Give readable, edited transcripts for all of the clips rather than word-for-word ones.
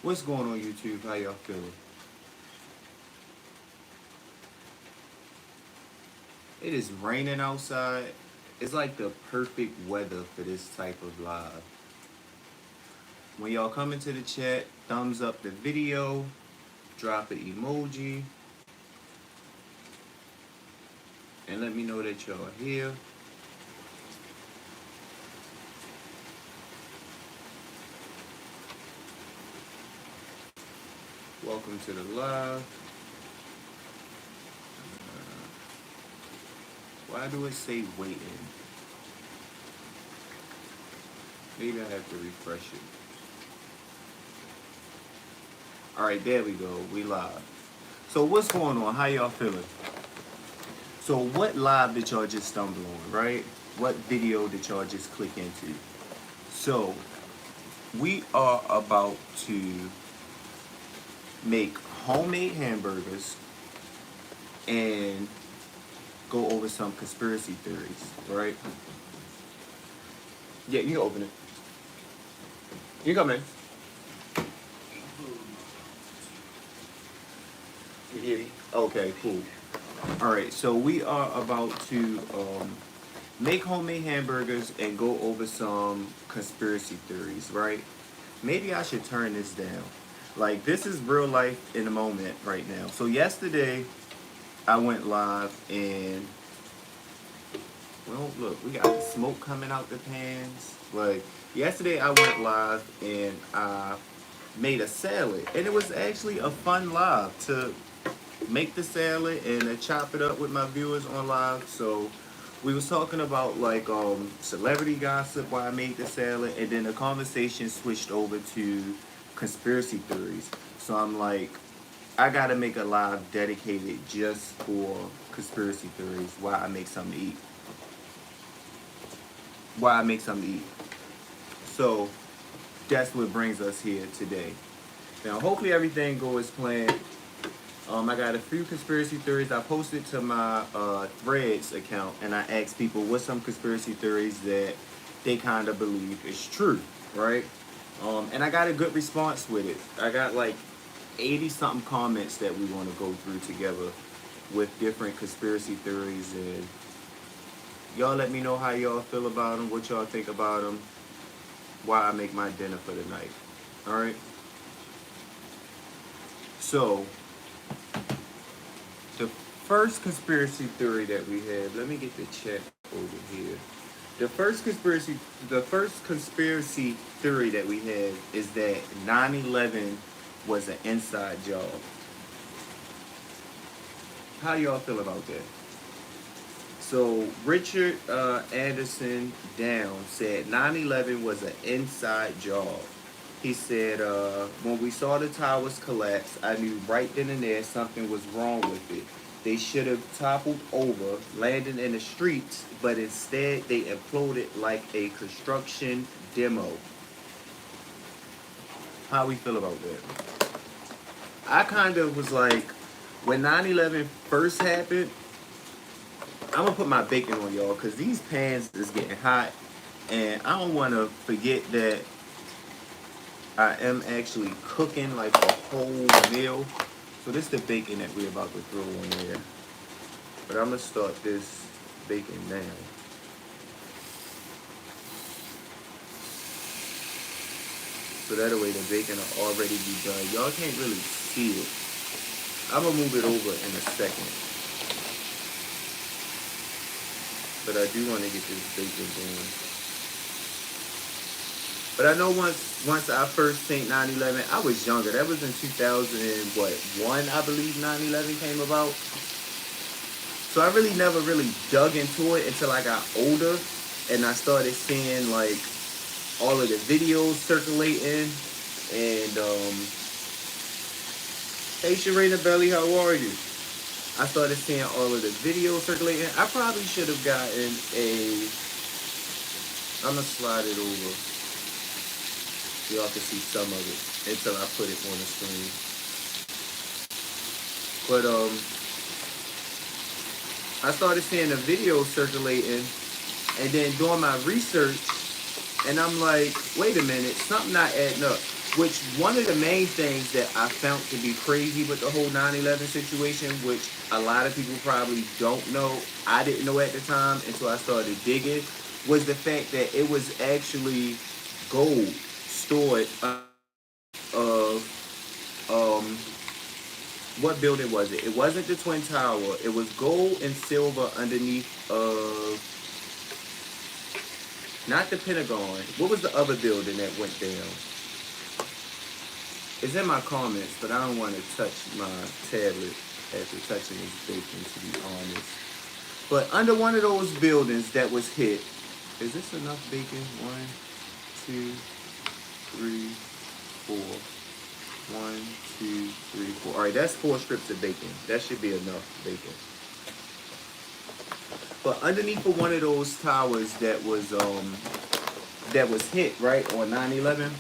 What's going on YouTube? How y'all feeling? It is raining outside. It's like the perfect weather for this type of live. When y'all come into the chat, thumbs up the video, drop an emoji, and let me know that y'all are here. Welcome to the live. Why do it say waiting? Maybe I have to refresh it. Alright, there we go. We live. So what's going on? How y'all feeling? So what live did y'all just stumble on, right? What video did y'all just click into? So we are about to make homemade hamburgers and go over some conspiracy theories, right? Yeah, you can open it. You come in. You hear me? Okay, cool. All right, so we are about to make homemade hamburgers and go over some conspiracy theories, right? Maybe I should turn this down. Like, this is real life in the moment right now. So yesterday, I went live and, well, look, we got the smoke coming out the pans. Like, yesterday I went live and I made a salad. And it was actually a fun live to make the salad and chop it up with my viewers on live. So we was talking about like celebrity gossip while I made the salad, and then the conversation switched over to conspiracy theories. So I'm like, I gotta make a live dedicated just for conspiracy theories while I make something to eat. While I make something to eat. So that's what brings us here today. Now hopefully everything goes as planned. I got a few conspiracy theories. I posted to my Threads account, and I asked people what's some conspiracy theories that they kind of believe is true, right? And I got a good response with it. I got like 80 something comments that we want to go through together with different conspiracy theories, and y'all let me know how y'all feel about them, what y'all think about them, while I make my dinner for the night. All right. So the first conspiracy theory that we have, let me get the chat over here. The first conspiracy theory that we have is that 9/11 was an inside job. How y'all feel about that? So Richard Anderson Down said 9/11 was an inside job. He said, when we saw the towers collapse, I knew right then and there something was wrong with it. They should have toppled over, landing in the streets, but instead they imploded like a construction demo. How we feel about that? I kind of was like, when 9/11 first happened, I'm gonna put my bacon on y'all because these pans is getting hot, and I don't want to forget that I am actually cooking like a whole meal. So this is the bacon that we're about to throw in there. But I'm gonna start this bacon now. So that way the bacon will already be done. Y'all can't really see it. I'm gonna move it over in a second. But I do want to get this bacon done. But I know once I first seen 9/11, I was younger. That was in 2001, I believe 9/11 came about. So I really never really dug into it until I got older, and I started seeing like all of the videos circulating. And hey Sharina Belly, how are you? I started seeing all of the videos circulating. I probably should have gotten a. I'm gonna slide it over. Y'all can see some of it until I put it on the screen. But I started seeing the videos circulating, and then doing my research, and I'm like, wait a minute, something not adding up. Which one of the main things that I found to be crazy with the whole 9/11 situation, which a lot of people probably don't know, I didn't know at the time until I started digging, was the fact that it was actually gold stored of what building was it? It wasn't the Twin Tower. It was gold and silver underneath of not the Pentagon. What was the other building that went down? It's in my comments, but I don't want to touch my tablet after touching this bacon, to be honest. But under one of those buildings that was hit, is this enough bacon? 1, 2, 3, 4. 1, 2, 3, 4. All right, that's 4 strips of bacon. That should be enough bacon. But underneath of one of those towers that was hit right on 9/11.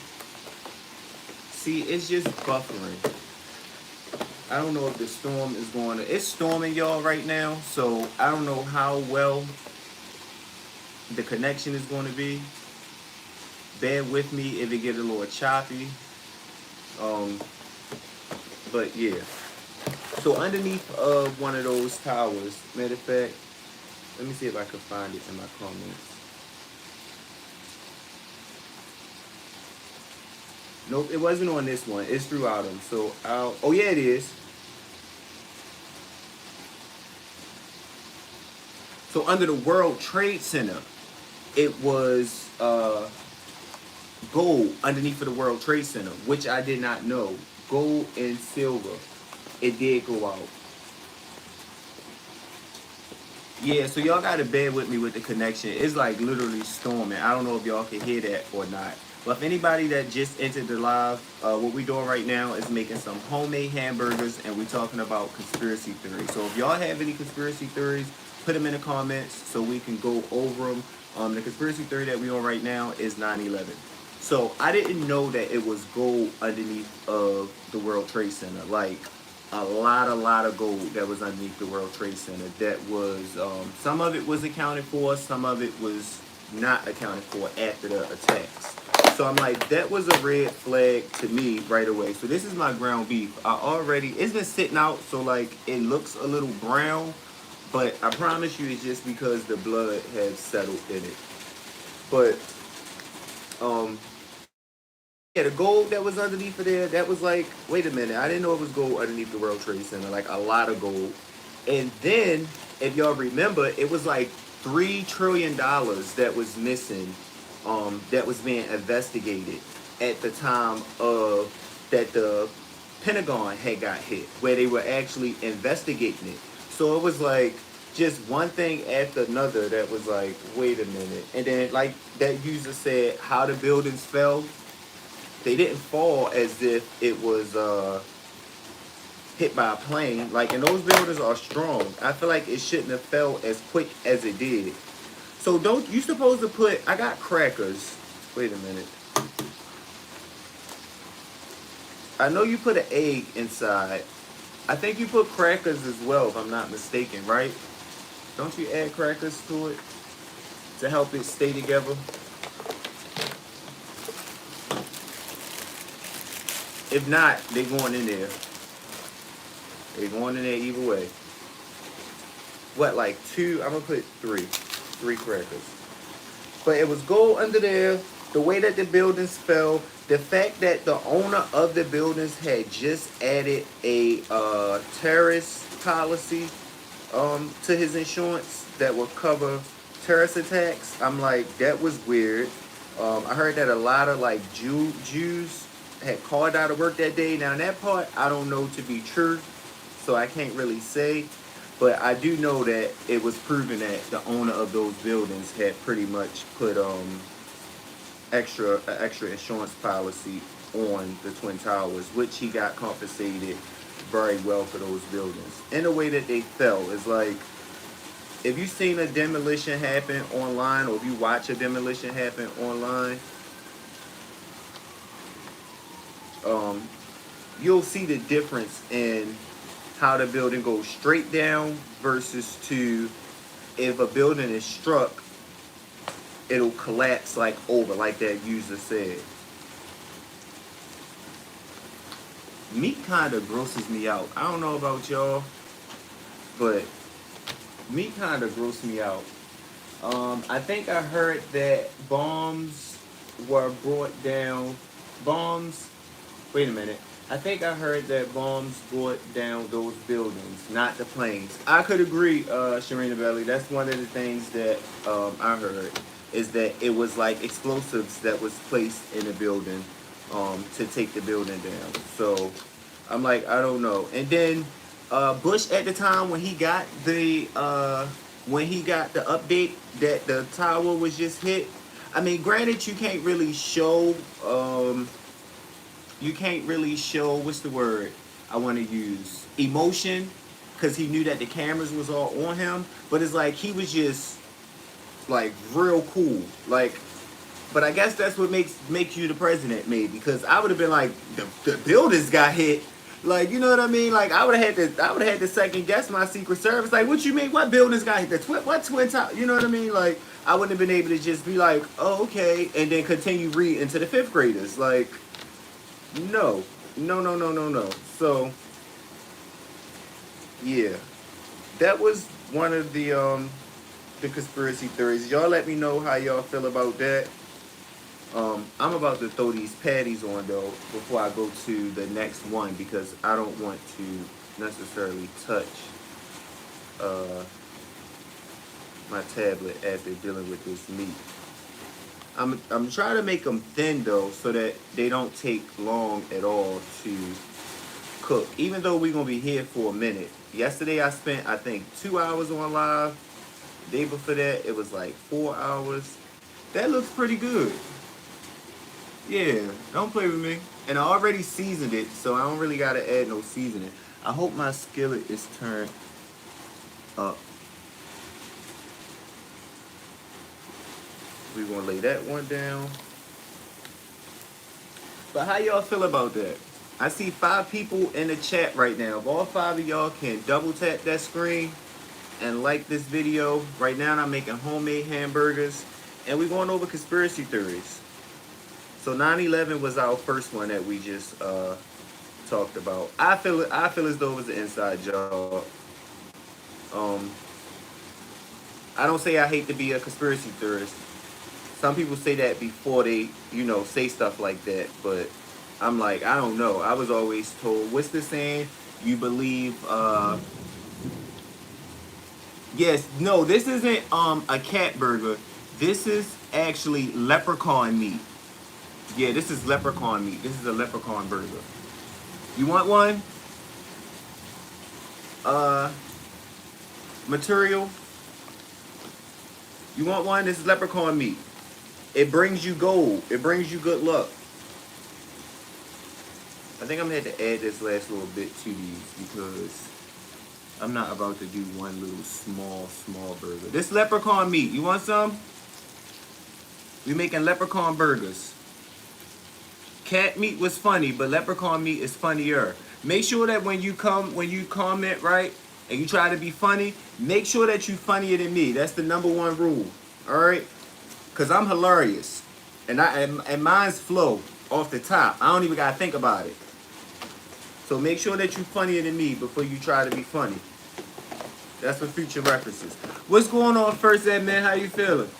See, it's just buffering. I don't know if the storm is going to... It's storming, y'all, right now. So, I don't know how well the connection is going to be. Bear with me if it get a little choppy. But, yeah. So, underneath of one of those towers, matter of fact, let me see if I can find it in my comments. Nope, it wasn't on this one. It's throughout them. So, oh yeah, it is. So, under the World Trade Center, it was gold underneath of the World Trade Center, which I did not know. Gold and silver. It did go out. Yeah, so y'all gotta bear with me with the connection. It's like literally storming. I don't know if y'all can hear that or not. But if anybody that just entered the live, what we're doing right now is making some homemade hamburgers, and we're talking about conspiracy theories. So if y'all have any conspiracy theories, put them in the comments so we can go over them. The conspiracy theory that we're on right now is 9/11. So I didn't know that it was gold underneath of the World Trade Center. Like a lot of gold that was underneath the World Trade Center. That was, some of it was accounted for, some of it was not accounted for after the attacks. So I'm like, that was a red flag to me right away. So this is my ground beef. It's been sitting out, so like it looks a little brown, but I promise you it's just because the blood has settled in it. But, yeah, the gold that was underneath of there, that was like, wait a minute, I didn't know it was gold underneath the World Trade Center, like a lot of gold. And then, if y'all remember, it was like $3 trillion that was missing, that was being investigated at the time of that the Pentagon had got hit, where they were actually investigating it. So it was like just one thing after another that was like, wait a minute. And then like that user said, how the buildings fell. They didn't fall as if it was hit by a plane. Like, and those buildings are strong. I feel like it shouldn't have fell as quick as it did. So don't you supposed to put? I got crackers. Wait a minute. I know you put an egg inside. I think you put crackers as well, if I'm not mistaken, right? Don't you add crackers to it to help it stay together? If not, they're going in there. They're going in there either way. What, like 2? I'm going to put 3. 3 crackers. But it was gold under there. The way that the buildings fell. The fact that the owner of the buildings had just added a terrorist policy to his insurance that would cover terrorist attacks. I'm like, that was weird. I heard that a lot of like Jews had called out of work that day. Now that part I don't know to be true, so I can't really say, but I do know that it was proven that the owner of those buildings had pretty much put extra insurance policy on the Twin Towers, which he got compensated very well for those buildings. In the way that they fell, is like, if you've seen a demolition happen online, or if you watch a demolition happen online, you'll see the difference in how the building goes straight down versus to if a building is struck, it'll collapse like over, like that user said. meat kind of grosses me out. I don't know about y'all, but meat kind of grosses me out. I think I heard that bombs were brought down. Bombs. Wait a minute. I think I heard that bombs brought down those buildings, not the planes. I could agree, Sharina Belly. That's one of the things that I heard is that it was like explosives that was placed in the building to take the building down. So I'm like, I don't know. And then Bush at the time when he got the update that the tower was just hit. I mean, granted, you can't really show what's the word I want to use, emotion, because he knew that the cameras was all on him. But it's like he was just like real cool, like. But I guess that's what makes you the president, maybe, because I would have been like the buildings got hit. Like, you know what I mean? Like, I would have had to second guess my Secret Service. Like, what you mean? What buildings got hit? What twin tower? You know what I mean? Like, I wouldn't have been able to just be like, oh, okay, and then continue reading to the fifth graders. Like, no. No. So, yeah, that was one of the conspiracy theories. Y'all let me know how y'all feel about that. I'm about to throw these patties on though before I go to the next one because I don't want to necessarily touch my tablet after dealing with this meat. I'm trying to make them thin though so that they don't take long at all to cook. Even though we're gonna be here for a minute. Yesterday I spent I think 2 hours on live. The day before that it was like 4 hours. That looks pretty good. Yeah, don't play with me. And I already seasoned it, so I don't really gotta add no seasoning. I hope my skillet is turned up. We're gonna lay that one down. But how y'all feel about that? I see 5 people in the chat right now. If all 5 of y'all can double tap that screen and like this video. Right now I'm making homemade hamburgers and we're going over conspiracy theories. So 9/11 was our first one that we just talked about. I feel as though it was an inside job. I don't say I hate to be a conspiracy theorist. Some people say that before they, say stuff like that. But I'm like, I don't know. I was always told, what's the saying? You believe, yes, no, this isn't a cat burger. This is actually leprechaun meat. Yeah, this is leprechaun meat. This is a leprechaun burger. You want one? Material. You want one? This is leprechaun meat. It brings you gold. It brings you good luck. I think I'm gonna have to add this last little bit to these because I'm not about to do one little small burger. This leprechaun meat. You want some? We're making leprechaun burgers. Cat meat was funny, but leprechaun meat is funnier. Make sure that when you comment, right, and you try to be funny, make sure that you're funnier than me. That's the #1 rule. All right? Because I'm hilarious. And mine's flow off the top. I don't even got to think about it. So make sure that you're funnier than me before you try to be funny. That's for future references. What's going on, First Ed Man? How you feeling?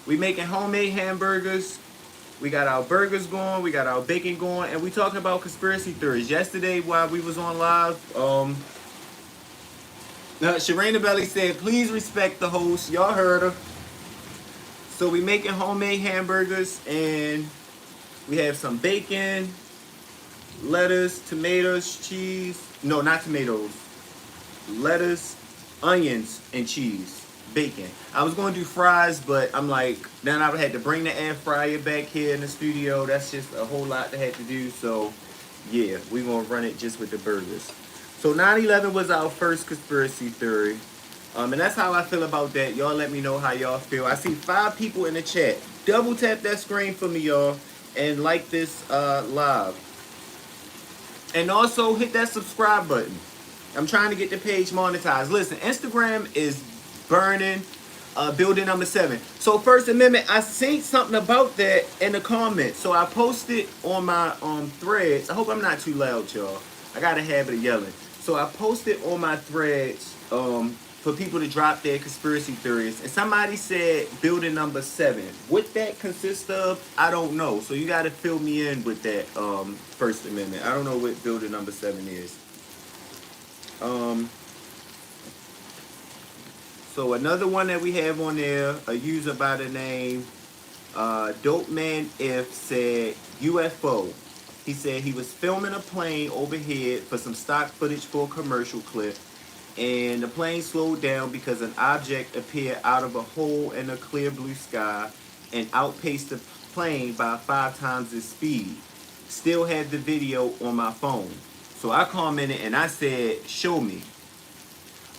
We making homemade hamburgers. We got our burgers going, we got our bacon going, and we talking about conspiracy theories. Yesterday, while we was on live, Sharina Belly said, please respect the host. Y'all heard her. So we making homemade hamburgers, and we have some bacon, lettuce, tomatoes, cheese. No, not tomatoes. Lettuce, onions, and cheese. Bacon. I was going to do fries, but I'm like, then I would have to bring the air fryer back here in the studio. That's just a whole lot to have to do. So, yeah, we're going to run it just with the burgers. So 9/11 was our first conspiracy theory. And that's how I feel about that. Y'all let me know how y'all feel. I see 5 people in the chat. Double tap that screen for me, y'all. And like this live. And also hit that subscribe button. I'm trying to get the page monetized. Listen, Instagram is burning. Building number 7. So First Amendment, I seen something about that in the comments. So I posted on my threads. I hope I'm not too loud, y'all. I got a habit of yelling. So I posted on my threads for people to drop their conspiracy theories. And somebody said building number 7. What that consists of, I don't know. So you got to fill me in with that First Amendment. I don't know what building number 7 is. So another one that we have on there, a user by the name Dope Man If said UFO. He said he was filming a plane overhead for some stock footage for a commercial clip, and the plane slowed down because an object appeared out of a hole in a clear blue sky and outpaced the plane by 5 times its speed. Still had the video on my phone. So I commented and I said, show me.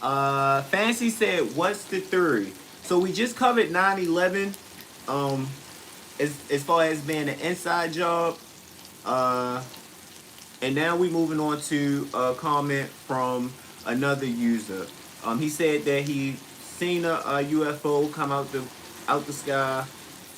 Fancy said, what's the theory? So we just covered 9/11 as far as being an inside job. And now we moving on to a comment from another user. He said that he seen a UFO come out the sky.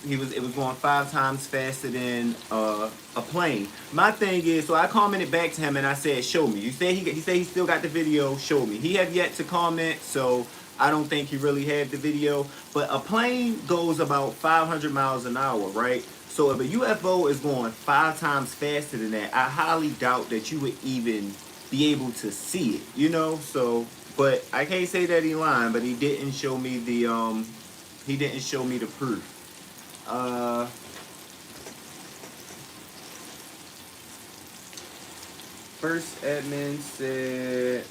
It was going 5 times faster than a plane. My thing is, so I commented back to him and I said, show me. You say he said he still got the video. Show me. He have yet to comment, so I don't think he really had the video. But a plane goes about 500 miles an hour, right? So if a UFO is going 5 times faster than that, I highly doubt that you would even be able to see it. You know, so but I can't say that he lying, but he didn't show me the proof. First admin said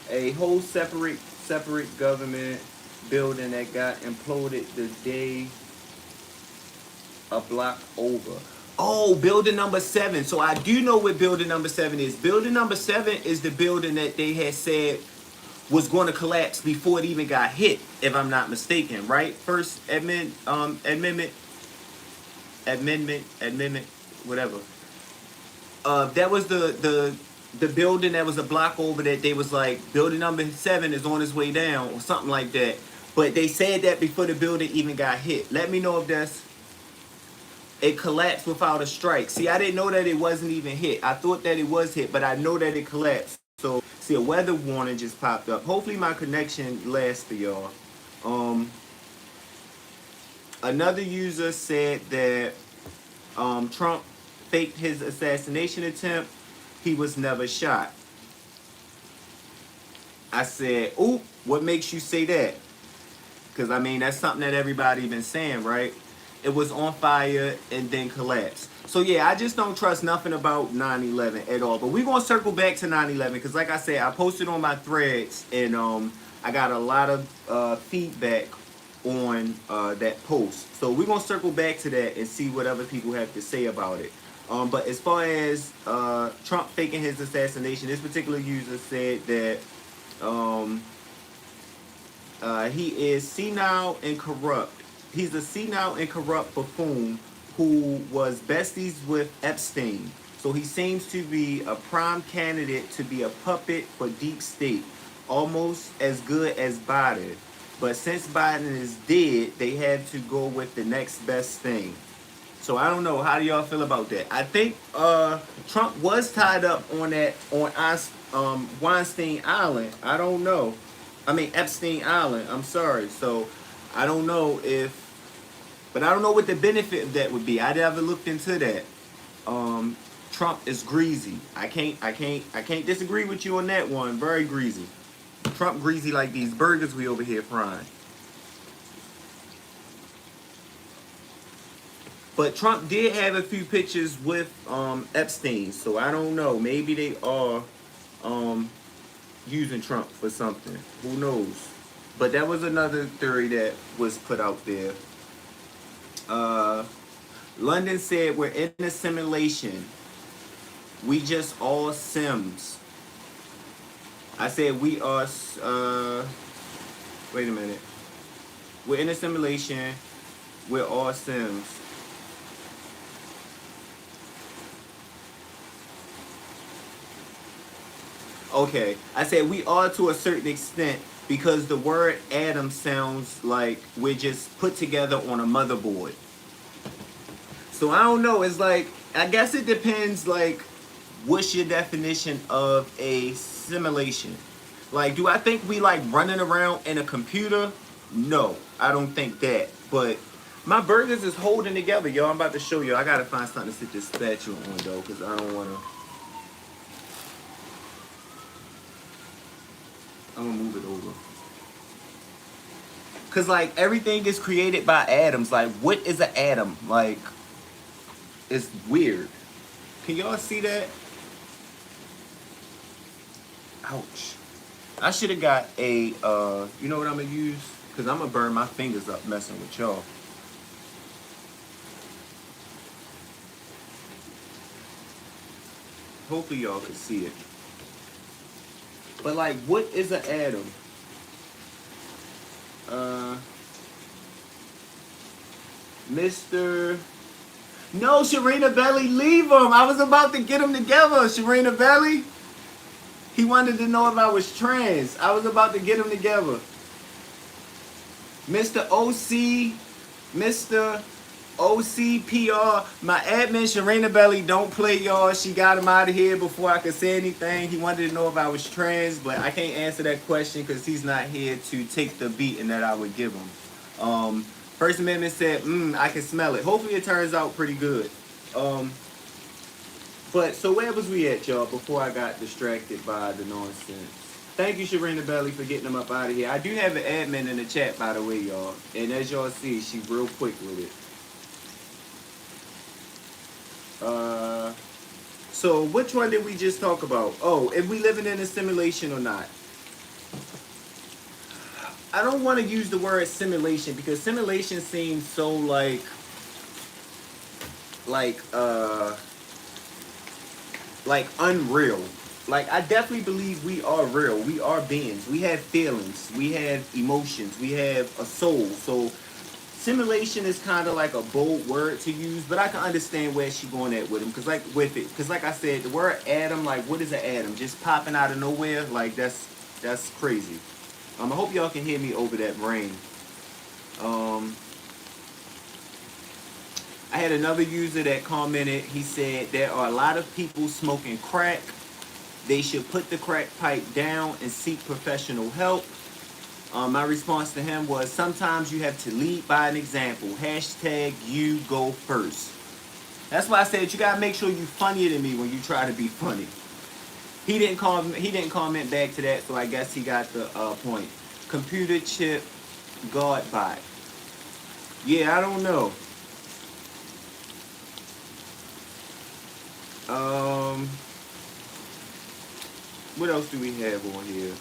a whole separate government building that got imploded the day a block over. Oh, building number 7. So I do know what building number 7 is. Building number 7 is the building that they had said was going to collapse before it even got hit, if I'm not mistaken, right? First amendment, whatever. That was the building that was a block over that they was like, building number 7 is on its way down or something like that. But they said that before the building even got hit. Let me know if it collapsed without a strike. See, I didn't know that it wasn't even hit. I thought that it was hit, but I know that it collapsed. So, see, a weather warning just popped up. Hopefully my connection lasts for y'all. Another user said that Trump faked his assassination attempt. He was never shot. I said, oop, what makes you say that? Because, I mean, that's something that everybody been saying, right? It was on fire and then collapsed. So, yeah, I just don't trust nothing about 9/11 at all. But we're going to circle back to 9/11 because, like I said, I posted on my threads and I got a lot of feedback on that post. So we're going to circle back to that and see what other people have to say about it. But as far as Trump faking his assassination, this particular user said that he is senile and corrupt. He's a senile and corrupt buffoon who was besties with Epstein. So he seems to be a prime candidate to be a puppet for deep state, almost as good as Biden. But since Biden is dead, they had to go with the next best thing. So I don't know. How do y'all feel about that? I think Trump was tied up on Weinstein Island. I don't know. I mean Epstein Island. I'm sorry. So I don't know but I don't know what the benefit of that would be. I never looked into that. Trump is greasy. I can't disagree with you on that one. Very greasy. Trump greasy like these burgers we over here frying. But Trump did have a few pictures with Epstein, so I don't know. Maybe they are using Trump for something. Who knows? But that was another theory that was put out there. London said we're in a simulation. We just all Sims. I said we are. Wait a minute. We're in a simulation. We're all Sims. Okay, I said we are to a certain extent, because the word atom sounds like we're just put together on a motherboard. So I don't know. It's like, I guess it depends, like, what's your definition of a simulation? Like, do I think we like running around in a computer? No, I don't think that. But my burgers is holding together, y'all. I'm about to show you. I gotta find something to sit this spatula on, though, because I don't want to. I'm gonna move it over. Because, like, everything is created by atoms. Like, what is an atom? Like, it's weird. Can y'all see that? Ouch. I should have got a, you know what I'm going to use? Because I'm going to burn my fingers up messing with y'all. Hopefully y'all can see it. But, like, what is an atom? Mr. No, Sharina Belly, leave him. I was about to get him together. Sharina Belly. He wanted to know if I was trans. I was about to get him together. Mr. OC, Mr. OCPR, my admin Sharina Belly, don't play, y'all. She got him out of here before I could say anything. He wanted to know if I was trans, but I can't answer that question because he's not here to take the beating that I would give him. First Amendment said, I can smell it. Hopefully it turns out pretty good. But, so where was we at, y'all, before I got distracted by the nonsense? Thank you, Sharina Belly, for getting them up out of here. I do have an admin in the chat, by the way, y'all. And as y'all see, she's real quick with it. So which one did we just talk about? Oh, if we living in a simulation or not. I don't want to use the word simulation because simulation seems so like unreal. Like, I definitely believe we are real. We are beings. We have feelings. We have emotions. We have a soul. So simulation is kind of like a bold word to use, but I can understand where she's going at with him. Because like I said, the word atom, like, what is an atom? Just popping out of nowhere? Like, that's crazy. I hope y'all can hear me over that rain. I had another user that commented. He said there are a lot of people smoking crack. They should put the crack pipe down and seek professional help. My response to him was, sometimes you have to lead by an example. Hashtag you go first. That's why I said you gotta make sure you're funnier than me when you try to be funny. He didn't comment back to that, so I guess he got the point. Computer chip guard bot. Yeah, I don't know. What else do we have on here?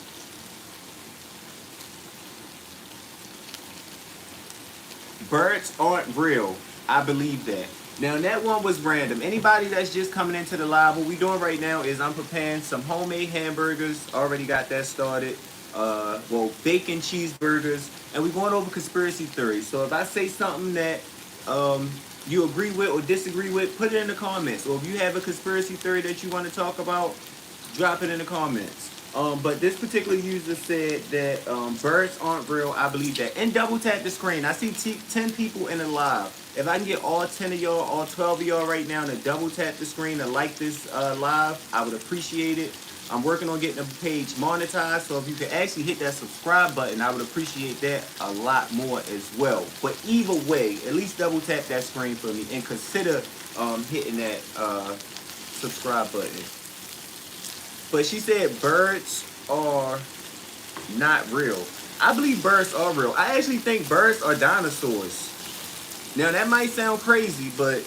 Birds aren't real. I believe that. Now, that one was random. Anybody that's just coming into the live, what we doing right now is I'm preparing some homemade hamburgers. Already got that started. Bacon cheeseburgers. And we're going over conspiracy theories. So if I say something that you agree with or disagree with, put it in the comments. Or if you have a conspiracy theory that you want to talk about, drop it in the comments. But this particular user said that birds aren't real. I believe that. And double tap the screen. I see 10 people in the live. If I can get all 10 of y'all, all 12 of y'all right now to double tap the screen and like this live, I would appreciate it. I'm working on getting the page monetized, so if you could actually hit that subscribe button, I would appreciate that a lot more as well. But either way, at least double tap that screen for me and consider hitting that subscribe button. But she said birds are not real. I believe birds are real. I actually think birds are dinosaurs. Now, that might sound crazy, but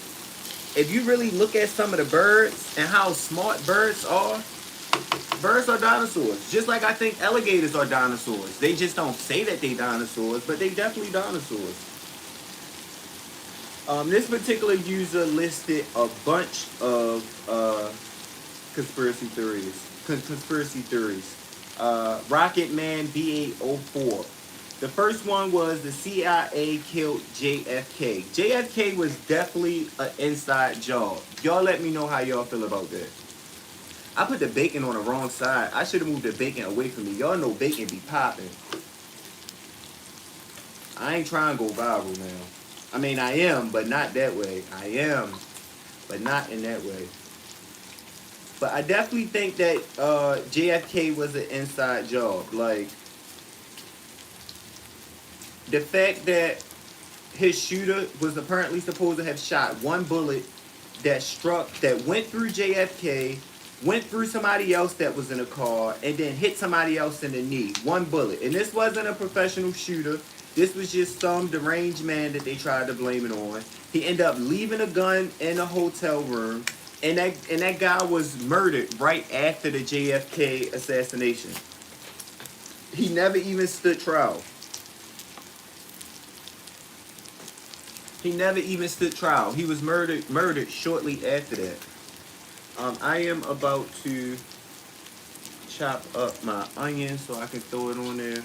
if you really look at some of the birds and how smart birds are dinosaurs. Just like I think alligators are dinosaurs. They just don't say that they dinosaurs, but they definitely dinosaurs. This particular user listed a bunch of conspiracy theories. Rocket Man B804. The first one was the CIA killed JFK. JFK was definitely an inside job. Y'all let me know how y'all feel about that. I put the bacon on the wrong side. I should have moved the bacon away from me. Y'all know bacon be popping. I ain't trying to go viral now. I mean, I am, but not that way. I am, but not in that way. But I definitely think that JFK was an inside job. Like, the fact that his shooter was apparently supposed to have shot one bullet that went through JFK, went through somebody else that was in a car, and then hit somebody else in the knee. One bullet. And this wasn't a professional shooter. This was just some deranged man that they tried to blame it on. He ended up leaving a gun in a hotel room, and that guy was murdered right after the JFK assassination. He never even stood trial. He never even stood trial. He was murdered shortly after that. I am about to chop up my onions so I can throw it on there.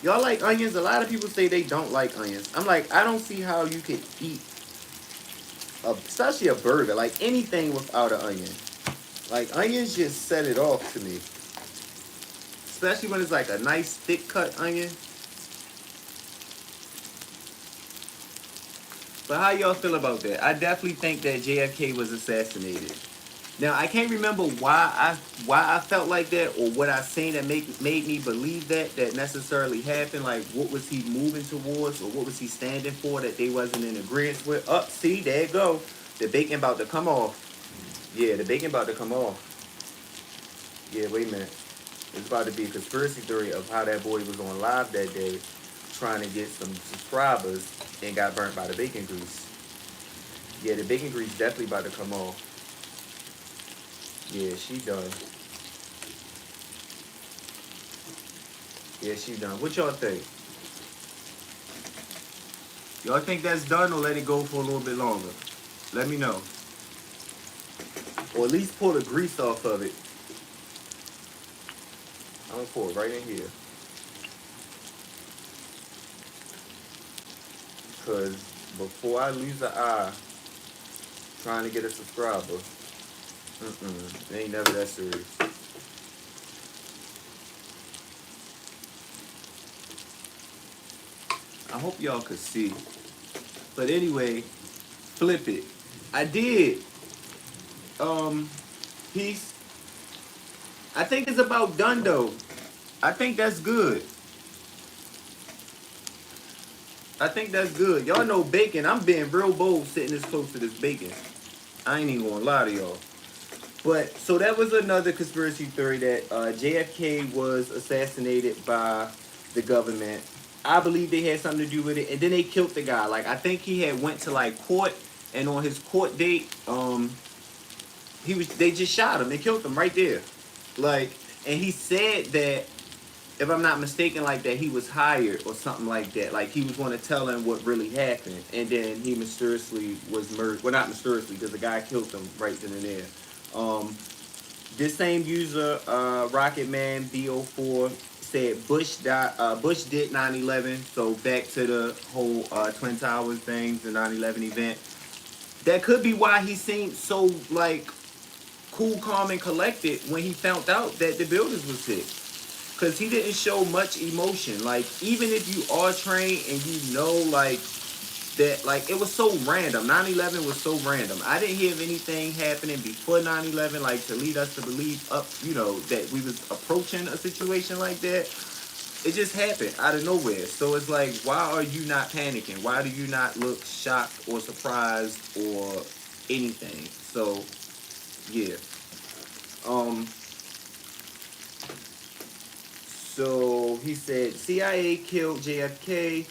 Y'all like onions? A lot of people say they don't like onions. I'm like, I don't see how you could eat, especially a burger, like anything without an onion. Like, onions just set it off to me. Especially when it's like a nice thick cut onion. But how y'all feel about that? I definitely think that JFK was assassinated. Now, I can't remember why I felt like that, or what I seen that made me believe that necessarily happened. Like, what was he moving towards, or what was he standing for that they wasn't in agreement with? See, there it go. The bacon about to come off. Yeah, the bacon about to come off. Yeah, wait a minute. It's about to be a conspiracy theory of how that boy was on live that day trying to get some subscribers and got burnt by the bacon grease. Yeah, the bacon grease definitely about to come off. Yeah, she done. Yeah, she done. What y'all think? Y'all think that's done, or let it go for a little bit longer? Let me know. Or at least pull the grease off of it. I'm gonna pour it right in here. Because before I lose an eye trying to get a subscriber, it ain't never that serious. I hope y'all could see. But anyway, flip it. I did. Peace. I think it's about done though. I think that's good. I think that's good. Y'all know bacon. I'm being real bold sitting this close to this bacon. I ain't even gonna lie to y'all. But, so that was another conspiracy theory that JFK was assassinated by the government. I believe they had something to do with it. And then they killed the guy. Like, I think he had went to, like, court. And on his court date, they just shot him. They killed him right there. Like, and he said that, if I'm not mistaken, like that he was hired or something like that. Like he was going to tell him what really happened. And then he mysteriously was murdered. Well, not mysteriously, because the guy killed him right then and there. This same user, Rocket Man B04, said Bush did 9/11. So back to the whole Twin Towers thing, the 9/11 event. That could be why he seemed so like cool, calm, and collected when he found out that the buildings was hit. Because he didn't show much emotion. Like, even if you are trained and you know, like, that, like, it was so random. 9/11 was so random. I didn't hear of anything happening before 9/11, like, to lead us to believe, that we was approaching a situation like that. It just happened out of nowhere. So it's like, why are you not panicking? Why do you not look shocked or surprised or anything? So, yeah. So he said CIA killed JFK,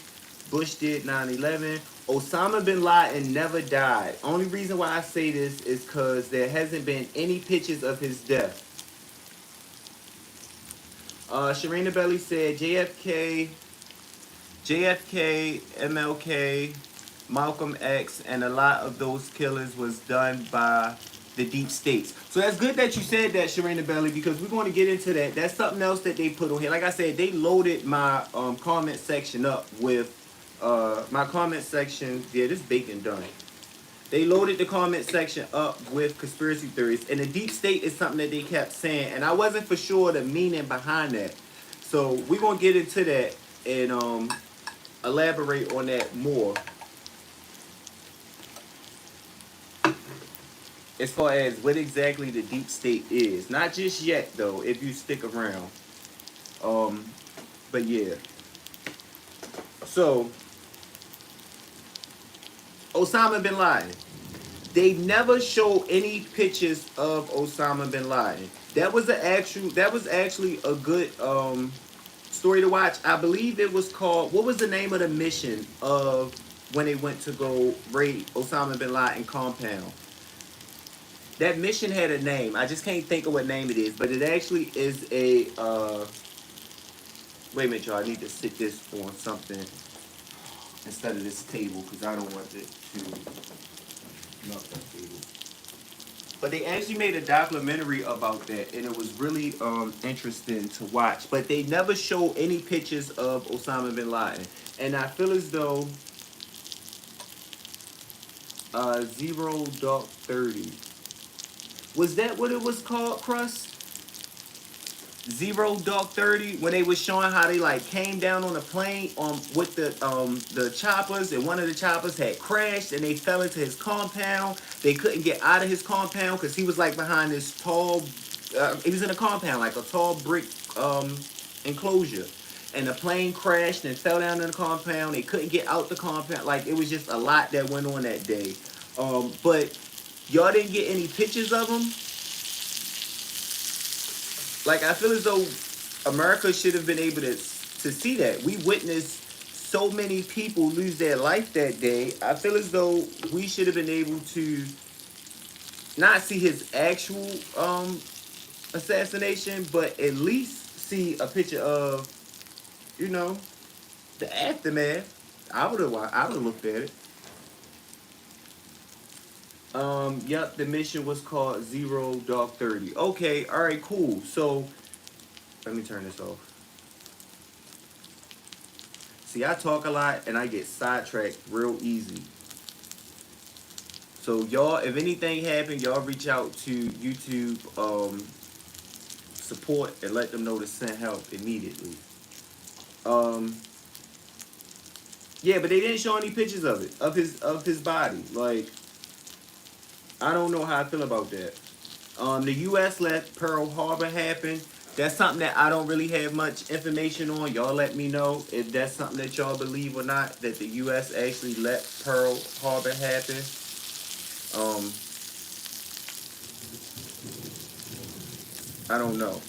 Bush did 9/11, Osama bin Laden never died. Only reason why I say this is because there hasn't been any pictures of his death. Sharina Belly said JFK, MLK, Malcolm X, and a lot of those killers was done by the deep states. So that's good that you said that, Sharina Belly, because we're going to get into that. That's something else that they put on here. Like I said, they loaded my comment section up with my comment section. Yeah, this bacon done. They loaded the comment section up with conspiracy theories, and the deep state is something that they kept saying, and I wasn't for sure the meaning behind that. So we're gonna get into that and elaborate on that more as far as what exactly the deep state is. Not just yet though, if you stick around. Um, but yeah. So Osama bin Laden. They never show any pictures of Osama bin Laden. That was actually a good story to watch. I believe it was called, what was the name of the mission of when they went to go raid Osama bin Laden compound? That mission had a name. I just can't think of what name it is, but it actually is a wait a minute, y'all. I need to sit this on something instead of this table because I don't want it to knock that table. But they actually made a documentary about that, and it was really interesting to watch. But they never show any pictures of Osama bin Laden, and I feel as though Zero Dark 30, was that what it was called, Crust? Zero Dark 30, when they was showing how they like came down on a plane with the choppers, and one of the choppers had crashed and they fell into his compound. They couldn't get out of his compound because he was like behind this tall he was in a compound, like a tall brick enclosure. And the plane crashed and fell down in the compound. They couldn't get out the compound. Like, it was just a lot that went on that day. But y'all didn't get any pictures of him. Like, I feel as though America should have been able to see that. We witnessed so many people lose their life that day. I feel as though we should have been able to not see his actual assassination, but at least see a picture of, you know, the aftermath. I would have looked at it. Yep, the mission was called Zero Dark 30. Okay, alright, cool. So let me turn this off. See, I talk a lot and I get sidetracked real easy. So y'all, if anything happened, y'all reach out to YouTube support and let them know to send help immediately. Yeah, but they didn't show any pictures of it, of his body. Like, I don't know how I feel about that. The U.S. let Pearl Harbor happen. That's something that I don't really have much information on. Y'all let me know if that's something that y'all believe or not, that the U.S. actually let Pearl Harbor happen. I don't know.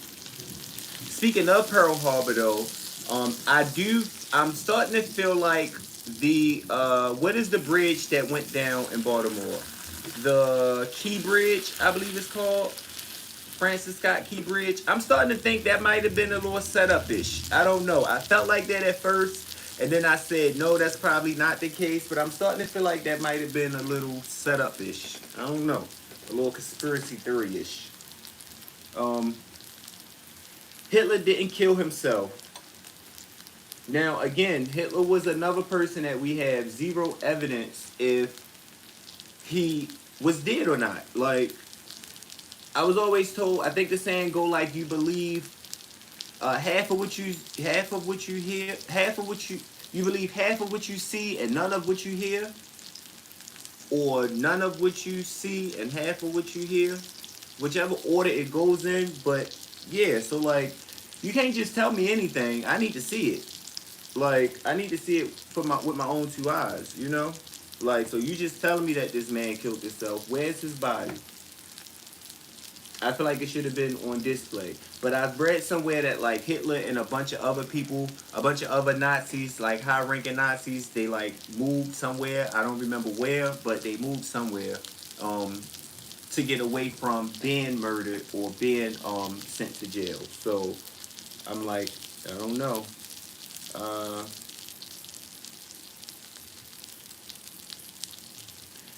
Speaking of Pearl Harbor, though, I'm starting to feel like the, what is the bridge that went down in Baltimore? The Key Bridge, I believe it's called. Francis Scott Key Bridge. I'm starting to think that might have been a little setup-ish. I don't know. I felt like that at first, and then I said, no, that's probably not the case, but I'm starting to feel like that might have been a little setup-ish. I don't know. A little conspiracy theory-ish. Hitler didn't kill himself. Now, again, Hitler was another person that we have zero evidence if he was dead or not. Like, I was always told, I think the saying go like, you believe half of what you hear, you believe half of what you see and none of what you hear, or none of what you see and half of what you hear, whichever order it goes in. But yeah, so like, you can't just tell me anything. I need to see it. Like, I need to see it with my own two eyes, you know? Like, so you just telling me that this man killed himself. Where's his body? I feel like it should have been on display. But I've read somewhere that, like, Hitler and a bunch of other people, a bunch of other Nazis, like high-ranking Nazis, they, like, moved somewhere. I don't remember where, but they moved somewhere to get away from being murdered or being sent to jail. So I'm like, I don't know.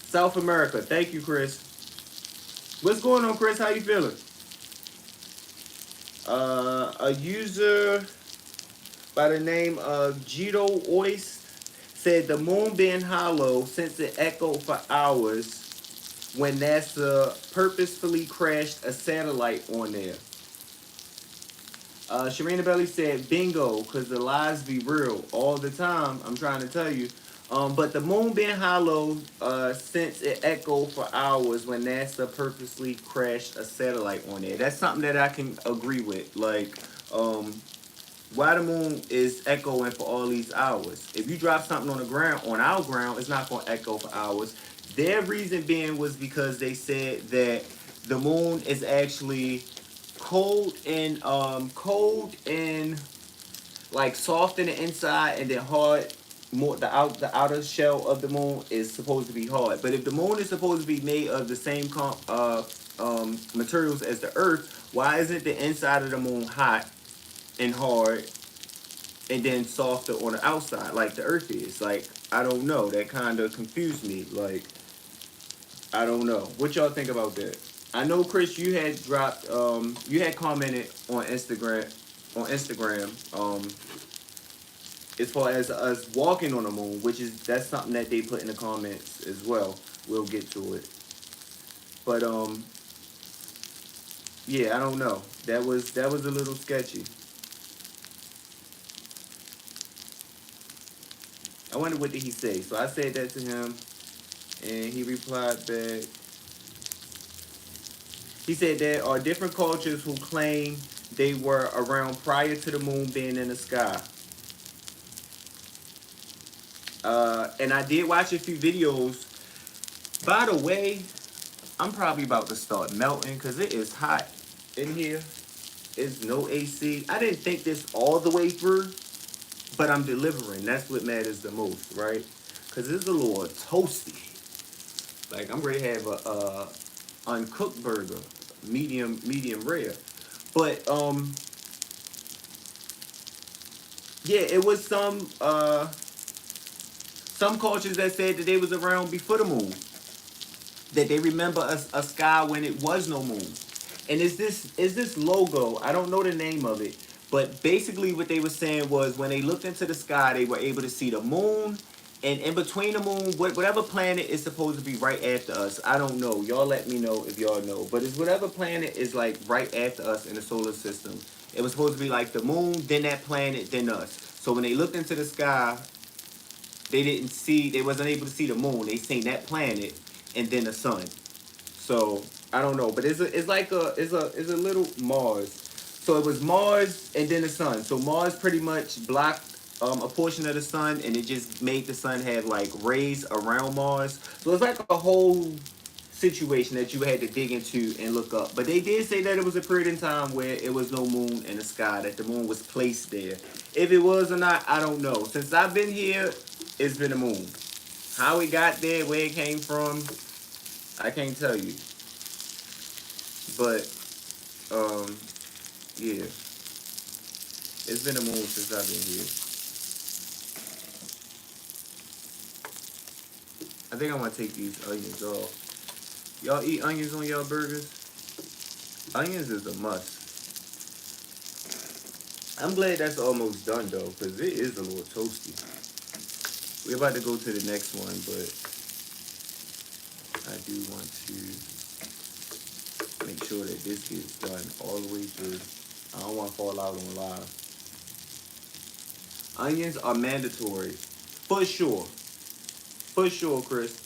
South America. Thank you, Chris. What's going on, Chris? How you feeling? A user by the name of Jito Oist said the moon being hollow since it echoed for hours when NASA purposefully crashed a satellite on there. Sharina Belly said, bingo, because the lies be real all the time. I'm trying to tell you. But the moon being hollow since it echoed for hours when NASA purposely crashed a satellite on there. That's something that I can agree with. Like, why the moon is echoing for all these hours? If you drop something on the ground, on our ground, it's not going to echo for hours. Their reason being was because they said that the moon is actually cold and like soft in the inside and then hard. More the outer shell of the moon is supposed to be hard. But if the moon is supposed to be made of the same materials as the Earth, why isn't the inside of the moon hot and hard and then softer on the outside like the Earth is? Like, I don't know. That kind of confused me. Like, I don't know. What y'all think about that? I know, Chris, you had dropped, you had commented on Instagram, as far as us walking on the moon, which is, that's something that they put in the comments as well. We'll get to it. But, yeah, I don't know. That was a little sketchy. I wonder what did he say. So I said that to him, and he replied back. He said there are different cultures who claim they were around prior to the moon being in the sky. And I did watch a few videos. By the way, I'm probably about to start melting because it is hot in here. It's no AC. I didn't think this all the way through, but I'm delivering. That's what matters the most, right? Because it's a little toasty. Like, I'm ready to have a uncooked burger, medium rare. But yeah, it was some cultures that said that they was around before the moon, that they remember a sky when it was no moon. And is this logo? I don't know the name of it, but basically what they were saying was when they looked into the sky, they were able to see the moon, and in between the moon, whatever planet is supposed to be right after us. I don't know. Y'all let me know if y'all know. But it's whatever planet is like right after us in the solar system. It was supposed to be like the moon, then that planet, then us. So when they looked into the sky, they wasn't able to see the moon. They seen that planet and then the sun. So I don't know, but it's a little Mars. So it was Mars and then the sun. So Mars pretty much blocked a portion of the sun, and it just made the sun have like rays around Mars. So it's like a whole situation that you had to dig into and look up. But they did say that it was a period in time where it was no moon in the sky, that the moon was placed there. If it was or not, I don't know. Since I've been here, it's been a moon. How it got there, where it came from, I can't tell you. But, yeah. It's been a moon since I've been here. I think I'm gonna take these onions off. Y'all eat onions on y'all burgers? Onions is a must. I'm glad that's almost done though, because it is a little toasty. We're about to go to the next one, but I do want to make sure that this gets done all the way through. I don't want to fall out on live. Onions are mandatory. For sure. For sure, Chris.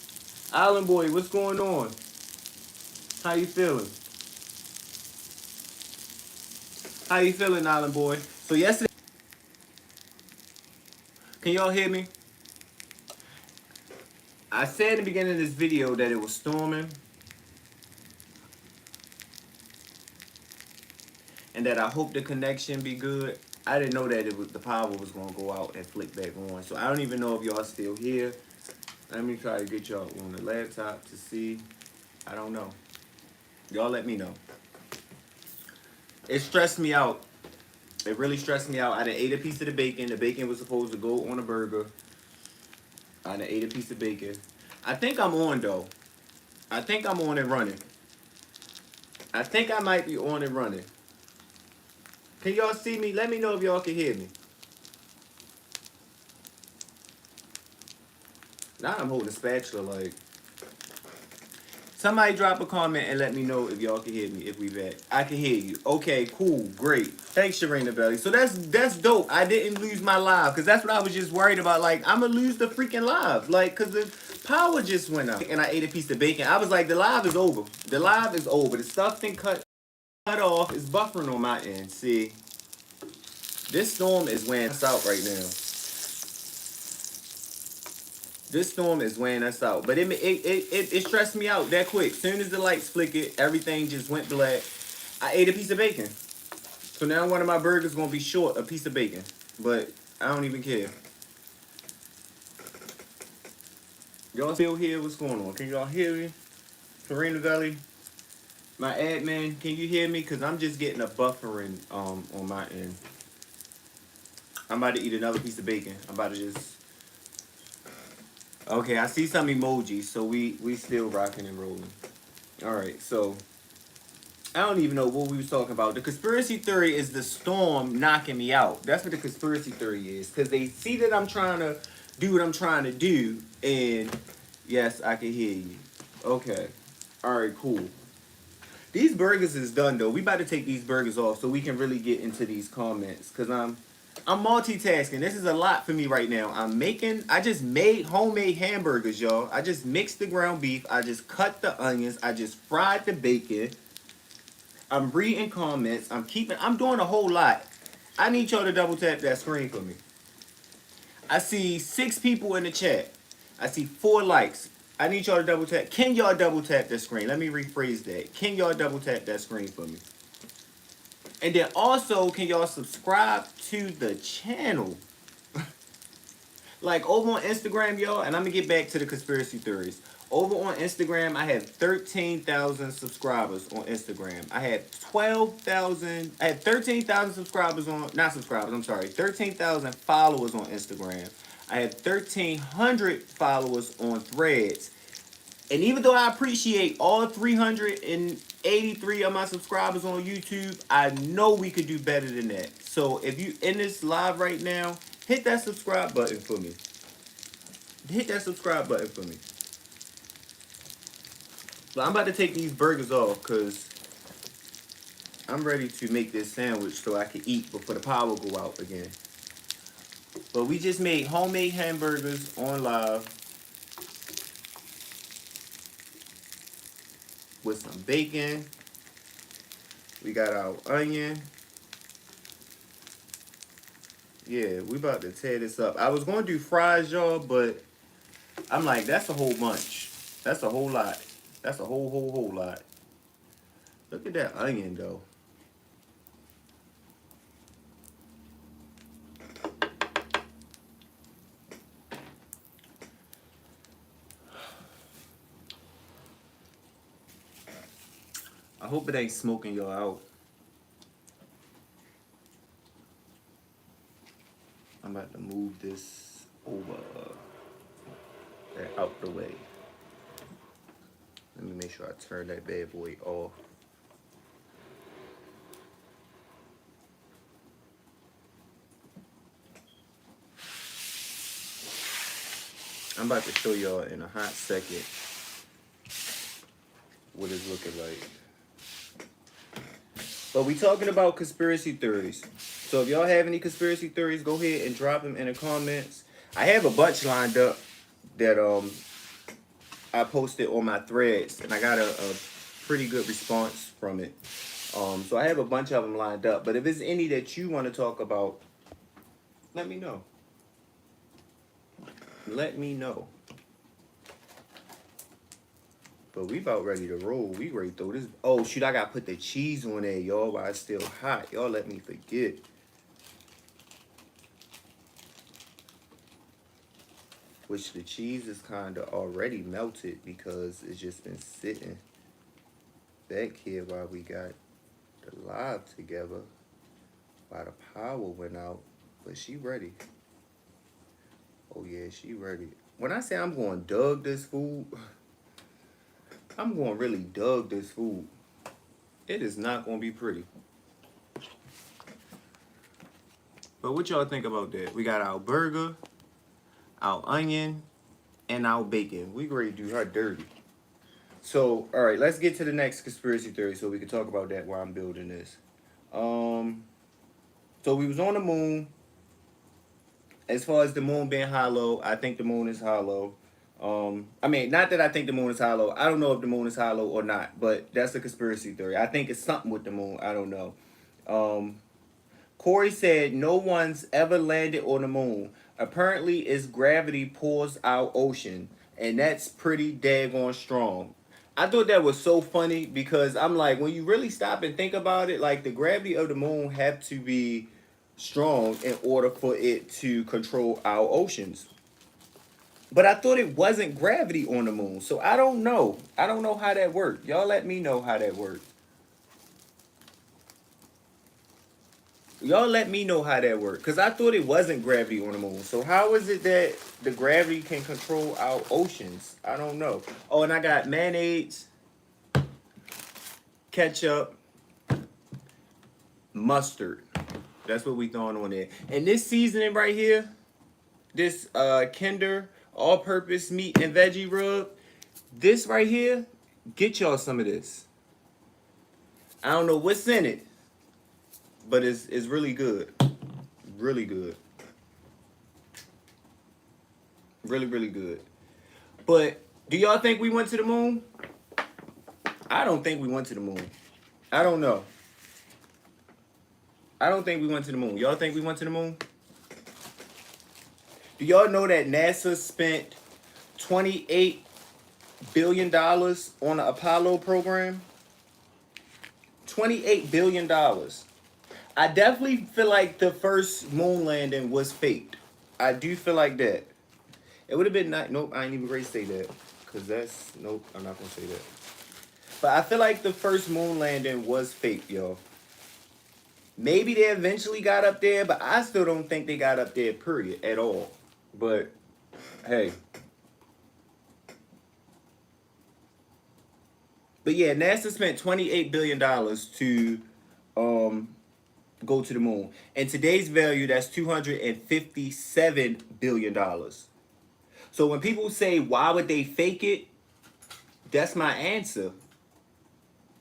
Island Boy, what's going on? How you feeling? How you feeling, Island Boy? So yesterday, can y'all hear me? I said in the beginning of this video that it was storming and that I hope the connection be good. I didn't know that the power was gonna go out and flick back on. So I don't even know if y'all still here. Let me try to get y'all on the laptop to see. I don't know. Y'all let me know. It stressed me out. It really stressed me out. I done ate a piece of the bacon. The bacon was supposed to go on a burger. I done ate a piece of bacon. I think I'm on though. I think I'm on and running. I think I might be on and running. Can y'all see me? Let me know if y'all can hear me. Now I'm holding a spatula like. Somebody drop a comment and let me know if y'all can hear me. If we back, I can hear you. Okay, cool, great. Thanks, Sharina Belly. So that's dope. I didn't lose my live because that's what I was just worried about. Like I'm gonna lose the freaking live, like because the power just went out. And I ate a piece of bacon. I was like, the live is over. The live is over. The stuff been cut off. It's buffering on my end. See, this storm is wearing us out right now. This storm is wearing us out, but it stressed me out that quick. Soon as the lights flickered, everything just went black. I ate a piece of bacon, so now one of my burgers gonna be short a piece of bacon, but I don't even care. Y'all still here? What's going on? Can y'all hear me? Karina Valley, my admin, can you hear me? Cause I'm just getting a buffering on my end. I'm about to eat another piece of bacon. I'm about to just. Okay, I see some emojis, so we still rocking and rolling. All right, so I don't even know what we was talking about. The conspiracy theory is the storm knocking me out. That's what the conspiracy theory is, because they see that I'm trying to do what I'm trying to do, and yes, I can hear you. Okay, all right, cool. These burgers is done though. We about to take these burgers off so we can really get into these comments, cause I'm multitasking. This is a lot for me right now. I just made homemade hamburgers, y'all. I just mixed the ground beef. I just cut the onions. I just fried the bacon. I'm reading comments. I'm doing a whole lot. I need y'all to double tap that screen for me. I see 6 people in the chat. I see 4 likes. I need y'all to double tap. Can y'all double tap the screen? Let me rephrase that. Can y'all double tap that screen for me? And then also, can y'all subscribe to the channel? Like over on Instagram, y'all, and I'm gonna get back to the conspiracy theories. Over on Instagram, I have 13,000 subscribers on Instagram. I had 12,000, I had 13,000 subscribers on, not subscribers, I'm sorry, 13,000 followers on Instagram. I have 1,300 followers on Threads. And even though I appreciate all 383 of my subscribers on YouTube, I know we could do better than that. So if you in this live right now, hit that subscribe button for me. Hit that subscribe button for me. But I'm about to take these burgers off because I'm ready to make this sandwich so I can eat before the power go out again. But we just made homemade hamburgers on live with some bacon. We got our onion. Yeah, we about to tear this up. I was going to do fries, y'all, but I'm like, that's a whole bunch. That's a whole lot. That's a whole lot. Look at that onion, though. I hope it ain't smoking y'all out. I'm about to move this over out the way. Let me make sure I turn that bad boy off. I'm about to show y'all in a hot second what it's looking like. But we talking about conspiracy theories. So if y'all have any conspiracy theories, go ahead and drop them in the comments. I have a bunch lined up that I posted on my threads, and I got a pretty good response from it. So I have a bunch of them lined up. But if there's any that you want to talk about, let me know. Let me know. But we about ready to roll. We ready to throw this. Oh, shoot, I got to put the cheese on there, y'all, while it's still hot. Y'all let me forget. Which the cheese is kind of already melted because it's just been sitting back here while we got the live together. While the power went out. But she ready. Oh, yeah, she ready. When I say I'm going to dug this food, I'm going to really dug this food. It is not going to be pretty. But what y'all think about that? We got our burger, our onion, and our bacon. We ready to do her dirty. So, all right, let's get to the next conspiracy theory so we can talk about that while I'm building this. Um, so we was on the moon. As far as the moon being hollow, I think the moon is hollow. I mean, not that I think the moon is hollow. I don't know if the moon is hollow or not, but that's a conspiracy theory. I think it's something with the moon. I don't know. Um, Corey said no one's ever landed on the moon. Apparently, its gravity pulls our ocean, and that's pretty daggone strong. I thought that was so funny because I'm like, when you really stop and think about it, like the gravity of the moon have to be strong in order for it to control our oceans. But I thought it wasn't gravity on the moon, so I don't know. I don't know how that worked. Y'all let me know how that worked. Y'all let me know how that worked. Because I thought it wasn't gravity on the moon. So how is it that the gravity can control our oceans? I don't know. Oh, and I got mayonnaise, ketchup, mustard. That's what we throwing on there. And this seasoning right here, this Kinder all-purpose meat and veggie rub, this right here, get y'all some of this. I don't know what's in it, but it's really good. Really good. Really, really good. But do y'all think we went to the moon? I don't think we went to the moon. I don't know. I don't think we went to the moon. Y'all think we went to the moon? Do y'all know that NASA spent $28 billion on the Apollo program? $28 billion. I definitely feel like the first moon landing was faked. I do feel like that. It would have been not. Nope, I ain't even ready to say that. Because that's. Nope, I'm not going to say that. But I feel like the first moon landing was fake, y'all. Maybe they eventually got up there, but I still don't think they got up there, period, at all. But, hey. But yeah, NASA spent $28 billion to go to the moon. And today's value, that's $257 billion. So when people say, why would they fake it? That's my answer.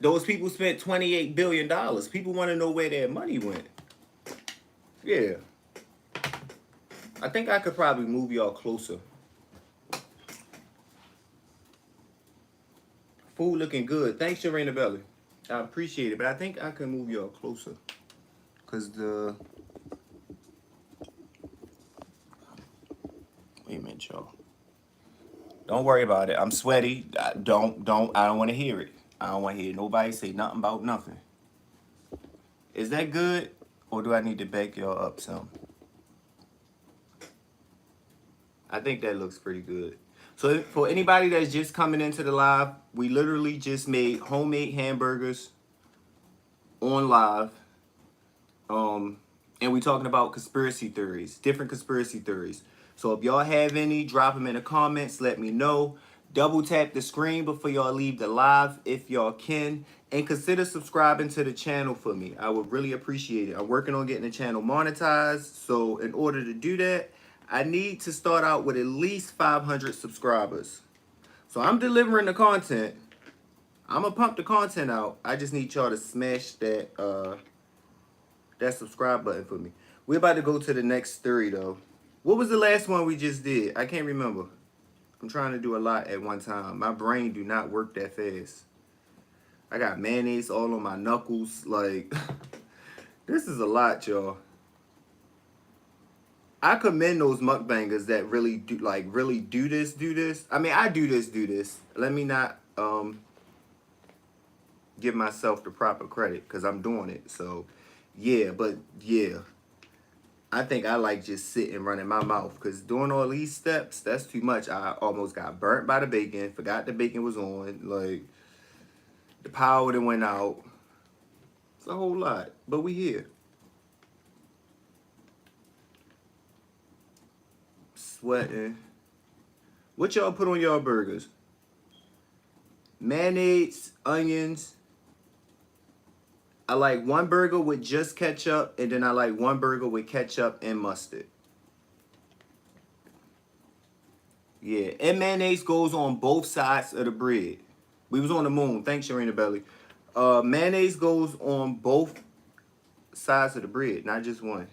Those people spent $28 billion. People want to know where their money went. Yeah. I think I could probably move y'all closer. Food looking good. Thanks, Sharina Belly. I appreciate it, but I think I can move y'all closer. Because Wait a minute, y'all. Don't worry about it. I'm sweaty. I don't want to hear it. I don't want to hear nobody say nothing about nothing. Is that good? Or do I need to back y'all up some? I think that looks pretty good. So for anybody that's just coming into the live, we literally just made homemade hamburgers on live. And we talking about conspiracy theories, different conspiracy theories. So if y'all have any, drop them in the comments. Let me know. Double tap the screen before y'all leave the live if y'all can. And consider subscribing to the channel for me. I would really appreciate it. I'm working on getting the channel monetized. So in order to do that, I need to start out with at least 500 subscribers. So I'm delivering the content. I'm going to pump the content out. I just need y'all to smash that subscribe button for me. We're about to go to the next theory, though. What was the last one we just did? I can't remember. I'm trying to do a lot at one time. My brain do not work that fast. I got mayonnaise all on my knuckles. Like, this is a lot, y'all. I commend those mukbangers that really do this. I mean, I do this. Let me not give myself the proper credit because I'm doing it. So, yeah, but yeah. I think I like just sitting running my mouth because doing all these steps, that's too much. I almost got burnt by the bacon. Forgot the bacon was on. Like, the power that went out. It's a whole lot. But we here. Sweating. What y'all put on y'all burgers? Mayonnaise, onions. I like one burger with just ketchup, and then I like one burger with ketchup and mustard. Yeah, and mayonnaise goes on both sides of the bread. We was on the moon. Thanks, Sharina Belly. Mayonnaise goes on both sides of the bread, not just one.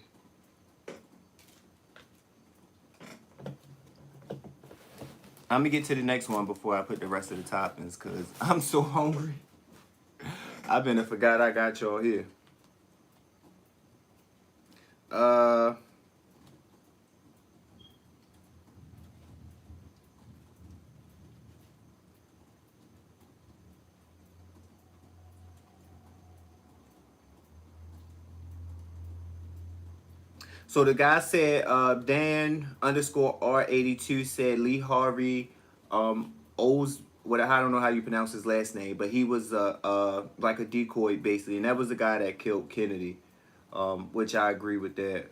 I'm gonna get to the next one before I put the rest of the toppings, cause I'm so hungry. I've been and forgot I got y'all here. Uh, so the guy said, Dan underscore R82 said Lee Harvey owes what I don't know how you pronounce his last name, but he was like a decoy basically, and that was the guy that killed Kennedy, which I agree with that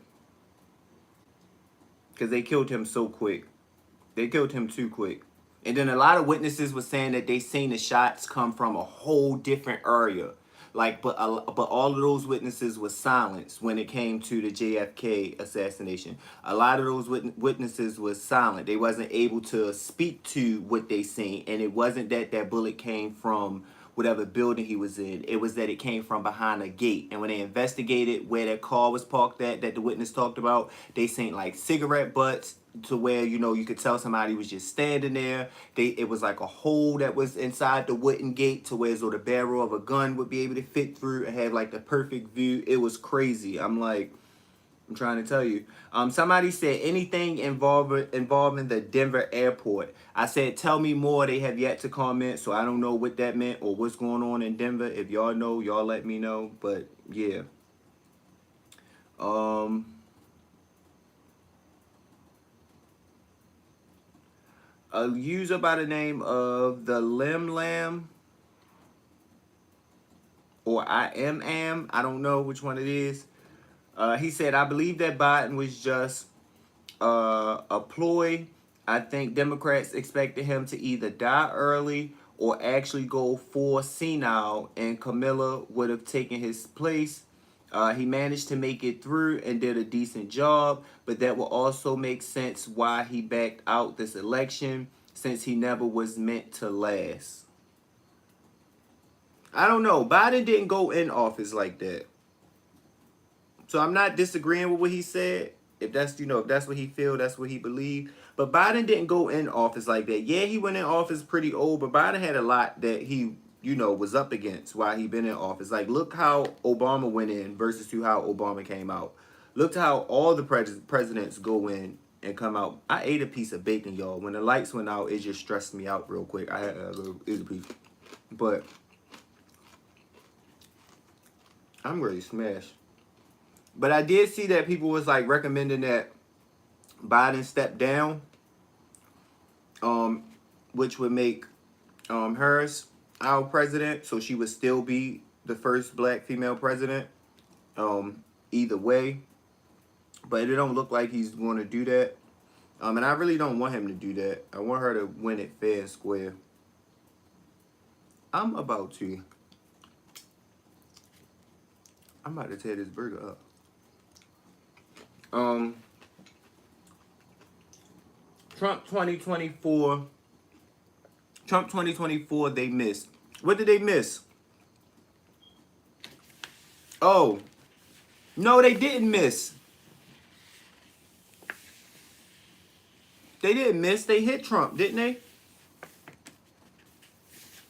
because they killed him so quick. They killed him too quick. And then a lot of witnesses were saying that they seen the shots come from a whole different area. Like, but all of those witnesses were silenced when it came to the JFK assassination. A lot of those witnesses was silent. They wasn't able to speak to what they seen. And it wasn't that that bullet came from whatever building he was in. It was that it came from behind a gate. And when they investigated where that car was parked at, that the witness talked about, they seen like cigarette butts to where, you know, you could tell somebody was just standing there. It was like a hole that was inside the wooden gate to where so the barrel of a gun would be able to fit through and have like the perfect view. It was crazy. I'm trying to tell you. Somebody said anything involving the Denver airport. I said, tell me more. They have yet to comment, so I don't know what that meant or what's going on in Denver. If y'all know, y'all let me know. But yeah. A user by the name of the Lim Lam or I don't know which one it is. He said, I believe that Biden was just a ploy. I think Democrats expected him to either die early or actually go full senile, and Camilla would have taken his place. He managed to make it through and did a decent job, but that will also make sense why he backed out this election, since he never was meant to last. I don't know. Biden didn't go in office like that. So I'm not disagreeing with what he said. If that's, you know, if that's what he feel, that's what he believed. But Biden didn't go in office like that. Yeah, he went in office pretty old, but Biden had a lot that he, you know, was up against while he been in office. Like, look how Obama went in versus to how Obama came out. Look to how all the presidents go in and come out. I ate a piece of bacon, y'all. When the lights went out, it just stressed me out real quick. I had to eat a piece. But I'm ready to smash. But I did see that people was like recommending that Biden step down, which would make Harris our president, so she would still be the first black female president. Either way, but it don't look like he's going to do that. And I really don't want him to do that. I want her to win it fair and square. I'm about to tear this burger up. Trump 2024. Trump 2024, they missed. What did they miss? Oh, no, they didn't miss. They didn't miss. They hit Trump, didn't they?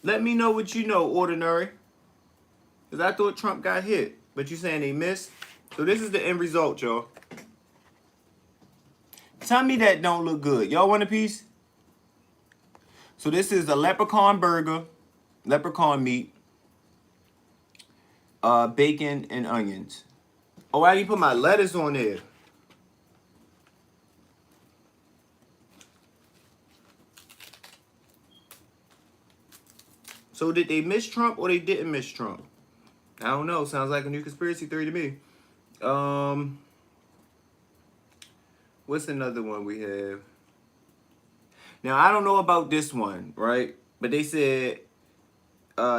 Let me know what you know, Ordinary. Because I thought Trump got hit. But you saying they missed? So this is the end result, y'all. Tell me that don't look good. Y'all want a piece? So this is a leprechaun burger, leprechaun meat, bacon, and onions. Oh, I didn't put my lettuce on there. So did they miss Trump or they didn't miss Trump? I don't know. Sounds like a new conspiracy theory to me. What's another one we have? Now, I don't know about this one, right? But they said,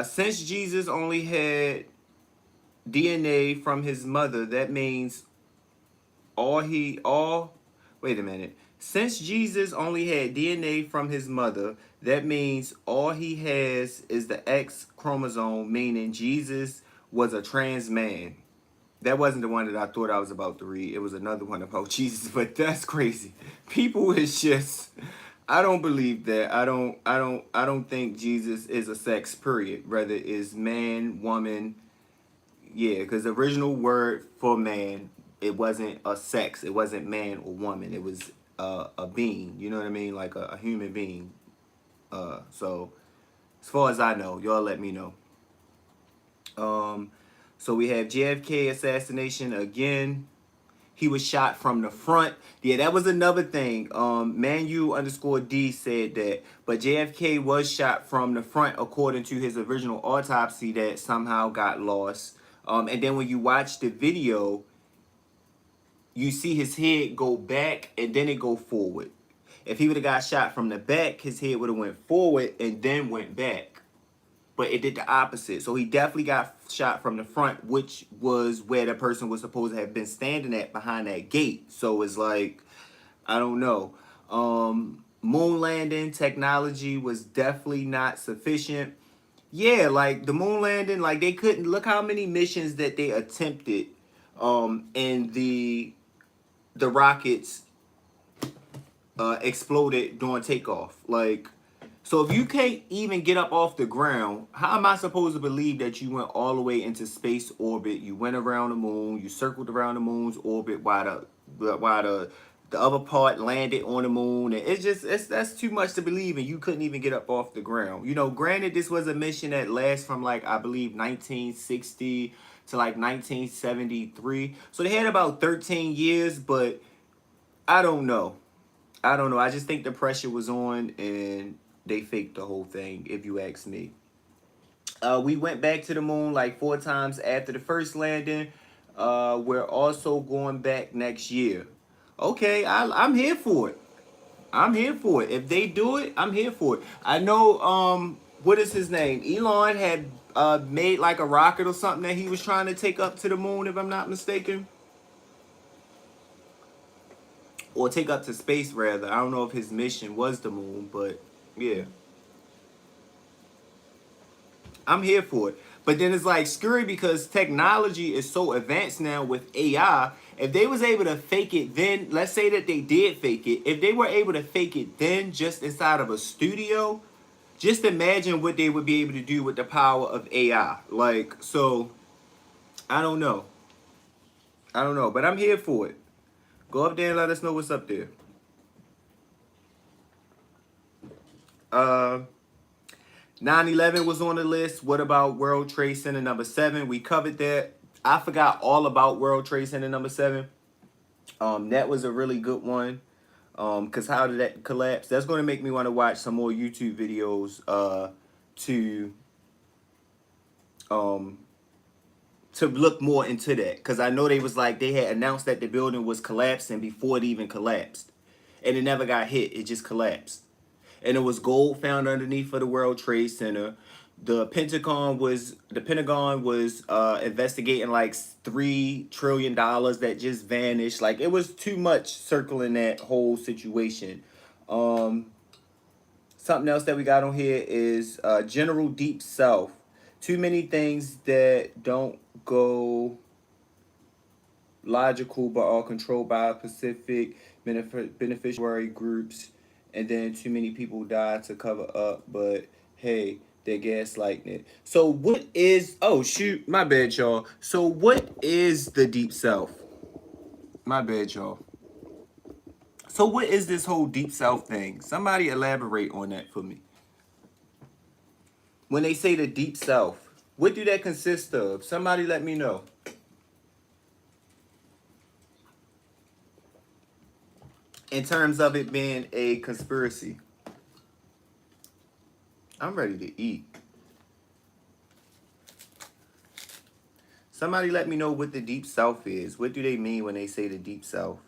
since Jesus only had DNA from his mother, that means wait a minute. Since Jesus only had DNA from his mother, that means all he has is the X chromosome, meaning Jesus was a trans man. That wasn't the one that I thought I was about to read. It was another one about Jesus, but that's crazy. People is just I don't believe that. I don't think Jesus is a sex period. Rather is man, woman. Yeah, because the original word for man, it wasn't a sex. It wasn't man or woman. It was a being. You know what I mean? Like a human being. So as far as I know, y'all let me know. Um, so we have JFK assassination again. He was shot from the front. Yeah, that was another thing. Manu_D said that. But JFK was shot from the front according to his original autopsy that somehow got lost. And then when you watch the video, you see his head go back and then it go forward. If he would have got shot from the back, his head would have went forward and then went back. But it did the opposite. So he definitely got shot from the front, which was where the person was supposed to have been standing at behind that gate. So it's like, I don't know. Moon landing technology was definitely not sufficient. Yeah, like the moon landing, like they couldn't look how many missions that they attempted and the rockets exploded during takeoff. Like, so if you can't even get up off the ground, how am I supposed to believe that you went all the way into space orbit? You went around the moon, you circled around the moon's orbit while the other part landed on the moon, and that's too much to believe, and you couldn't even get up off the ground. You know, granted, this was a mission that lasts from like I believe 1960 to like 1973, so they had about 13 years, but I don't know. I don't know. I just think the pressure was on and they faked the whole thing, if you ask me. We went back to the moon like 4 times after the first landing. We're also going back next year. Okay, I'm here for it. I'm here for it. If they do it, I'm here for it. I know, what is his name? Elon had made like a rocket or something that he was trying to take up to the moon, if I'm not mistaken. Or take up to space, rather. I don't know if his mission was the moon, but yeah. I'm here for it. But then it's like scary because technology is so advanced now with AI. If they was able to fake it then, let's say that they did fake it. If they were able to fake it then just inside of a studio, just imagine what they would be able to do with the power of AI. Like, so, I don't know. I don't know. But I'm here for it. Go up there and let us know what's up there. Uh 9/11 was on the list. What about World Trade Center number 7? We covered that. I forgot all about World Trade Center number 7. That was a really good one. Cause how did that collapse? That's gonna make me want to watch some more YouTube videos to um to look more into that. Cause I know they was like they had announced that the building was collapsing before it even collapsed. And it never got hit, it just collapsed. And it was gold found underneath of the World Trade Center. The Pentagon was investigating like $3 trillion that just vanished. Like it was too much circling that whole situation. Um, Something else that we got on here is General Deep South. Too many things that don't go logical but are controlled by Pacific beneficiary groups, and then too many people die to cover up, but hey, they're gaslighting it. So what is, oh shoot, my bad, y'all. So what is the Deep South? My bad, y'all. So what is this whole Deep South thing? Somebody elaborate on that for me. When they say the Deep South, what do that consist of? Somebody let me know. In terms of it being a conspiracy. I'm ready to eat. Somebody let me know what the Deep South is. What do they mean when they say the Deep South?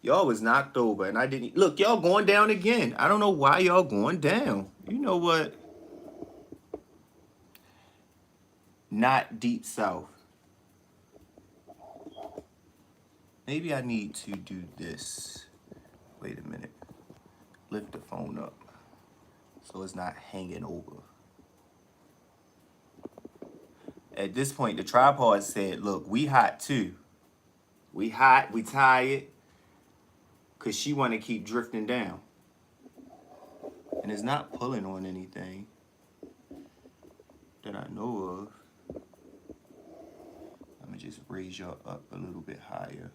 Y'all was knocked over and I didn't. Look, y'all going down again. I don't know why y'all going down. You know what? Not Deep South. Maybe I need to do this. Wait a minute. Lift the phone up so it's not hanging over. At this point, the tripod said, look, we hot too. We hot, we tired, because she want to keep drifting down. And it's not pulling on anything that I know of. I'm going to just raise y'all up a little bit higher.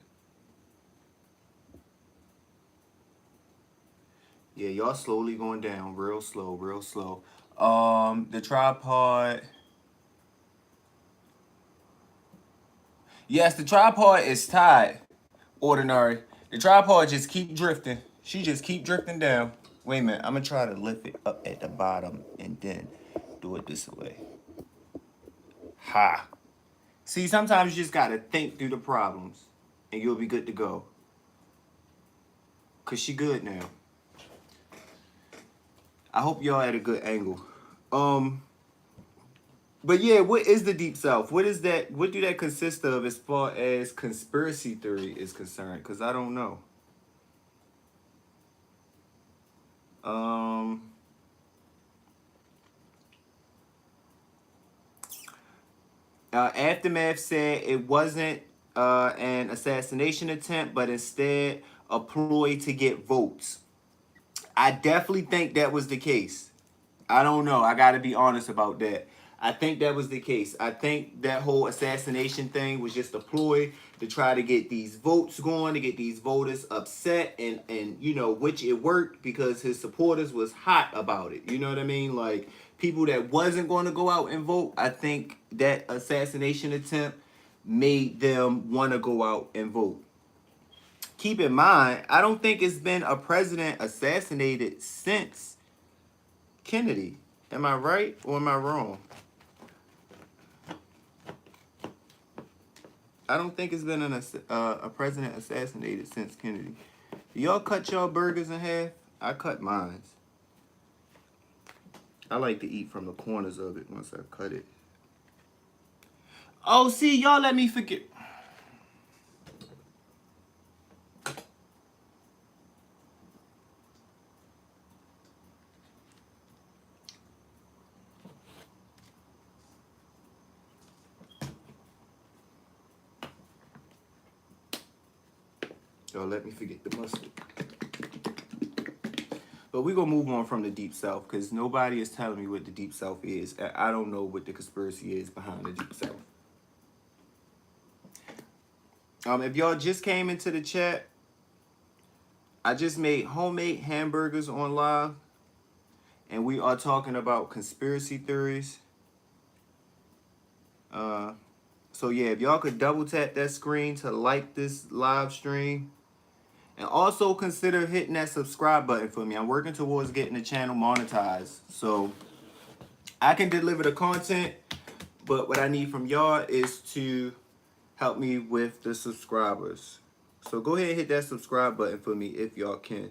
Yeah, y'all slowly going down, real slow, real slow. The tripod. Yes, the tripod is tied. Ordinary. The tripod just keep drifting. She just keep drifting down. Wait a minute. I'm gonna try to lift it up at the bottom and then do it this way. Ha. See, sometimes you just gotta think through the problems and you'll be good to go. Cause she good now. I hope y'all at a good angle. But yeah, what is the Deep South? What is that? What do that consist of as far as conspiracy theory is concerned? Because I don't know. Aftermath said it wasn't an assassination attempt, but instead a ploy to get votes. I definitely think that was the case. I don't know. I got to be honest about that. I think that was the case. I think that whole assassination thing was just a ploy to try to get these votes going, to get these voters upset, and you know, which it worked because his supporters was hot about it. You know what I mean? Like people that wasn't going to go out and vote, I think that assassination attempt made them want to go out and vote. Keep in mind, I don't think it's been a president assassinated since Kennedy. Am I right or am I wrong? I don't think it's been a president assassinated since Kennedy. Do y'all cut y'all burgers in half? I cut mine. I like to eat from the corners of it once I cut it. Oh, see, y'all let me forget. Y'all let me forget the mustard. But we're going to move on from the Deep South because nobody is telling me what the Deep South is. I don't know what the conspiracy is behind the Deep South. If y'all just came into the chat, I just made homemade hamburgers on live. And we are talking about conspiracy theories. So yeah, if y'all could double tap that screen to like this live stream. And also consider hitting that subscribe button for me. I'm working towards getting the channel monetized. So I can deliver the content, but what I need from y'all is to help me with the subscribers. So go ahead and hit that subscribe button for me if y'all can.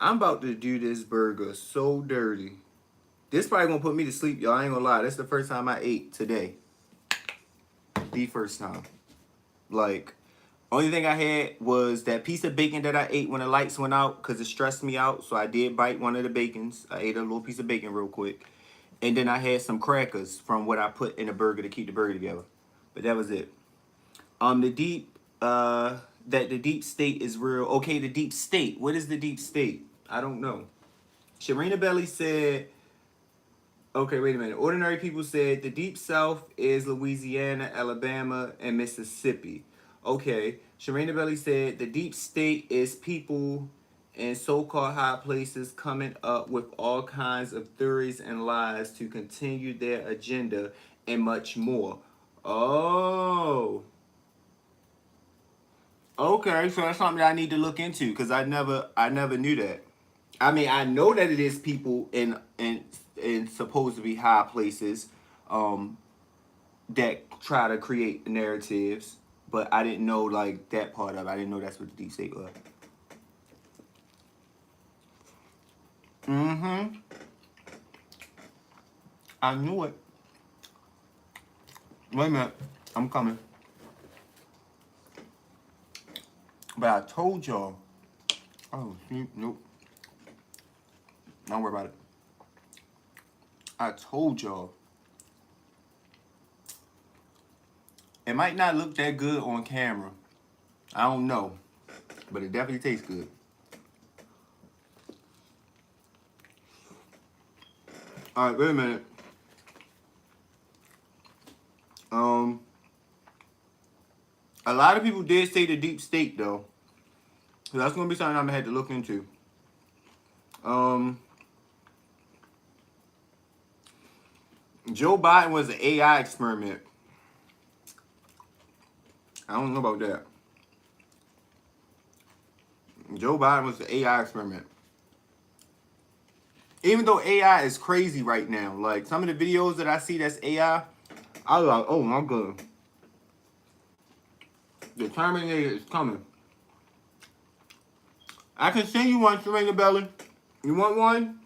I'm about to do this burger so dirty. This probably gonna put me to sleep, y'all. I ain't gonna lie. That's the first time I ate today. The first time. Like, only thing I had was that piece of bacon that I ate when the lights went out because it stressed me out. So I did bite one of the bacons. I ate a little piece of bacon real quick. And then I had some crackers from what I put in the burger to keep the burger together. But that was it. That the deep state is real. Okay, the deep state. What is the deep state? I don't know. Sharina Belly said, okay, wait a minute. Ordinary people said the deep south is Louisiana, Alabama, and Mississippi. Okay. Sharina Belly said the deep state is people in so-called high places coming up with all kinds of theories and lies to continue their agenda and much more. Oh. Okay, so that's something that I need to look into because I never knew that. I mean, I know that it is people in supposed to be high places that try to create narratives, but I didn't know like that part of it. I didn't know that's what the deep state was. Mm-hmm. I knew it. Wait a minute. I'm coming. But I told y'all. Oh, nope. Don't worry about it. I told y'all. It might not look that good on camera. I don't know. But it definitely tastes good. Alright, wait a minute. A lot of people did say the deep state though. So that's gonna be something I'm gonna have to look into. Joe Biden was an AI experiment. I don't know about that. Joe Biden was an AI experiment. Even though AI is crazy right now, like some of the videos that I see that's AI, I was like, oh my god. The Terminator is coming. I can send you one, Serena Belly. You want one?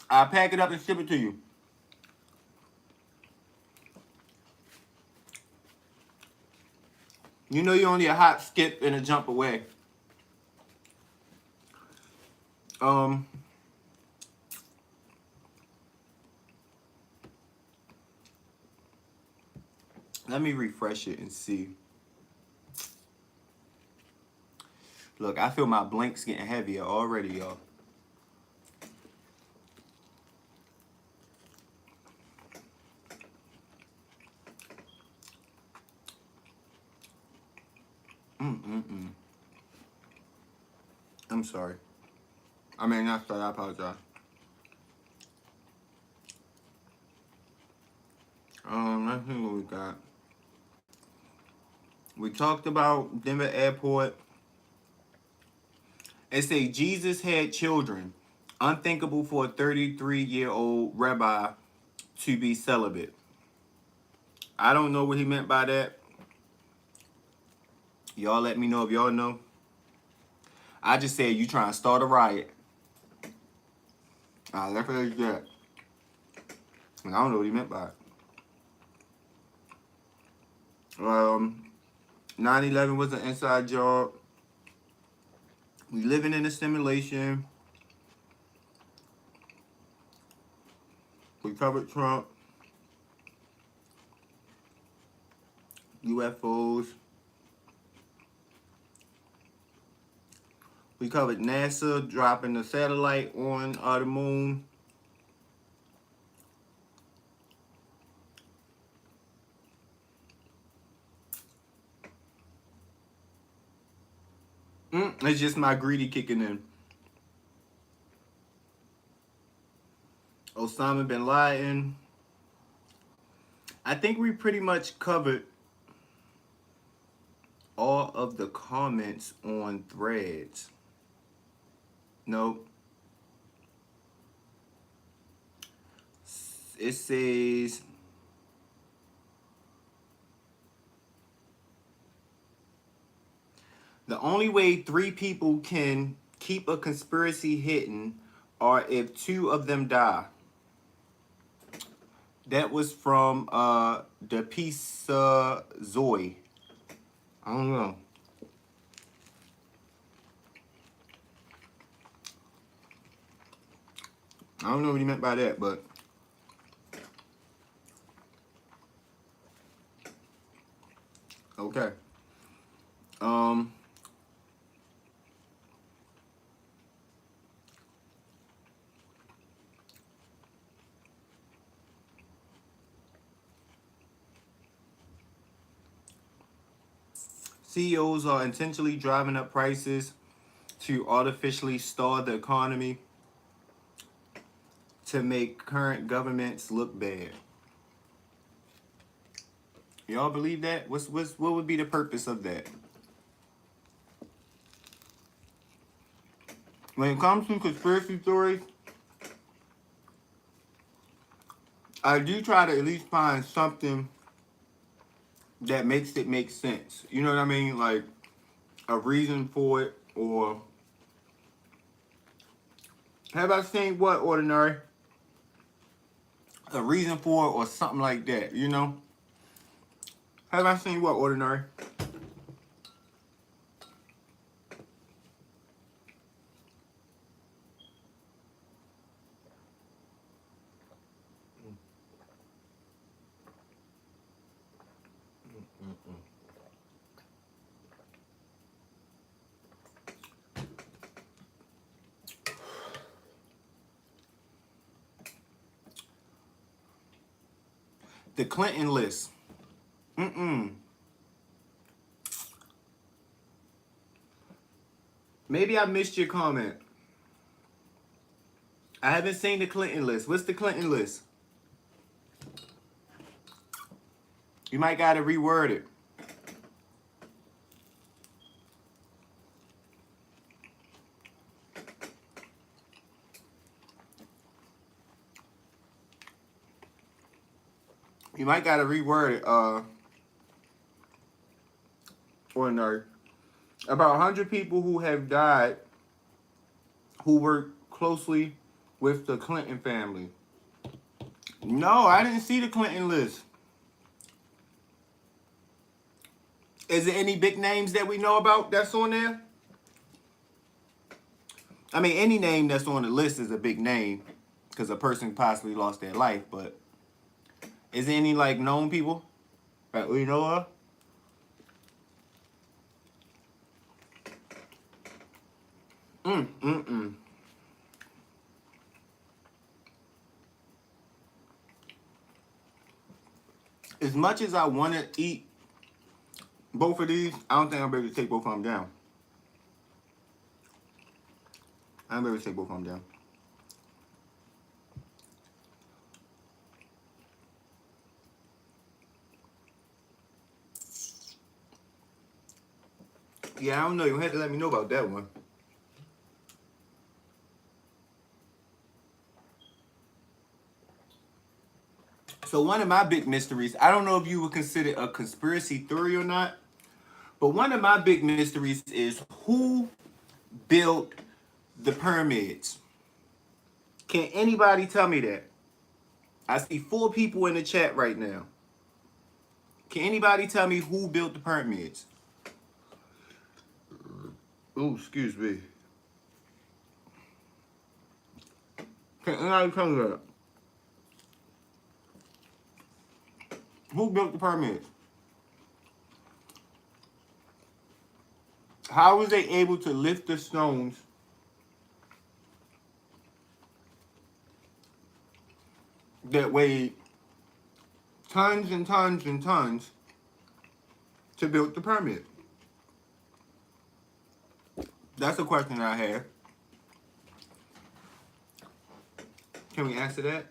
I'll pack it up and ship it to you. You know you're only a hop, skip, and a jump away. Let me refresh it and see. Look, I feel my blinks getting heavier already, y'all. I'm sorry. I mean, not sorry, I apologize. Let's see what we got. We talked about Denver Airport. It say Jesus had children. Unthinkable for a 33-year-old rabbi to be celibate. I don't know what he meant by that. Y'all let me know if y'all know. I just said you trying to start a riot. I left it as that. And I don't know what he meant by it. 9/11 was an inside job. We living in a simulation. We covered Trump. UFOs. We covered NASA dropping the satellite on the moon. It's just my greedy kicking in. Osama bin Laden. I think we pretty much covered all of the comments on Threads. Nope. It says the only way 3 people can keep a conspiracy hidden are if 2 of them die. That was from the piece Zoe. I don't know. I don't know what he meant by that, but okay. CEOs are intentionally driving up prices to artificially stall the economy to make current governments look bad. Y'all believe that? What would be the purpose of that? When it comes to conspiracy theories, I do try to at least find something that makes it make sense. You know what I mean? Like a reason for it, or have I seen what, Ordinary? A reason for it or something like that, you know? Have I seen what, Ordinary? The Clinton list. Maybe I missed your comment. I haven't seen the Clinton list. What's the Clinton list? You might gotta reword it. You might gotta reword it. Or no. About 100 people who have died who work closely with the Clinton family. No, I didn't see the Clinton list. Is there any big names that we know about that's on there? I mean, any name that's on the list is a big name because a person possibly lost their life, but is there any, like, known people that we know of? As much as I want to eat both of these, I don't think I'll be able to take both of them down. I don't be able to take both of them down. Yeah, I don't know. You had to let me know about that one. So one of my big mysteries, I don't know if you would consider a conspiracy theory or not, but one of my big mysteries is who built the pyramids. Can anybody tell me that? I see 4 people in the chat right now. Can anybody tell me who built the pyramids? Oh, excuse me. Can anybody tell me that? Who built the pyramids? How was they able to lift the stones that weighed tons and tons and tons to build the pyramid? That's a question I have. Can we answer that?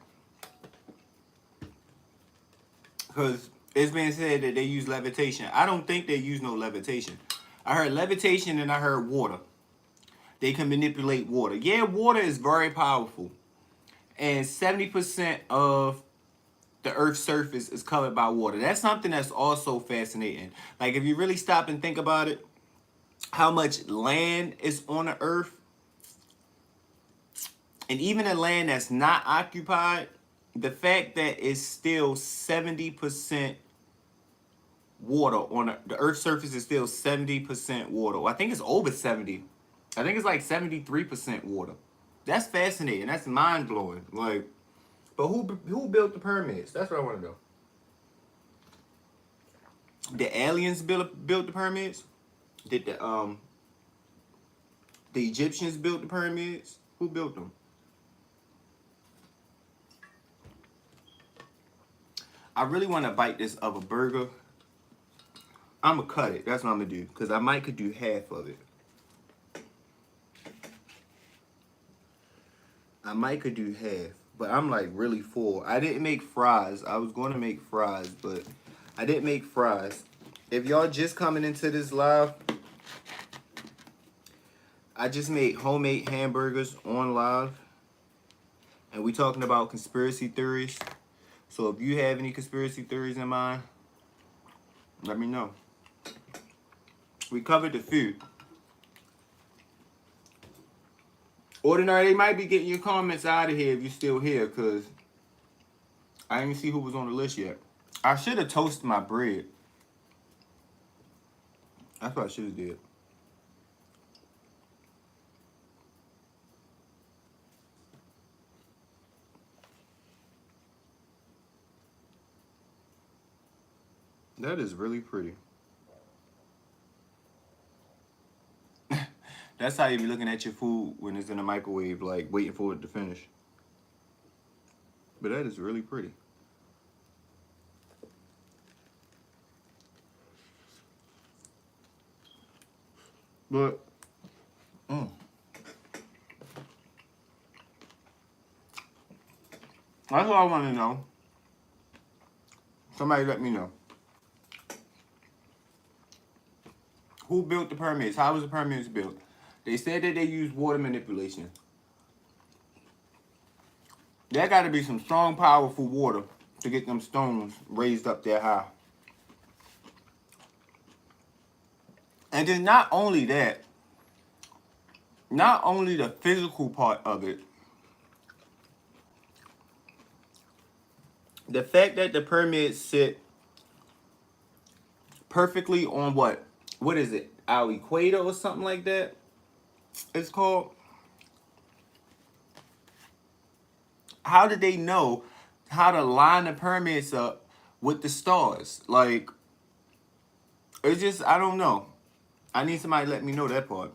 Because it's been said that they use levitation. I don't think they use no levitation. I heard levitation and I heard water. They can manipulate water. Yeah, water is very powerful. And 70% of the Earth's surface is covered by water. That's something that's also fascinating. Like, if you really stop and think about it, how much land is on the Earth, and even the land that's not occupied, the fact that it's still 70% water on the Earth's surface is still 70% water. I think it's over 70. I think it's like 73% water. That's fascinating. That's mind blowing. Like, but who built the pyramids? That's what I want to know. The aliens built the pyramids? Did the Egyptians build the pyramids? Who built them? I really want to bite this of a burger. I'm going to cut it. That's what I'm going to do. Because I might could do half of it. I might could do half. But I'm like really full. I didn't make fries. I was going to make fries. But I didn't make fries. If y'all just coming into this live, I just made homemade hamburgers on live. And we talking about conspiracy theories. So if you have any conspiracy theories in mind, let me know. We covered the food. Ordinary, they might be getting your comments out of here if you're still here, because I didn't see who was on the list yet. I should have toasted my bread. That's what I should have did. That is really pretty. That's how you be looking at your food when it's in the microwave, like waiting for it to finish. But that is really pretty. But that's all I want to know. Somebody let me know. Who built the pyramids? How was the pyramids built? They said that they used water manipulation. There got to be some strong, powerful water to get them stones raised up that high. And then not only that, not only the physical part of it, the fact that the pyramids sit perfectly on what? What is it? Our equator or something like that? It's called. How did they know how to line the pyramids up with the stars? Like, it's just, I don't know. I need somebody to let me know that part.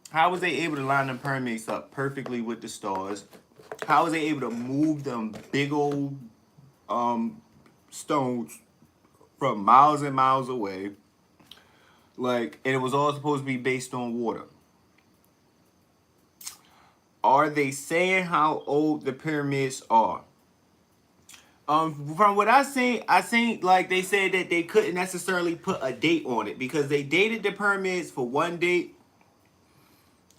How was they able to line the pyramids up perfectly with the stars? How was they able to move them big old stones from miles and miles away? Like, and it was all supposed to be based on water. Are they saying how old the pyramids are? From what I seen like they said that they couldn't necessarily put a date on it because they dated the pyramids for one date,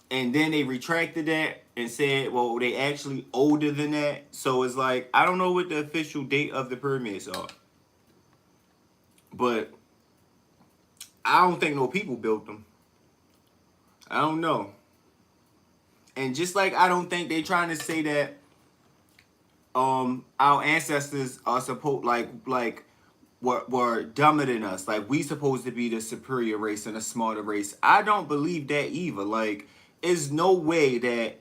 and then they retracted that and said, well, they actually older than that. So it's like I don't know what the official date of the pyramids are, but I don't think no people built them. I don't know. And just like I don't think they trying to say that our ancestors are supposed like were dumber than us. Like we supposed to be the superior race and a smarter race. I don't believe that either. Like, there's no way that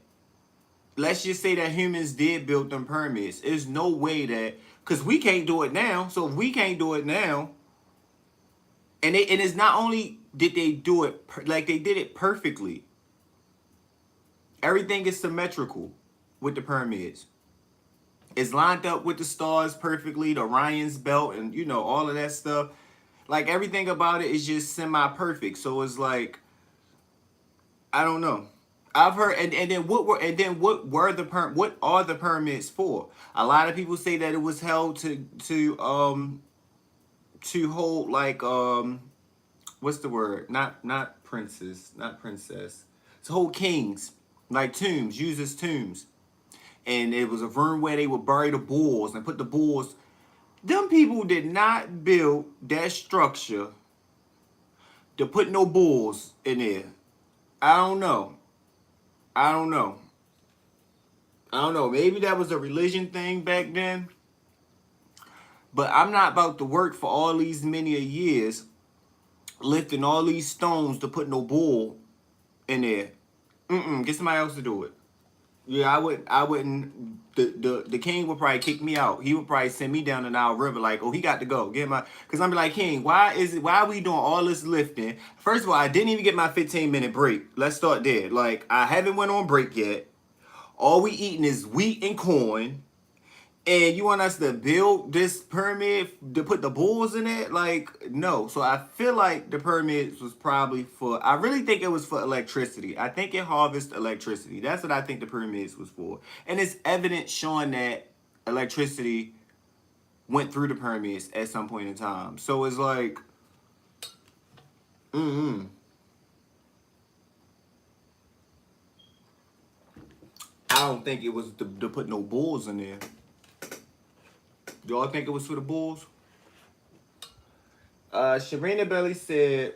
let's just say that humans did build them pyramids. There's no way that because we can't do it now. So if we can't do it now, and it's not only did they do it like they did it perfectly. Everything is symmetrical with the pyramids. It's lined up with the stars perfectly, the Orion's belt, and you know all of that stuff. Like everything about it is just semi-perfect. So it's like I don't know. I've heard, and then what what are the pyramids for? A lot of people say that it was held to hold like what's the word? Not princes, not princess. To hold kings, like tombs, used as tombs. And it was a room where they would bury the bulls and put the bulls. Them people did not build that structure to put no bulls in there. I don't know. I don't know. I don't know. Maybe that was a religion thing back then. But I'm not about to work for all these many a years lifting all these stones to put no bull in there. Get somebody else to do it. Yeah, I wouldn't. The king would probably kick me out. He would probably send me down the Nile River, like, oh, he got to go. Get my, because I'm like, King, why are we doing all this lifting? First of all, I didn't even get my 15-minute break. Let's start there. Like, I haven't went on break yet. All we eating is wheat and corn. And you want us to build this pyramid to put the bulls in it? Like, no. So I feel like the pyramids was probably for, I really think it was for electricity. I think it harvests electricity. That's what I think the pyramids was for. And it's evidence showing that electricity went through the pyramids at some point in time. So it's like, I don't think it was to put no bulls in there. Y'all think it was for the bulls? Sharina Belly said,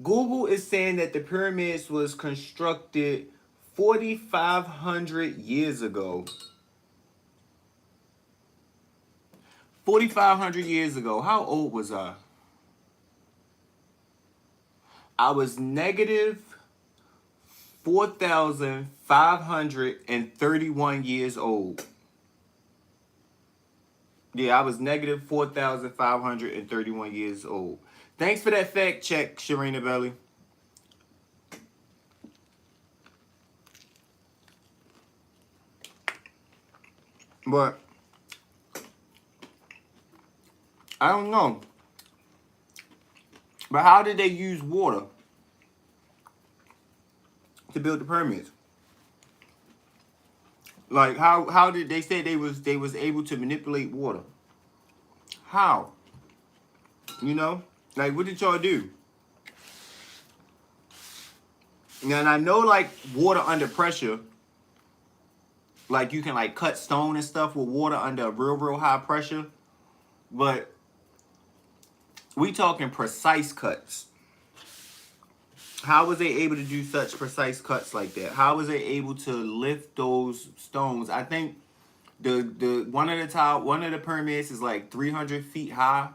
Google is saying that the pyramids was constructed 4,500 years ago. 4,500 years ago. How old was I? I was negative 4,531 years old. Yeah, I was negative 4,531 years old. Thanks for that fact check, Sharina Belly. But I don't know. But how did they use water? to build the pyramids. Like how did they say they was able to manipulate water? How? You know? Like what did y'all do? Now, and I know like water under pressure, like you can like cut stone and stuff with water under real high pressure, but we talking precise cuts. How was they able to do such precise cuts like that? How was they able to lift those stones? I think the one of the pyramids is like 300 feet high.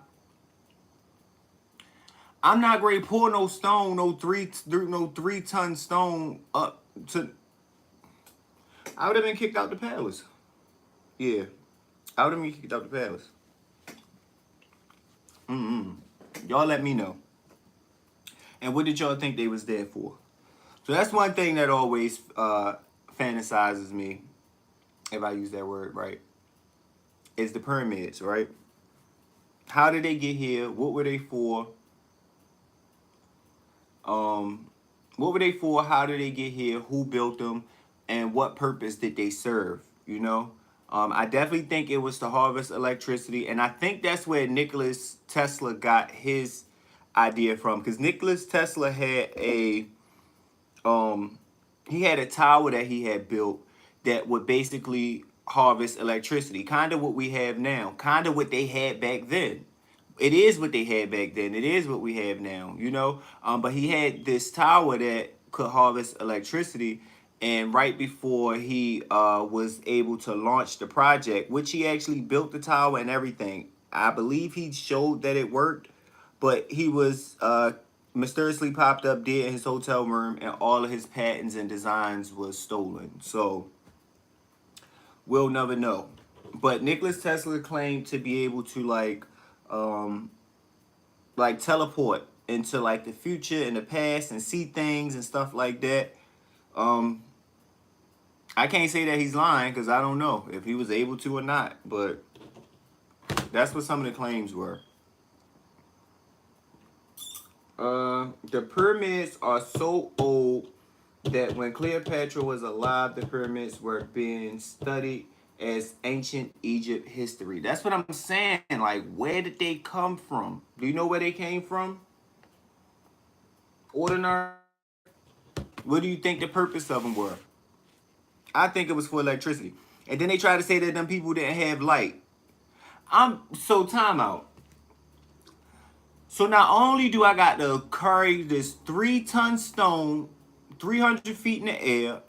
I'm not going to pull no stone, no 3-ton stone up to. I would have been kicked out the palace. Yeah, I would have been kicked out the palace. Y'all let me know. And what did y'all think they was there for? So that's one thing that always fantasizes me, if I use that word right, is the pyramids, right? How did they get here? What were they for? What were they for? How did they get here? Who built them? And what purpose did they serve? You know? I definitely think it was to harvest electricity. And I think that's where Nikola Tesla got his idea from. Because Nikola Tesla had he had a tower that he had built that would basically harvest electricity. Kind of what we have now. Kind of what they had back then. It is what they had back then. It is what we have now, you know. But he had this tower that could harvest electricity, and right before he was able to launch the project, which he actually built the tower and everything, I believe he showed that it worked, but he was mysteriously popped up dead in his hotel room, and all of his patents and designs was stolen. So we'll never know. But Nikola Tesla claimed to be able to like teleport into like the future and the past and see things and stuff like that. I can't say that he's lying because I don't know if he was able to or not, but that's what some of the claims were. The pyramids are so old that when Cleopatra was alive, the pyramids were being studied as ancient Egypt history. That's what I'm saying. Like, where did they come from? Do you know where they came from? Ordinary. What do you think the purpose of them were? I think it was for electricity. And then they try to say that them people didn't have light. So time out. So not only do I got to carry this 3-ton stone 300 feet in the air,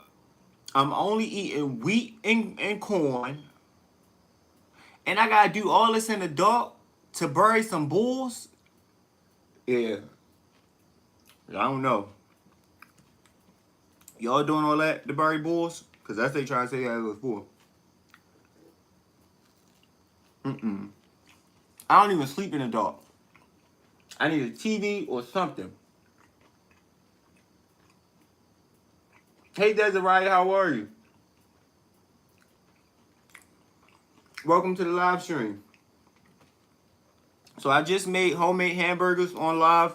I'm only eating wheat and corn, and I gotta do all this in the dark to bury some bulls. Yeah, I don't know. Y'all doing all that to bury bulls? Cause that's they trying to say that it was for. I don't even sleep in the dark. I need a TV or something. Hey Desiree, how are you? Welcome to the live stream. So I just made homemade hamburgers on live.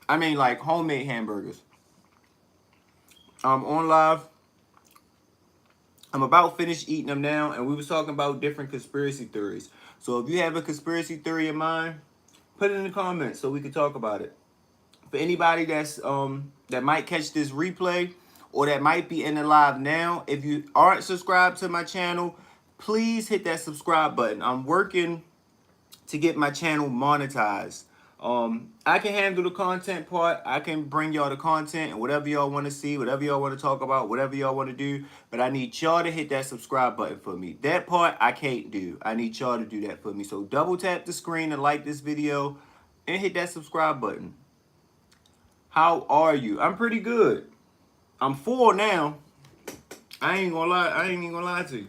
I mean like homemade hamburgers. On live. I'm about finished eating them now, and we was talking about different conspiracy theories. So if you have a conspiracy theory in mind, put it in the comments so we can talk about it. For anybody that's that might catch this replay or that might be in the live now, if you aren't subscribed to my channel, please hit that subscribe button. I'm working to get my channel monetized. I can handle the content part. I can bring y'all the content and whatever y'all want to see, whatever y'all want to talk about, whatever y'all want to do. But I need y'all to hit that subscribe button for me. That part I can't do. I need y'all to do that for me. So double tap the screen and like this video and hit that subscribe button. How are you? I'm pretty good. I'm full now. I ain't gonna lie. I ain't even gonna lie to you.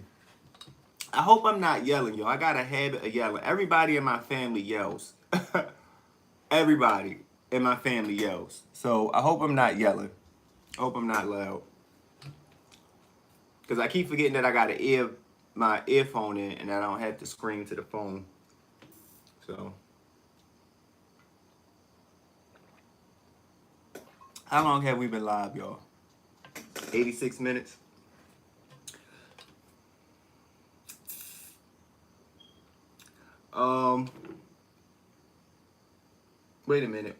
I hope I'm not yelling, yo. I got a habit of yelling. Everybody in my family yells. Everybody in my family yells. So I hope I'm not yelling. I hope I'm not loud. Because I keep forgetting that I got my earphone in and I don't have to scream to the phone. So. How long have we been live, y'all? 86 minutes. Wait a minute.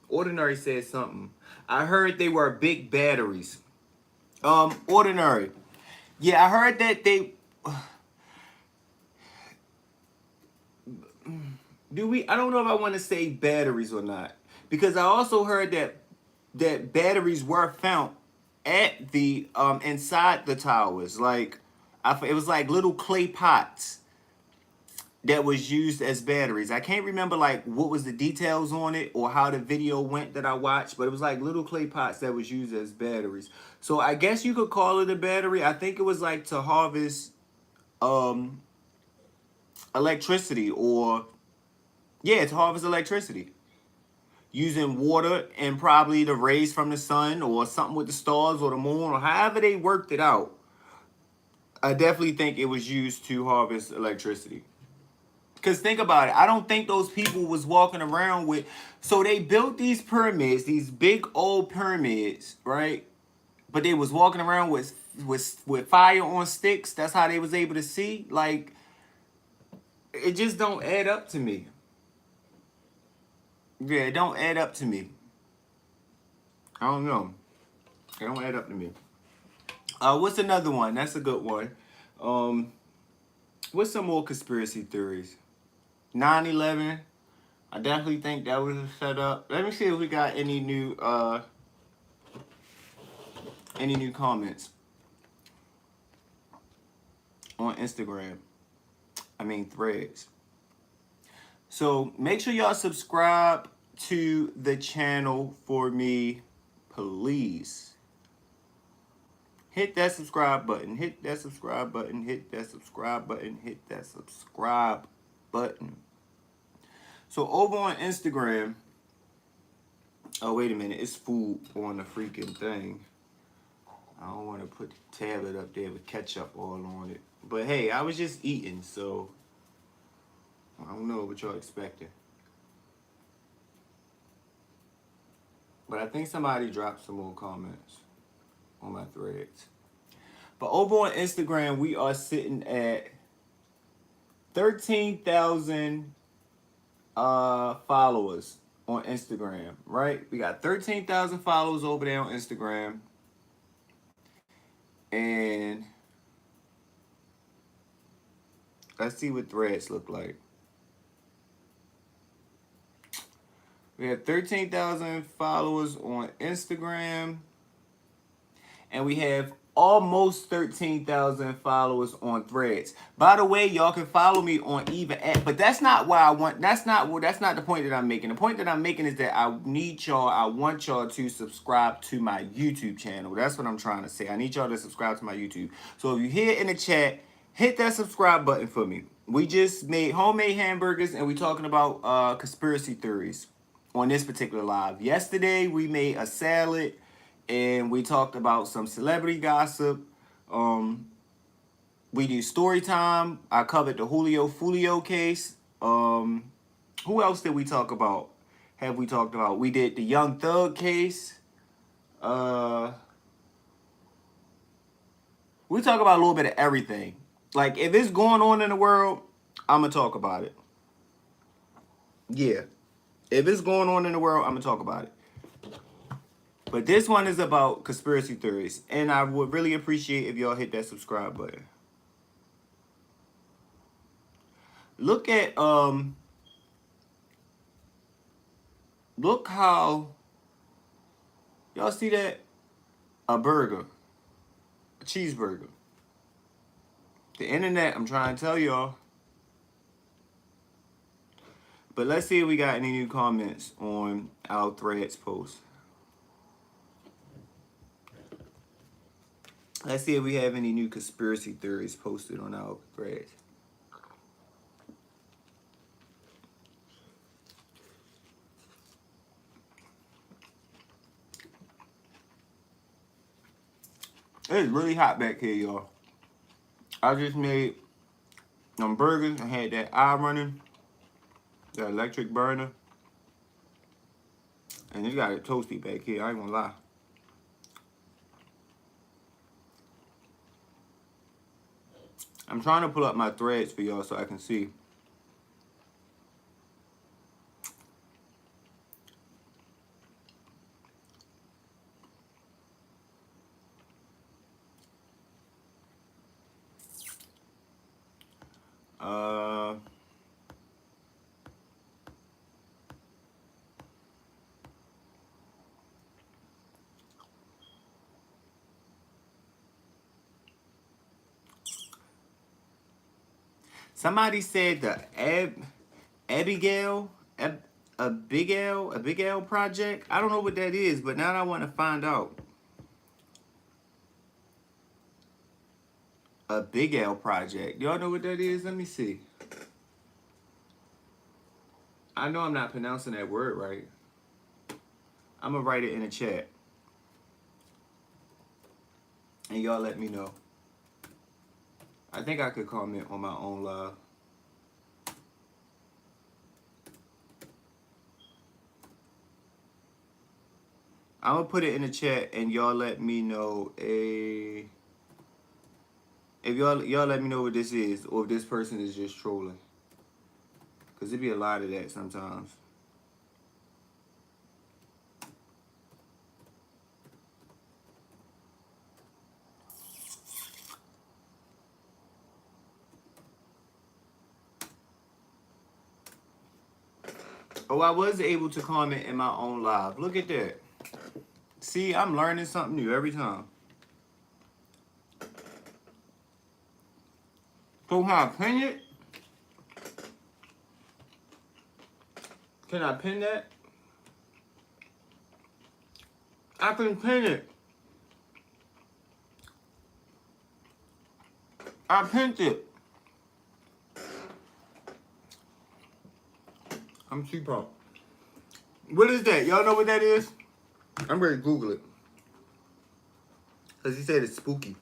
Ordinary said something. I heard they were big batteries. Ordinary. Yeah, I heard that they do we I don't know if I want to say batteries or not. Because I also heard that batteries were found at the inside the towers. Like it was like little clay pots that was used as batteries. I can't remember like what was the details on it or how the video went that I watched, but it was like little clay pots that was used as batteries. So I guess you could call it a battery. I think it was like to harvest um electricity, or yeah, to harvest electricity using water and probably the rays from the sun or something with the stars or the moon or however they worked it out. I definitely think it was used to harvest electricity. Because think about it. I don't think those people was walking around with... So they built these pyramids, these big old pyramids, right? But they was walking around with fire on sticks. That's how they was able to see. Like, it just don't add up to me. Yeah, it don't add up to me. I don't know. It don't add up to me. What's another one? That's a good one. What's some more conspiracy theories? 9/11. I definitely think that was a setup. Let me see if we got any new comments on Instagram. I mean threads. So make sure y'all subscribe to the channel for me, please. Hit that subscribe button. Hit that subscribe button. Hit that subscribe button. Hit that subscribe button. So over on Instagram, oh wait a minute, it's food on the freaking thing. I don't want to put the tablet up there with ketchup all on it. But hey, I was just eating, so I don't know what y'all expecting. But I think somebody dropped some more comments on my threads. But over on Instagram, we are sitting at 13,000 followers on Instagram, right? We got 13,000 followers over there on Instagram. And let's see what threads look like. We have 13,000 followers on Instagram. And we have almost 13,000 followers on Threads. By the way, y'all can follow me on either app, but that's not why I want. That's not the point that I'm making. The point that I'm making is that I want y'all to subscribe to my YouTube channel. That's what I'm trying to say. I need y'all to subscribe to my YouTube. So if you hear in the chat, hit that subscribe button for me. We just made homemade hamburgers, and we talking about conspiracy theories on this particular live. Yesterday we made a salad. And we talked about some celebrity gossip. We do story time. I covered the Julio Fulio case. Who else did we talk about? Have we talked about? We did the Young Thug case. We talk about a little bit of everything. Like, if it's going on in the world, I'm going to talk about it. Yeah. If it's going on in the world, I'm going to talk about it. But this one is about conspiracy theories. And I would really appreciate if y'all hit that subscribe button. Look at, look how, y'all see that? A burger. A cheeseburger. The internet, I'm trying to tell y'all. But let's see if we got any new comments on our Threads post. Let's see if we have any new conspiracy theories posted on our Threads. It's really hot back here, y'all. I just made some burgers. I had that eye running, that electric burner. And it got it toasty back here, I ain't gonna lie. I'm trying to pull up my threads for y'all so I can see. Uh, Somebody said the Abigail, a Big L project. I don't know what that is, but now I want to find out. A Big L project. Y'all know what that is? Let me see. I know I'm not pronouncing that word right. I'm gonna write it in the chat, and y'all let me know. I think I could comment on my own live. I'm gonna put it in the chat, and y'all let me know if y'all let me know what this is, or if this person is just trolling, cause it be a lot of that sometimes. Oh, I was able to comment in my own live. Look at that. See, I'm learning something new every time. So can I pin it? Can I pin that? I can pin it. I pinned it. I'm too pumped. What is that? Y'all know what that is? I'm ready to Google it. Because he said it's spooky.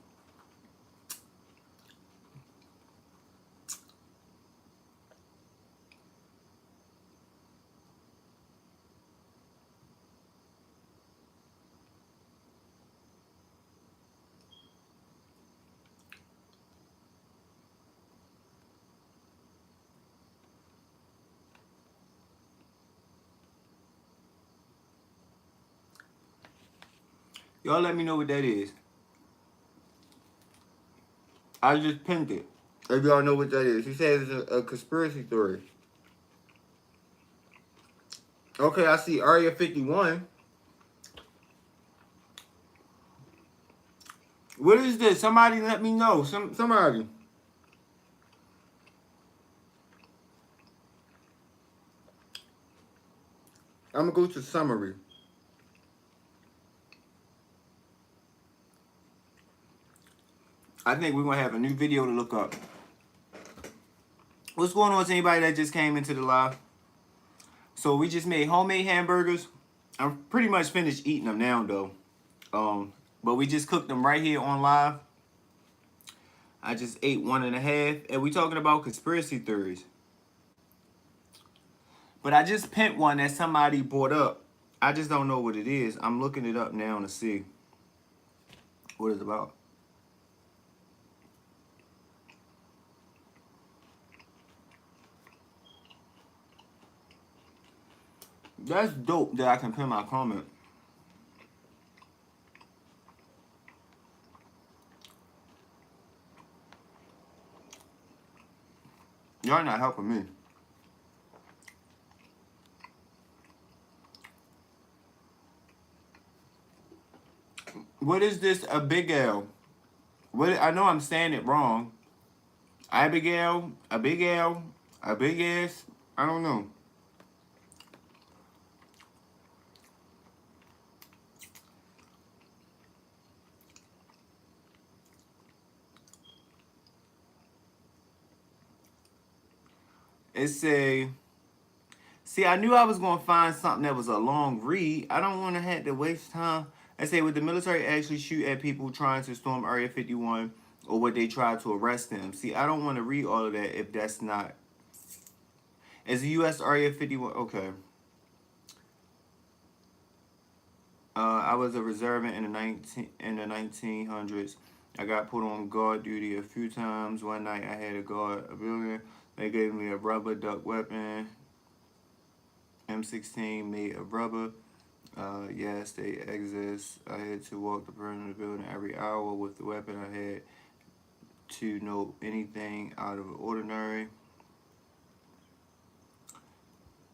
Y'all let me know what that is. I just pinned it. If y'all know what that is. He says it's a conspiracy theory. Okay, I see Area 51. What is this? Somebody let me know. Somebody. I'm going to go to summary. I think we're going to have a new video to look up. What's going on to anybody that just came into the live? So we just made homemade hamburgers. I'm pretty much finished eating them now, though. But we just cooked them right here on live. I just ate 1.5, and we talking about conspiracy theories. But I just pinned one that somebody brought up. I just don't know what it is. I'm looking it up now to see what it's about. That's dope that I can pin my comment. Y'all not helping me. What is this? A Big L? What? I know I'm saying it wrong. Abigail, a Big L, a big ass. I don't know. It's a. See, I knew I was gonna find something that was a long read. I don't want to have to waste time. I say, would the military actually shoot at people trying to storm Area 51, or would they try to arrest them? See, I don't want to read all of that if that's not. Is the U.S. Area 51 okay? I was a reservist in the 1900s. I got put on guard duty a few times. One night I had a guard a building. They gave me a rubber duck weapon. M16 made of rubber. Yes, they exist. I had to walk the perimeter of the building every hour with the weapon. I had to know anything out of the ordinary.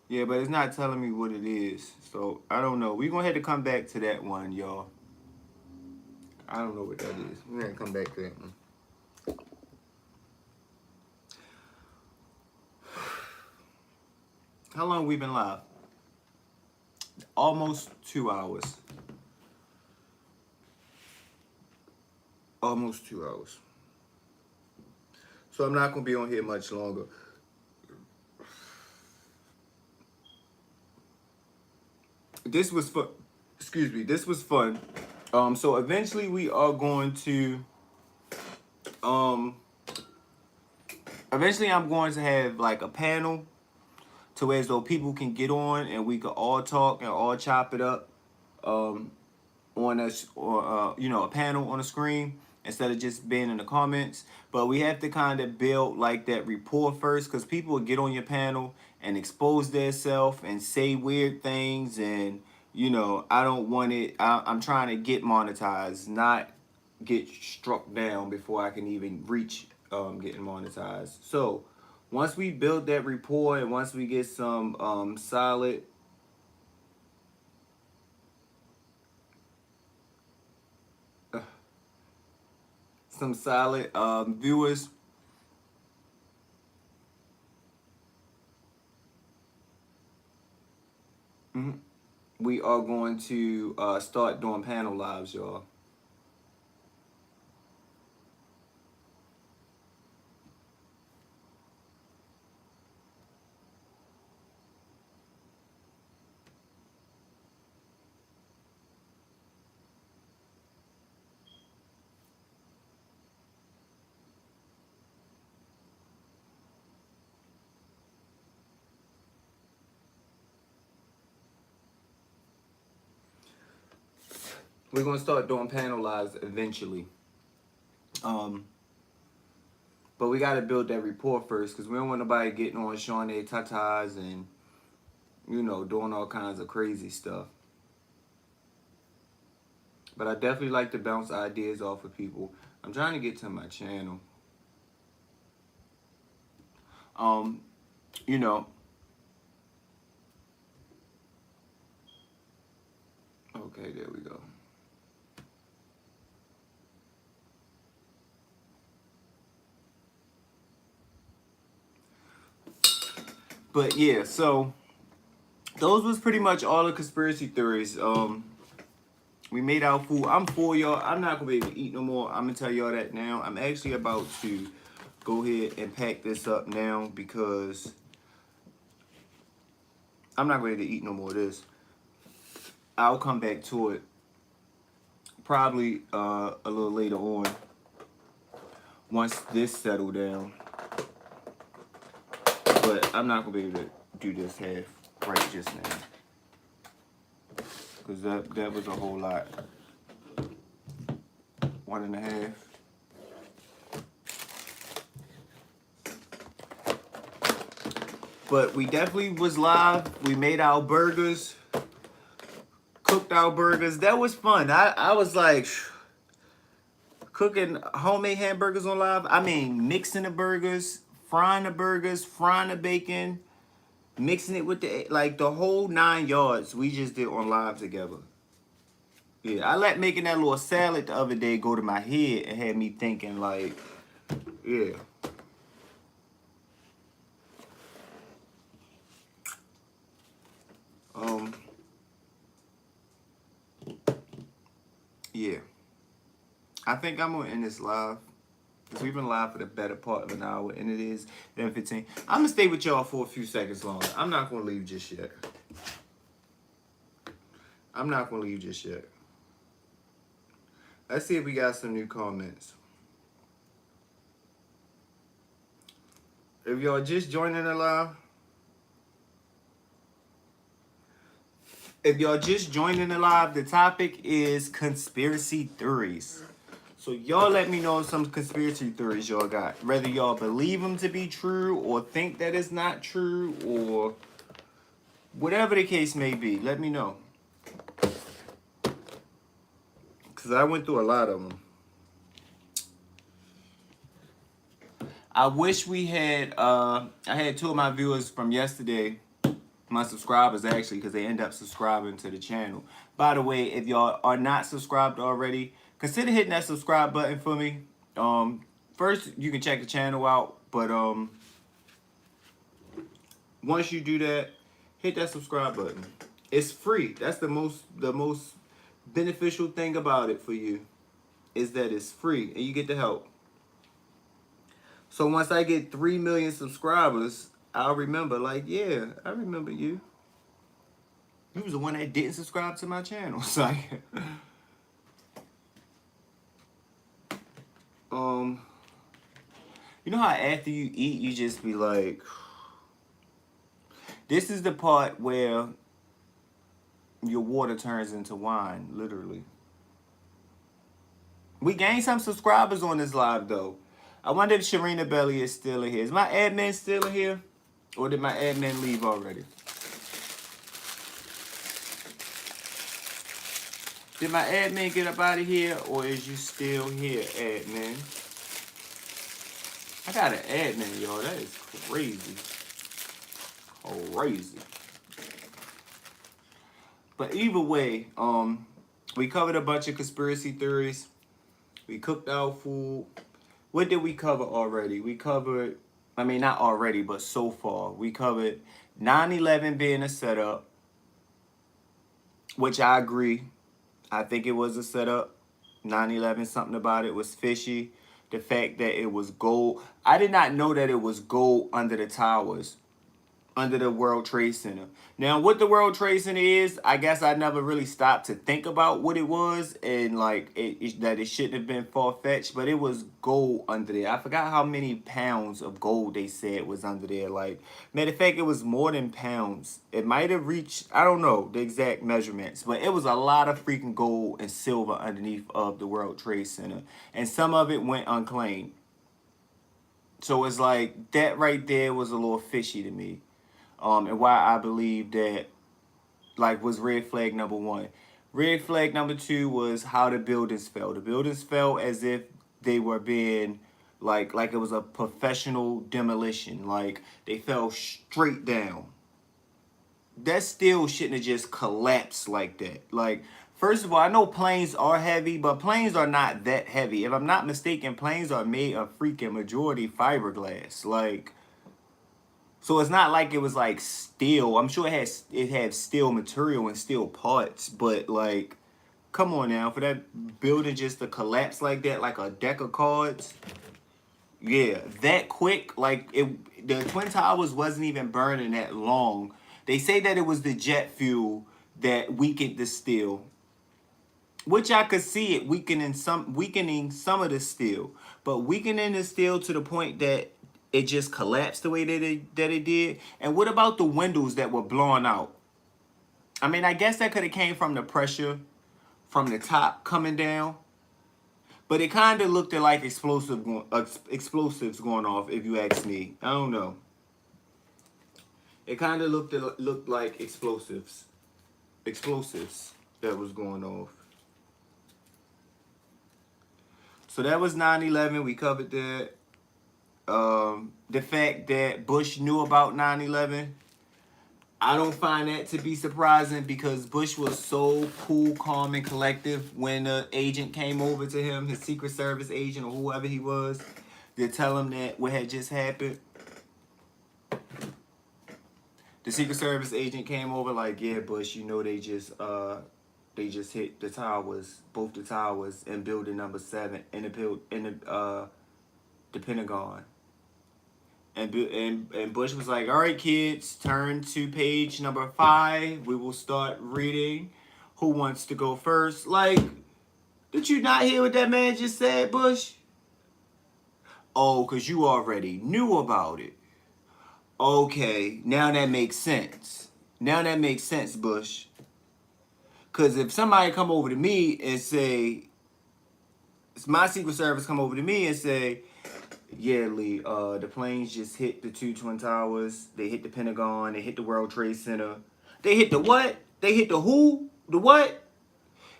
Yeah, but it's not telling me what it is. So, I don't know. We're going to have to come back to that one, y'all. I don't know what that is. We're going to come back to that one. How long we been live? Almost 2 hours. Almost 2 hours. So I'm not going to be on here much longer. This was fun. Excuse me. This was fun. So eventually we are going to, eventually I'm going to have like a panel to where as though people can get on and we could all talk and all chop it up, on us, or a panel on the screen instead of just being in the comments. But we have to kind of build like that rapport first, because people will get on your panel and expose themselves and say weird things, and I don't want it. I'm trying to get monetized, not get struck down before I can even reach getting monetized. So once we build that rapport and once we get some solid viewers, we are going to start doing panel lives, y'all. We're gonna start doing panel lives eventually. But we gotta build that rapport first, because we don't want nobody getting on showing their tatas and doing all kinds of crazy stuff. But I definitely like to bounce ideas off of people. I'm trying to get to my channel. You know. Okay, there we go. But yeah, so those was pretty much all the conspiracy theories. We made our food. I'm full, y'all. I'm not gonna be able to eat no more. I'm gonna tell y'all that now. I'm actually about to go ahead and pack this up now, because I'm not ready to eat no more of this. I'll come back to it probably a little later on, once this settled down. But I'm not gonna be able to do this half right just now, because that was a whole lot. 1.5. But we definitely was live. We made our burgers, cooked our burgers. That was fun. I was like, cooking homemade hamburgers on live. I mean, mixing the burgers, frying the bacon, mixing it with the whole 9 yards. We just did on live together. Yeah, I let making that little salad the other day go to my head and had me thinking like, yeah. Yeah. I think I'm gonna end this live, because we've been live for the better part of an hour, and it is 10:15. I'm gonna stay with y'all for a few seconds longer. I'm not gonna leave just yet. Let's see if we got some new comments. If y'all just joining the live, the topic is conspiracy theories. So y'all let me know some conspiracy theories y'all got. Whether y'all believe them to be true or think that it's not true or whatever the case may be. Let me know. Because I went through a lot of them. I wish we had, I had two of my viewers from yesterday, my subscribers actually, because they end up subscribing to the channel. By the way, if y'all are not subscribed already, consider hitting that subscribe button for me. First, you can check the channel out, but once you do that, hit that subscribe button. It's free. That's the most beneficial thing about it for you, is that it's free and you get the help. So once I get 3 million subscribers, I'll remember, like, yeah, I remember you. You was the one that didn't subscribe to my channel. It's like, you know how after you eat, you just be like, this is the part where your water turns into wine, literally. We gained some subscribers on this live, though. I wonder if Sharina Belly is still in here. Is my admin still in here? Or did my admin leave already? Did my admin get up out of here? Or is you still here, admin? I got an admin, y'all. That is crazy. Crazy. But either way, we covered a bunch of conspiracy theories. We cooked our food. What did we cover already? We covered, I mean, not already, but so far. We covered 9/11 being a setup, which I agree. I think it was a setup. 9/11, something about it was fishy. The fact that it was gold. I did not know that it was gold under the towers, under the World Trade Center. Now, what the World Trade Center is, I guess I never really stopped to think about what it was, and like that it shouldn't have been far-fetched, but it was gold under there. I forgot how many pounds of gold they said was under there. Like, matter of fact, it was more than pounds. It might have reached, I don't know the exact measurements, but it was a lot of freaking gold and silver underneath of the World Trade Center, and some of it went unclaimed. So it's like that right there was a little fishy to me. And why I believe that, like, was red flag number one. Red flag number two was how the buildings fell. The buildings fell as if they were being, like it was a professional demolition. Like, they fell straight down. That still shouldn't have just collapsed like that. Like, first of all, I know planes are heavy, but planes are not that heavy. If I'm not mistaken, planes are made of freaking majority fiberglass. Like, so it's not like it was like steel. I'm sure it had steel material and steel parts, but like, come on now, for that building just to collapse like that, like a deck of cards. Yeah, that quick, like the Twin Towers wasn't even burning that long. They say that it was the jet fuel that weakened the steel, which I could see it weakening some of the steel, but weakening the steel to the point that it just collapsed the way that it did. And what about the windows that were blown out? I mean, I guess that could have came from the pressure from the top coming down, but it kind of looked like explosives going off. If you ask me, I don't know. It kind of looked like explosives that was going off. So that was 9/11. We covered that. The fact that Bush knew about 9/11, I don't find that to be surprising because Bush was so cool, calm, and collective when the agent came over to him, his Secret Service agent or whoever he was, to tell him that what had just happened. The Secret Service agent came over like, yeah, Bush, you know they just hit the towers, both the towers, in building number 7 in the Pentagon. And Bush was like, all right, kids, turn to page number 5. We will start reading. Who wants to go first? Like, did you not hear what that man just said, Bush? Oh, because you already knew about it. Okay, now that makes sense. Now that makes sense, Bush. Because if somebody come over to me and say my Secret Service come over to me and say, yeah, Lee, the planes just hit the two Twin Towers. They hit the Pentagon. They hit the World Trade Center. They hit the what? They hit the who? The what?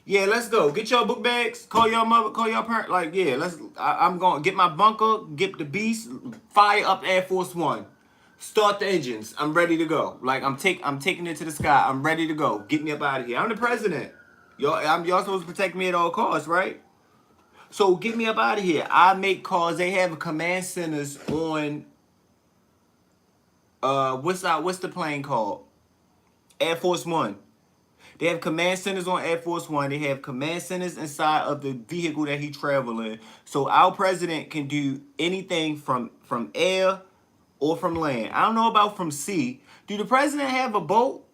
Yeah, let's go. Get your book bags. Call your mother. Call your parent. Like, yeah, let's. I'm going to get my bunker. Get the beast. Fire up Air Force One. Start the engines. I'm ready to go. Like, I'm taking it to the sky. I'm ready to go. Get me up out of here. I'm the president. Y'all supposed to protect me at all costs, right? So get me up out of here. I make calls. They have command centers on what's the plane called? Air Force One. They have command centers on Air Force One. They have command centers inside of the vehicle that he traveling. So our president can do anything from air or from land. I don't know about from sea. Do the president have a boat?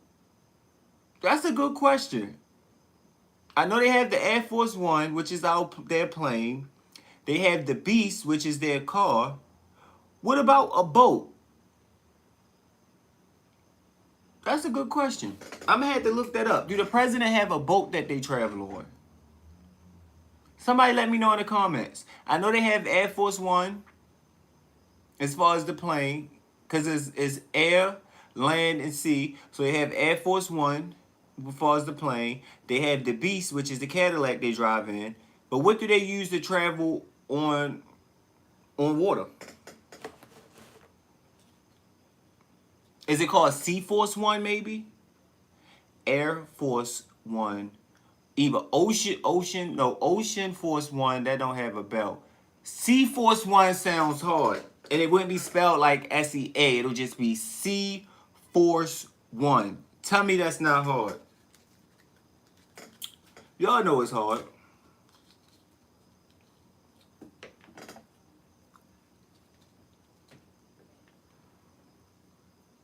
That's a good question. I know they have the Air Force One, which is their plane. They have the Beast, which is their car. What about a boat? That's a good question. I'm going to have to look that up. Do the president have a boat that they travel on? Somebody let me know in the comments. I know they have Air Force One as far as the plane, because it's air, land, and sea. So they have Air Force One as far as the plane. They have the Beast, which is the Cadillac they drive in. But what do they use to travel on water? Is it called Sea Force One, maybe? Air Force One. Either Ocean Force One, that don't have a belt. Sea Force One sounds hard. And it wouldn't be spelled like SEA. It'll just be Sea Force One. Tell me that's not hard. Y'all know it's hard.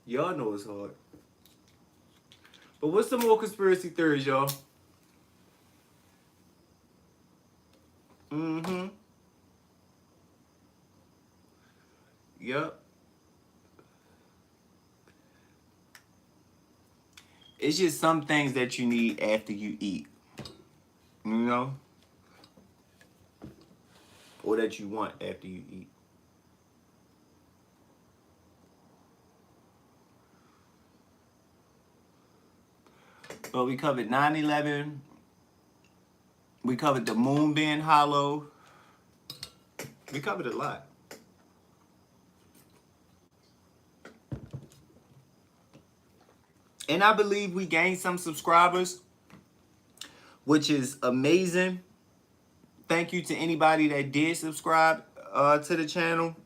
Y'all know it's hard. But what's some more conspiracy theories, y'all? Mm-hmm. Yep. It's just some things that you need after you eat. You know? Or that you want after you eat. But we covered 9/11. We covered the moon being hollow. We covered a lot. And I believe we gained some subscribers, which is amazing. Thank you to anybody that did subscribe to the channel.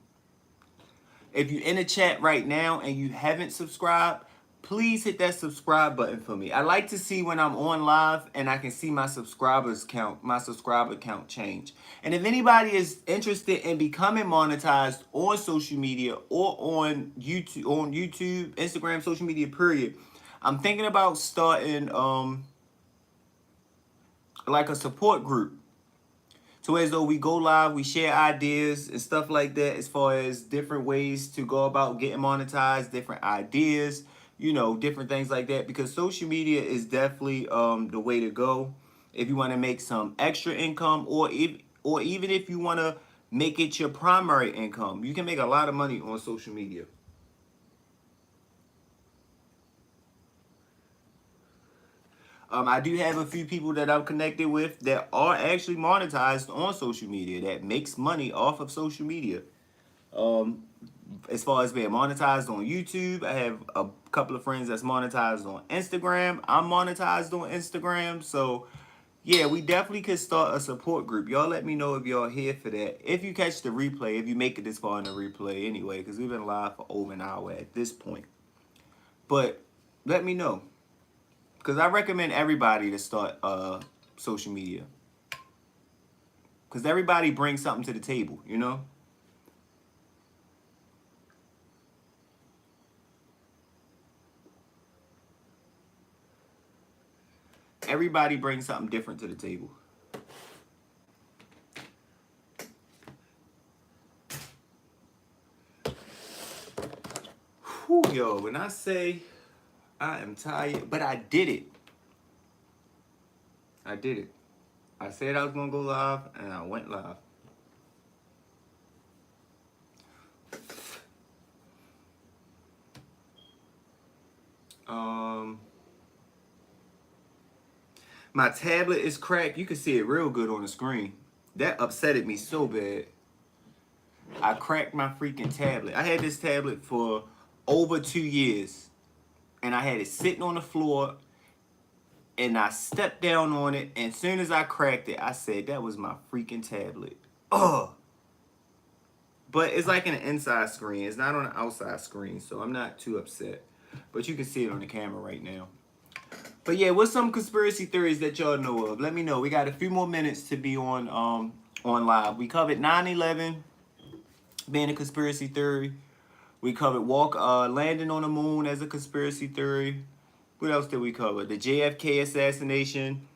If you're in the chat right now and you haven't subscribed, please hit that subscribe button for me. I like to see when I'm on live and I can see my subscriber count change. And if anybody is interested in becoming monetized on social media or on YouTube, Instagram, social media, period, I'm thinking about starting like a support group. So as though we go live, we share ideas and stuff like that as far as different ways to go about getting monetized, different ideas, you know, different things like that. Because social media is definitely the way to go if you want to make some extra income, or even if you want to make it your primary income. You can make a lot of money on social media. I do have a few people that I'm connected with that are actually monetized on social media, that makes money off of social media. As far as being monetized on YouTube, I have a couple of friends that's monetized on Instagram. I'm monetized on Instagram. So, yeah, we definitely could start a support group. Y'all let me know if y'all here for that. If you catch the replay, if you make it this far in the replay anyway, because we've been live for over an hour at this point. But let me know. Because I recommend everybody to start social media. Because everybody brings something to the table, you know? Everybody brings something different to the table. Whew, yo, when I say I am tired, but I did it. I did it. I said I was gonna go live, and I went live. Um, my tablet is cracked. You can see it real good on the screen. That upsetted me so bad. I cracked my freaking tablet. I had this tablet for over 2 years, and I had it sitting on the floor, and I stepped down on it, and as soon as I cracked it, I said, that was my freaking tablet. Ugh. But it's like an inside screen. It's not on an outside screen, so I'm not too upset. But you can see it on the camera right now. But yeah, what's some conspiracy theories that y'all know of? Let me know. We got a few more minutes to be on live. We covered 9/11 being a conspiracy theory. We covered landing on the moon as a conspiracy theory. What else did we cover? The JFK assassination.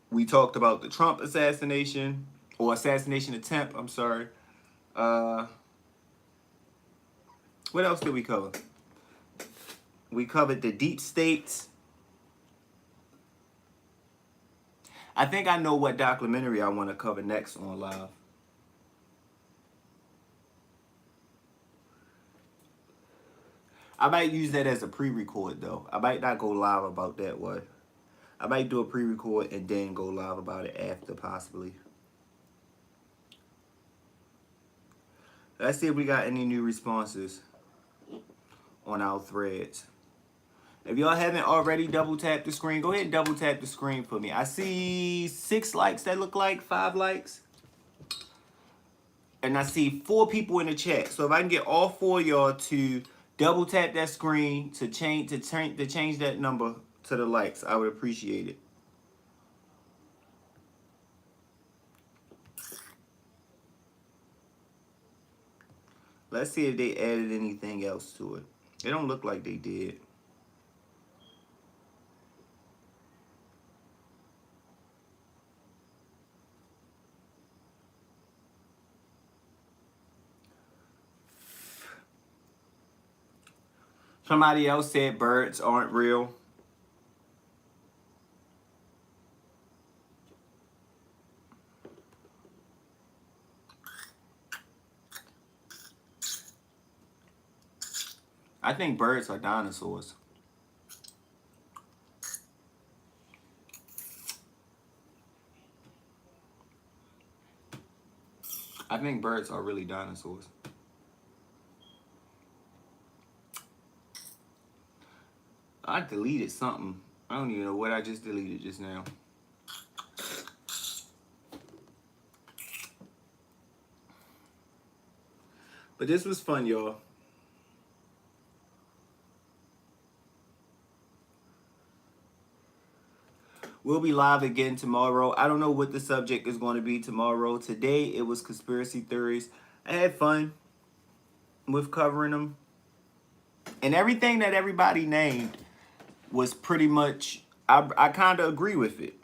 We talked about the Trump assassination, or assassination attempt, I'm sorry. What else did we cover? We covered the deep states. I think I know what documentary I want to cover next on live. I might use that as a pre-record though. I might not go live about that one. I might do a pre-record and then go live about it after, possibly. Let's see if we got any new responses on our threads. If y'all haven't already double tapped the screen, go ahead and double tap the screen for me. I see 6 likes that look like 5 likes. And I see 4 people in the chat. So if I can get all 4 of y'all to double tap that screen to change that number to the likes, I would appreciate it. Let's see if they added anything else to it. It don't look like they did. Somebody else said birds aren't real. I think birds are dinosaurs. I think birds are really dinosaurs. I deleted something. I don't even know what I just deleted just now. But this was fun, y'all. We'll be live again tomorrow. I don't know what the subject is going to be tomorrow. Today, it was conspiracy theories. I had fun with covering them. And everything that everybody named was pretty much, I kind of agree with it.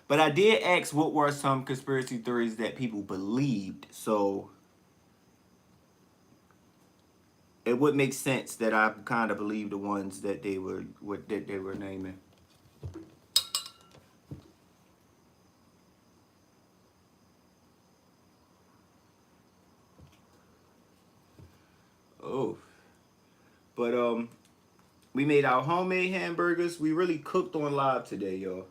But I did ask what were some conspiracy theories that people believed. So it would make sense that I kind of believe the ones that they were naming. Oh, but we made our homemade hamburgers. We really cooked on live today, y'all.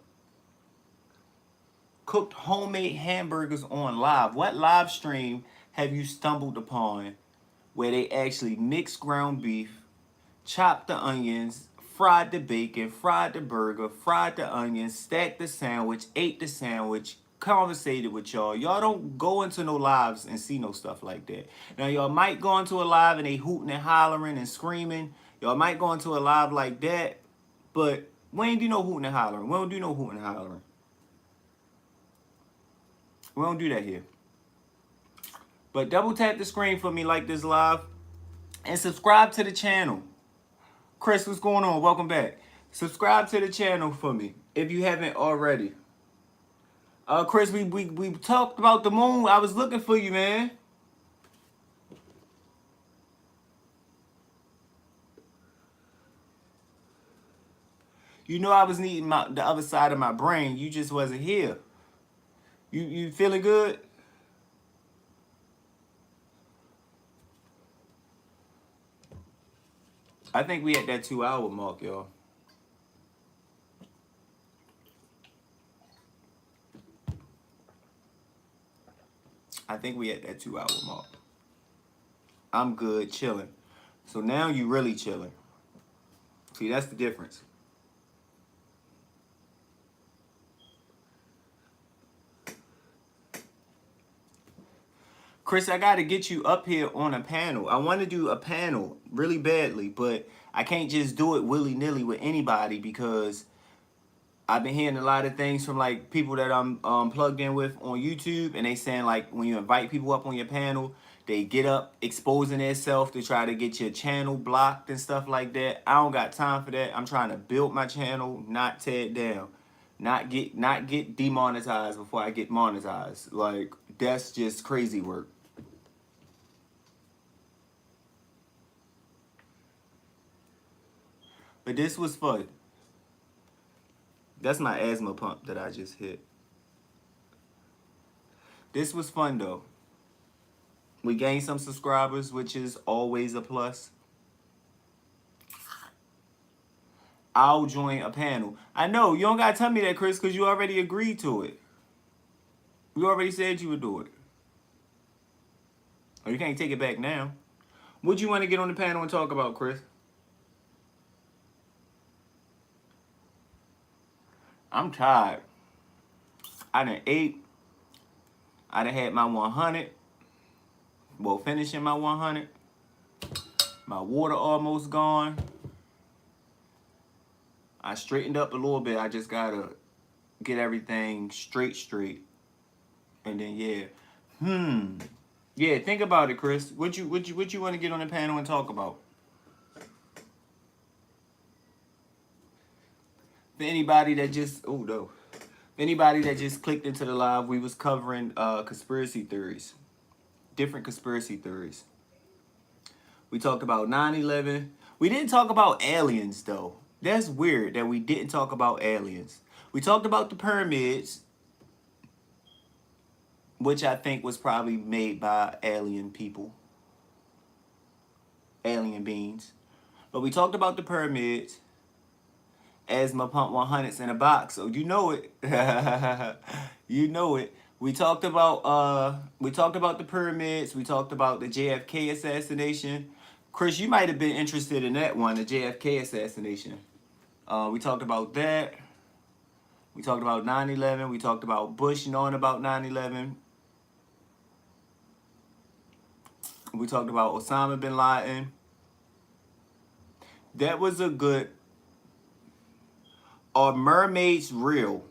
Cooked homemade hamburgers on live. What live stream have you stumbled upon where they actually mixed ground beef, chopped the onions, fried the bacon, fried the burger, fried the onions, stacked the sandwich, ate the sandwich, conversated with y'all? Y'all don't go into no lives and see no stuff like that. Now, y'all might go into a live and they hooting and hollering and screaming. Y'all might go into a live like that, but we ain't do no hooting and hollering. We don't do no hooting and hollering. We don't do that here. But double tap the screen for me like this live. And subscribe to the channel. Chris, what's going on? Welcome back. Subscribe to the channel for me if you haven't already. Chris, we talked about the moon. I was looking for you, man. You know I was needing the other side of my brain. You just wasn't here. You feeling good? I think we at that 2 hour mark, y'all. I think we at that 2 hour mark. I'm good, chilling. So now you really chilling. See, that's the difference. Chris, I got to get you up here on a panel. I want to do a panel really badly, but I can't just do it willy-nilly with anybody because I've been hearing a lot of things from like people that I'm plugged in with on YouTube, and they saying like when you invite people up on your panel, they get up exposing themselves to try to get your channel blocked and stuff like that. I don't got time for that. I'm trying to build my channel, not tear it down, not get demonetized before I get monetized. Like that's just crazy work. But this was fun. That's my asthma pump that I just hit. This was fun though. We gained some subscribers, which is always a plus. I'll join a panel. I know, you don't gotta tell me that, Chris, because you already agreed to it. You already said you would do it. Oh, you can't take it back now. What do you want to get on the panel and talk about, Chris? I'm tired. I done ate. I done had my 100. Well, finishing my 100. My water almost gone. I straightened up a little bit. I just gotta get everything straight. And then yeah. Yeah, think about it, Chris. What you want to get on the panel and talk about? For anybody that just anybody that just clicked into the live, we was covering conspiracy theories. Different conspiracy theories. We talked about 9/11. We didn't talk about aliens though. That's weird that we didn't talk about aliens. We talked about the pyramids, which I think was probably made by alien people, alien beings. But we talked about the pyramids, asthma pump 100s in a box, so you know it. You know it. We talked about the pyramids. We talked about the JFK assassination. Chris, you might have been interested in that one, the JFK assassination. We talked about that. We talked about 9/11. We talked about Bush knowing about 9/11. We talked about Osama bin Laden. That was a good. Are mermaids real?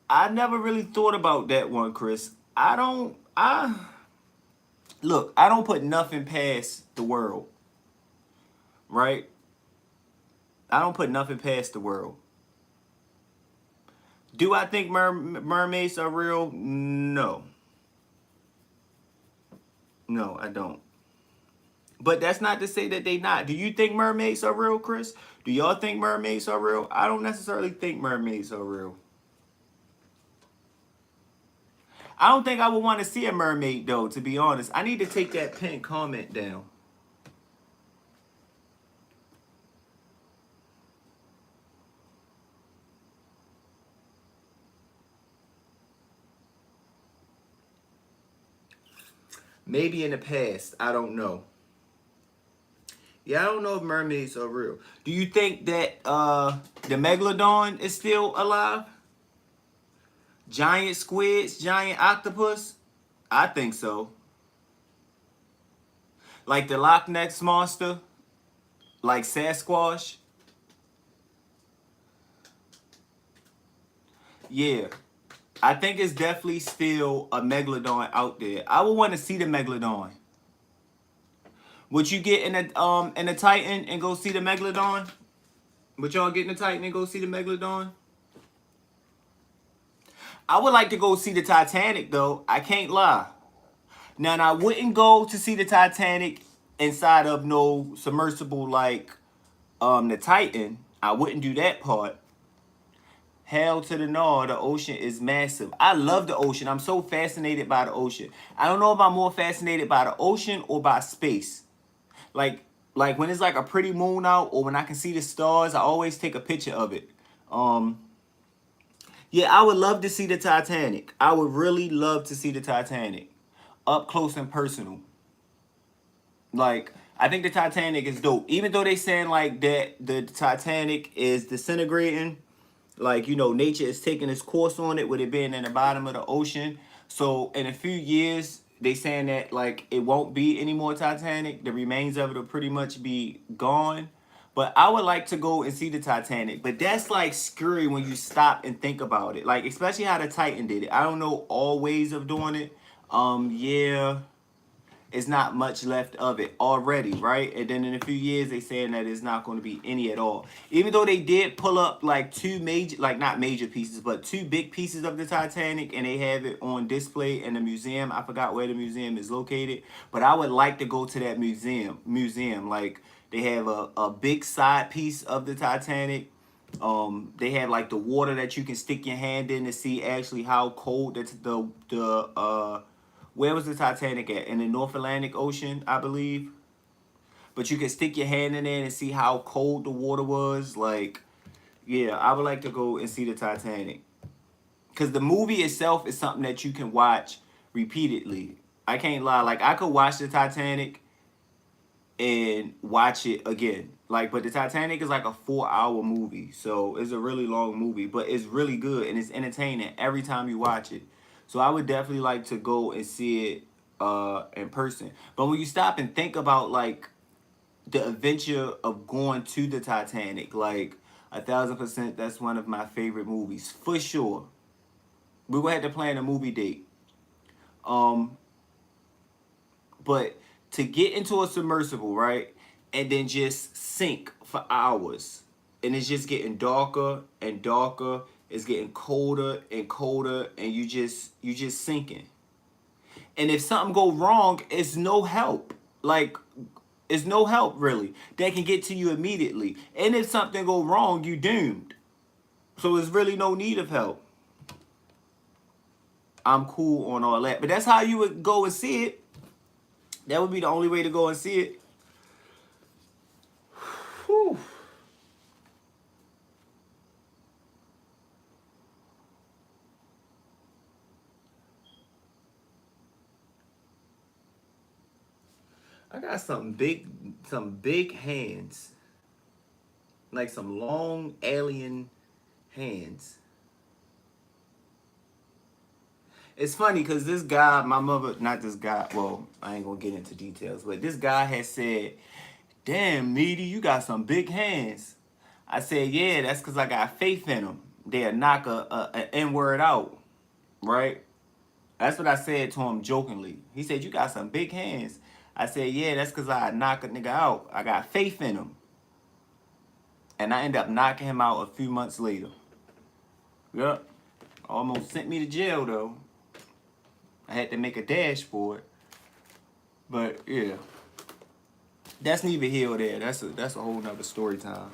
I never really thought about that one, Chris. Look, I don't put nothing past the world, right? I don't put nothing past the world. Do I think mermaids are real? No. No, I don't. But that's not to say that they not. Do you think mermaids are real, Chris? Do y'all think mermaids are real? I don't necessarily think mermaids are real. I don't think I would want to see a mermaid, though, to be honest. I need to take that pinned comment down. Maybe in the past. I don't know. Yeah, I don't know if mermaids are real. Do you think that the megalodon is still alive? Giant squids, giant octopus? I think so. Like the Loch Ness Monster? Like Sasquatch? Yeah. I think it's definitely still a megalodon out there. I would want to see the megalodon. Would you get in a Titan and go see the megalodon? Would y'all get in a Titan and go see the megalodon? I would like to go see the Titanic though. I can't lie. Now, I wouldn't go to see the Titanic inside of no submersible like the Titan. I wouldn't do that part. Hell to the no, the ocean is massive. I love the ocean. I'm so fascinated by the ocean. I don't know if I'm more fascinated by the ocean or by space. Like like when it's like a pretty moon out or when I can see the stars, I always take a picture of it. Um yeah, I would love to see the Titanic. I would really love to see the Titanic up close and personal. Like I think the Titanic is dope. Even though they saying like that the Titanic is disintegrating, like nature is taking its course on it with it being in the bottom of the ocean. So in a few years, they saying that like it won't be any more Titanic. The remains of it will pretty much be gone. But I would like to go and see the Titanic. But that's like scary when you stop and think about it. Like especially how the Titan did it. I don't know all ways of doing it. Yeah, it's not much left of it already, right? And then in a few years, they saying that it's not going to be any at all. Even though they did pull up like two major, like not major pieces, but two big pieces of the Titanic, and they have it on display in the museum. I forgot where the museum is located, but I would like to go to that museum. Like they have a big side piece of the Titanic. They have like the water that you can stick your hand in to see actually how cold the where was the Titanic at? In the North Atlantic Ocean, I believe. But you can stick your hand in there and see how cold the water was. Like, yeah, I would like to go and see the Titanic. Because the movie itself is something that you can watch repeatedly. I can't lie. Like, I could watch the Titanic and watch it again. Like, but the Titanic is like a 4-hour movie. So it's a really long movie. But it's really good and it's entertaining every time you watch it. So I would definitely like to go and see it in person. But when you stop and think about like the adventure of going to the Titanic, like 1,000%, that's one of my favorite movies for sure. We're gonna have to plan a movie date. Um, but to get into a submersible, right, and then just sink for hours, and it's just getting darker and darker. It's getting colder and colder, and you just sinking. And if something go wrong, it's no help. Like it's no help really. That can get to you immediately. And if something go wrong, you doomed. So there's really no need of help. I'm cool on all that. But that's how you would go and see it. That would be the only way to go and see it. Whew. I got some big hands. Like some long alien hands. It's funny because this guy, my mother, not this guy, well, I ain't gonna get into details, but this guy has said, damn, Meaty, you got some big hands. I said, yeah, that's because I got faith in them. They'll knock a N-word out, right? That's what I said to him jokingly. He said, you got some big hands. I said, yeah, that's because I knock a nigga out. I got faith in him. And I ended up knocking him out a few months later. Yep. Almost sent me to jail, though. I had to make a dash for it. But, yeah. That's neither here or there. That's a whole nother story time.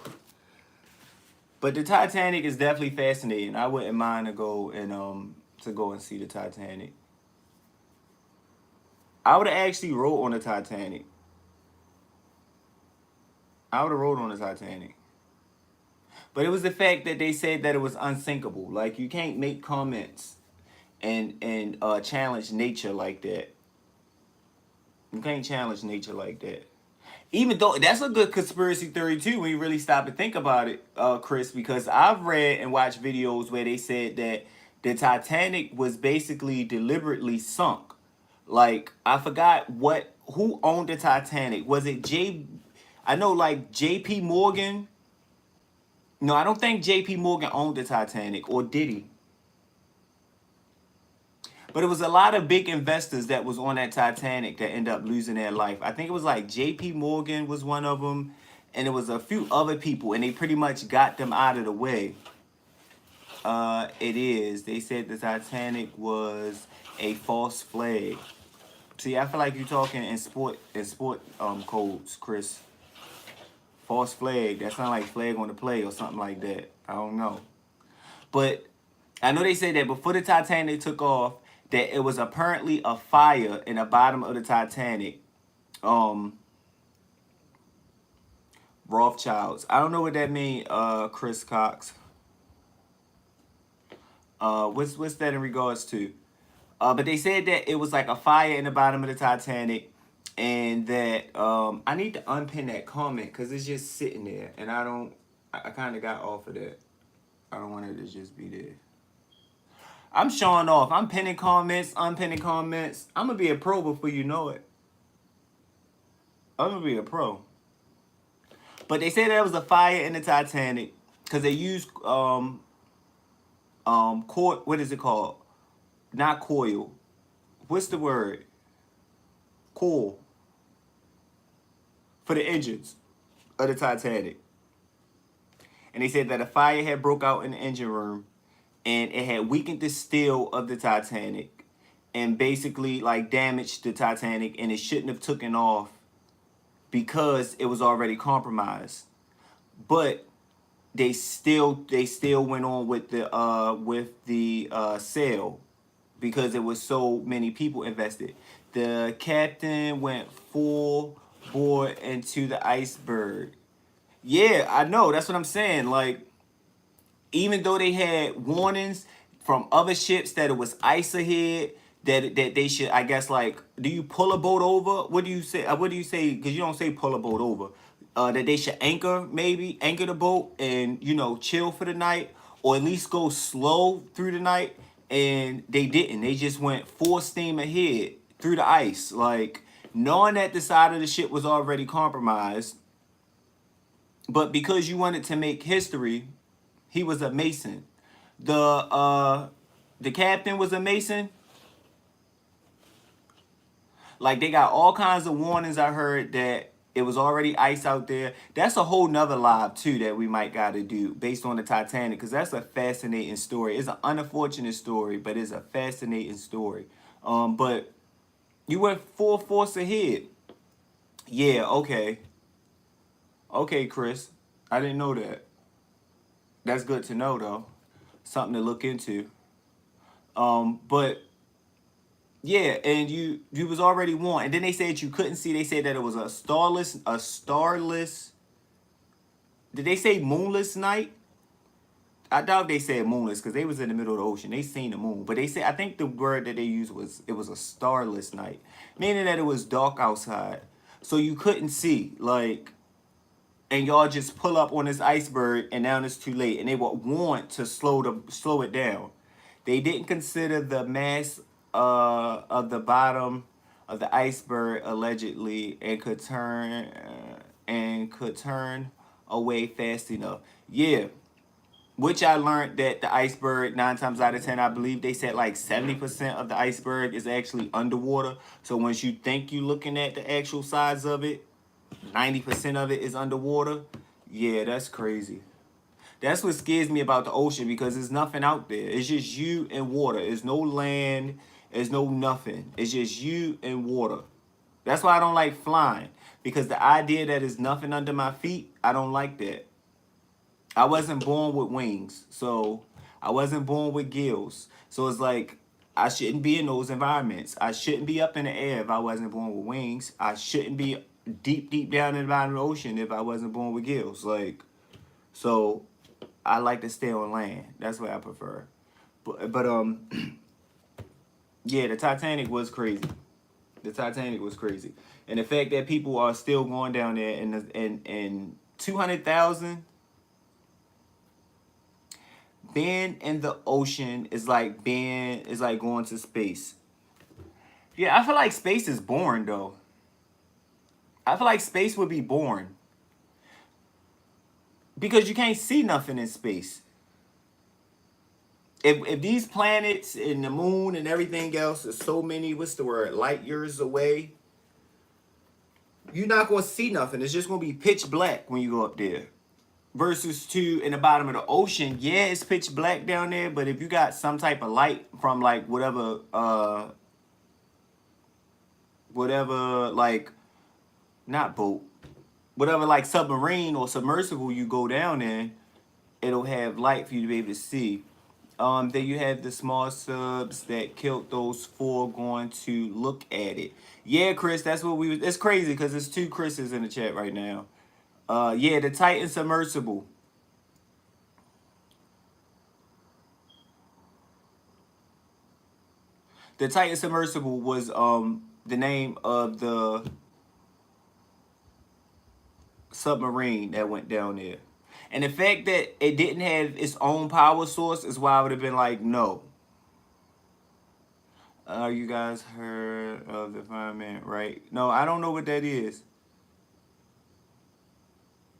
But the Titanic is definitely fascinating. I wouldn't mind to go and see the Titanic. I would have actually rode on the Titanic. I would have rode on the Titanic. But it was the fact that they said that it was unsinkable. Like you can't make comments and challenge nature like that. You can't challenge nature like that. Even though that's a good conspiracy theory too, when you really stop and think about it, Chris, because I've read and watched videos where they said that the Titanic was basically deliberately sunk. Like I forgot who owned the Titanic. Was it I know like J.P. Morgan. No, I don't think J.P. Morgan owned the Titanic, or did he? But it was a lot of big investors that was on that Titanic that ended up losing their life. I think it was like J.P. Morgan was one of them, and it was a few other people, and they pretty much got them out of the way. It is. They said the Titanic was a false flag. See, I feel like you're talking in sport codes, Chris. False flag. That sounds like flag on the play or something like that. I don't know. But I know they said that before the Titanic took off, that it was apparently a fire in the bottom of the Titanic. Um, Rothschilds. I don't know what that mean, Chris Cox. What's that in regards to? But they said that it was like a fire in the bottom of the Titanic, and that I need to unpin that comment because it's just sitting there, and I don't. I kind of got off of that. I don't want it to just be there. I'm showing off. I'm pinning comments, unpinning comments. I'm gonna be a pro before you know it. I'm gonna be a pro. But they said there was a fire in the Titanic because they used coil. What is it called? Not coil. What's the word? Coil for the engines of the Titanic. And they said that a fire had broke out in the engine room, and it had weakened the steel of the Titanic, and basically like damaged the Titanic, and it shouldn't have taken off because it was already compromised. But they still went on with the sale because there was so many people invested. The captain went full bore into the iceberg. Yeah, I know. That's what I'm saying. Like, even though they had warnings from other ships that it was ice ahead, that they should, I guess, like, do you pull a boat over? What do you say? What do you say? Because you don't say pull a boat over. That they should anchor, maybe anchor the boat and chill for the night, or at least go slow through the night. And they didn't. They just went full steam ahead through the ice, like knowing that the side of the ship was already compromised. But because you wanted to make history, he was a Mason. The captain was a Mason. Like, they got all kinds of warnings. I heard that it was already ice out there. That's a whole nother live too that we might gotta do based on the Titanic, because that's a fascinating story. It's an unfortunate story, but it's a fascinating story. But you went full force ahead. Yeah, okay. Okay, Chris. I didn't know that. That's good to know though. Something to look into. But yeah, and you was already warned. And then they said you couldn't see. They said that it was a starless. Did they say moonless night? I doubt they said moonless because they was in the middle of the ocean. They seen the moon, but they said, I think the word that they used was, it was a starless night, meaning that it was dark outside, so you couldn't see. Like, and y'all just pull up on this iceberg, and now it's too late. And they would want to slow it down. They didn't consider the mass of the bottom of the iceberg allegedly, and could turn away fast enough. Yeah, which I learned that the iceberg, 9 times out of 10, I believe they said like 70% of the iceberg is actually underwater. So once you think you're looking at the actual size of it, 90% of it is underwater. Yeah, that's crazy. That's what scares me about the ocean, because there's nothing out there. It's just you and water. There's no land. There's no nothing. It's just you and water. That's why I don't like flying, because the idea that there's nothing under my feet, I don't like that. I wasn't born with wings, so I wasn't born with gills. So it's like, I shouldn't be in those environments. I shouldn't be up in the air if I wasn't born with wings. I shouldn't be deep down in the bottom of the ocean if I wasn't born with gills. Like, so I like to stay on land. That's what I prefer. But yeah, the Titanic was crazy. The Titanic was crazy, and the fact that people are still going down there, and 200,000. Being in the ocean is like going to space. Yeah, I feel like space is boring though. I feel like space would be boring because you can't see nothing in space. If these planets and the moon and everything else is so many, what's the word, light years away, you're not gonna see nothing. It's just gonna be pitch black when you go up there. versus two in the bottom of the ocean, yeah, it's pitch black down there, but if you got some type of light from like whatever like not boat, whatever like submarine or submersible you go down in, it'll have light for you to be able to see. Then you have the small subs that killed those four going to look at it. Yeah, Chris, that's what we was. It's crazy because there's two Chris's in the chat right now. Yeah, the Titan submersible. The Titan submersible was the name of the submarine that went down there. And the fact that it didn't have its own power source is why I would have been like, no. You guys heard of the firmament, right? No, I don't know what that is.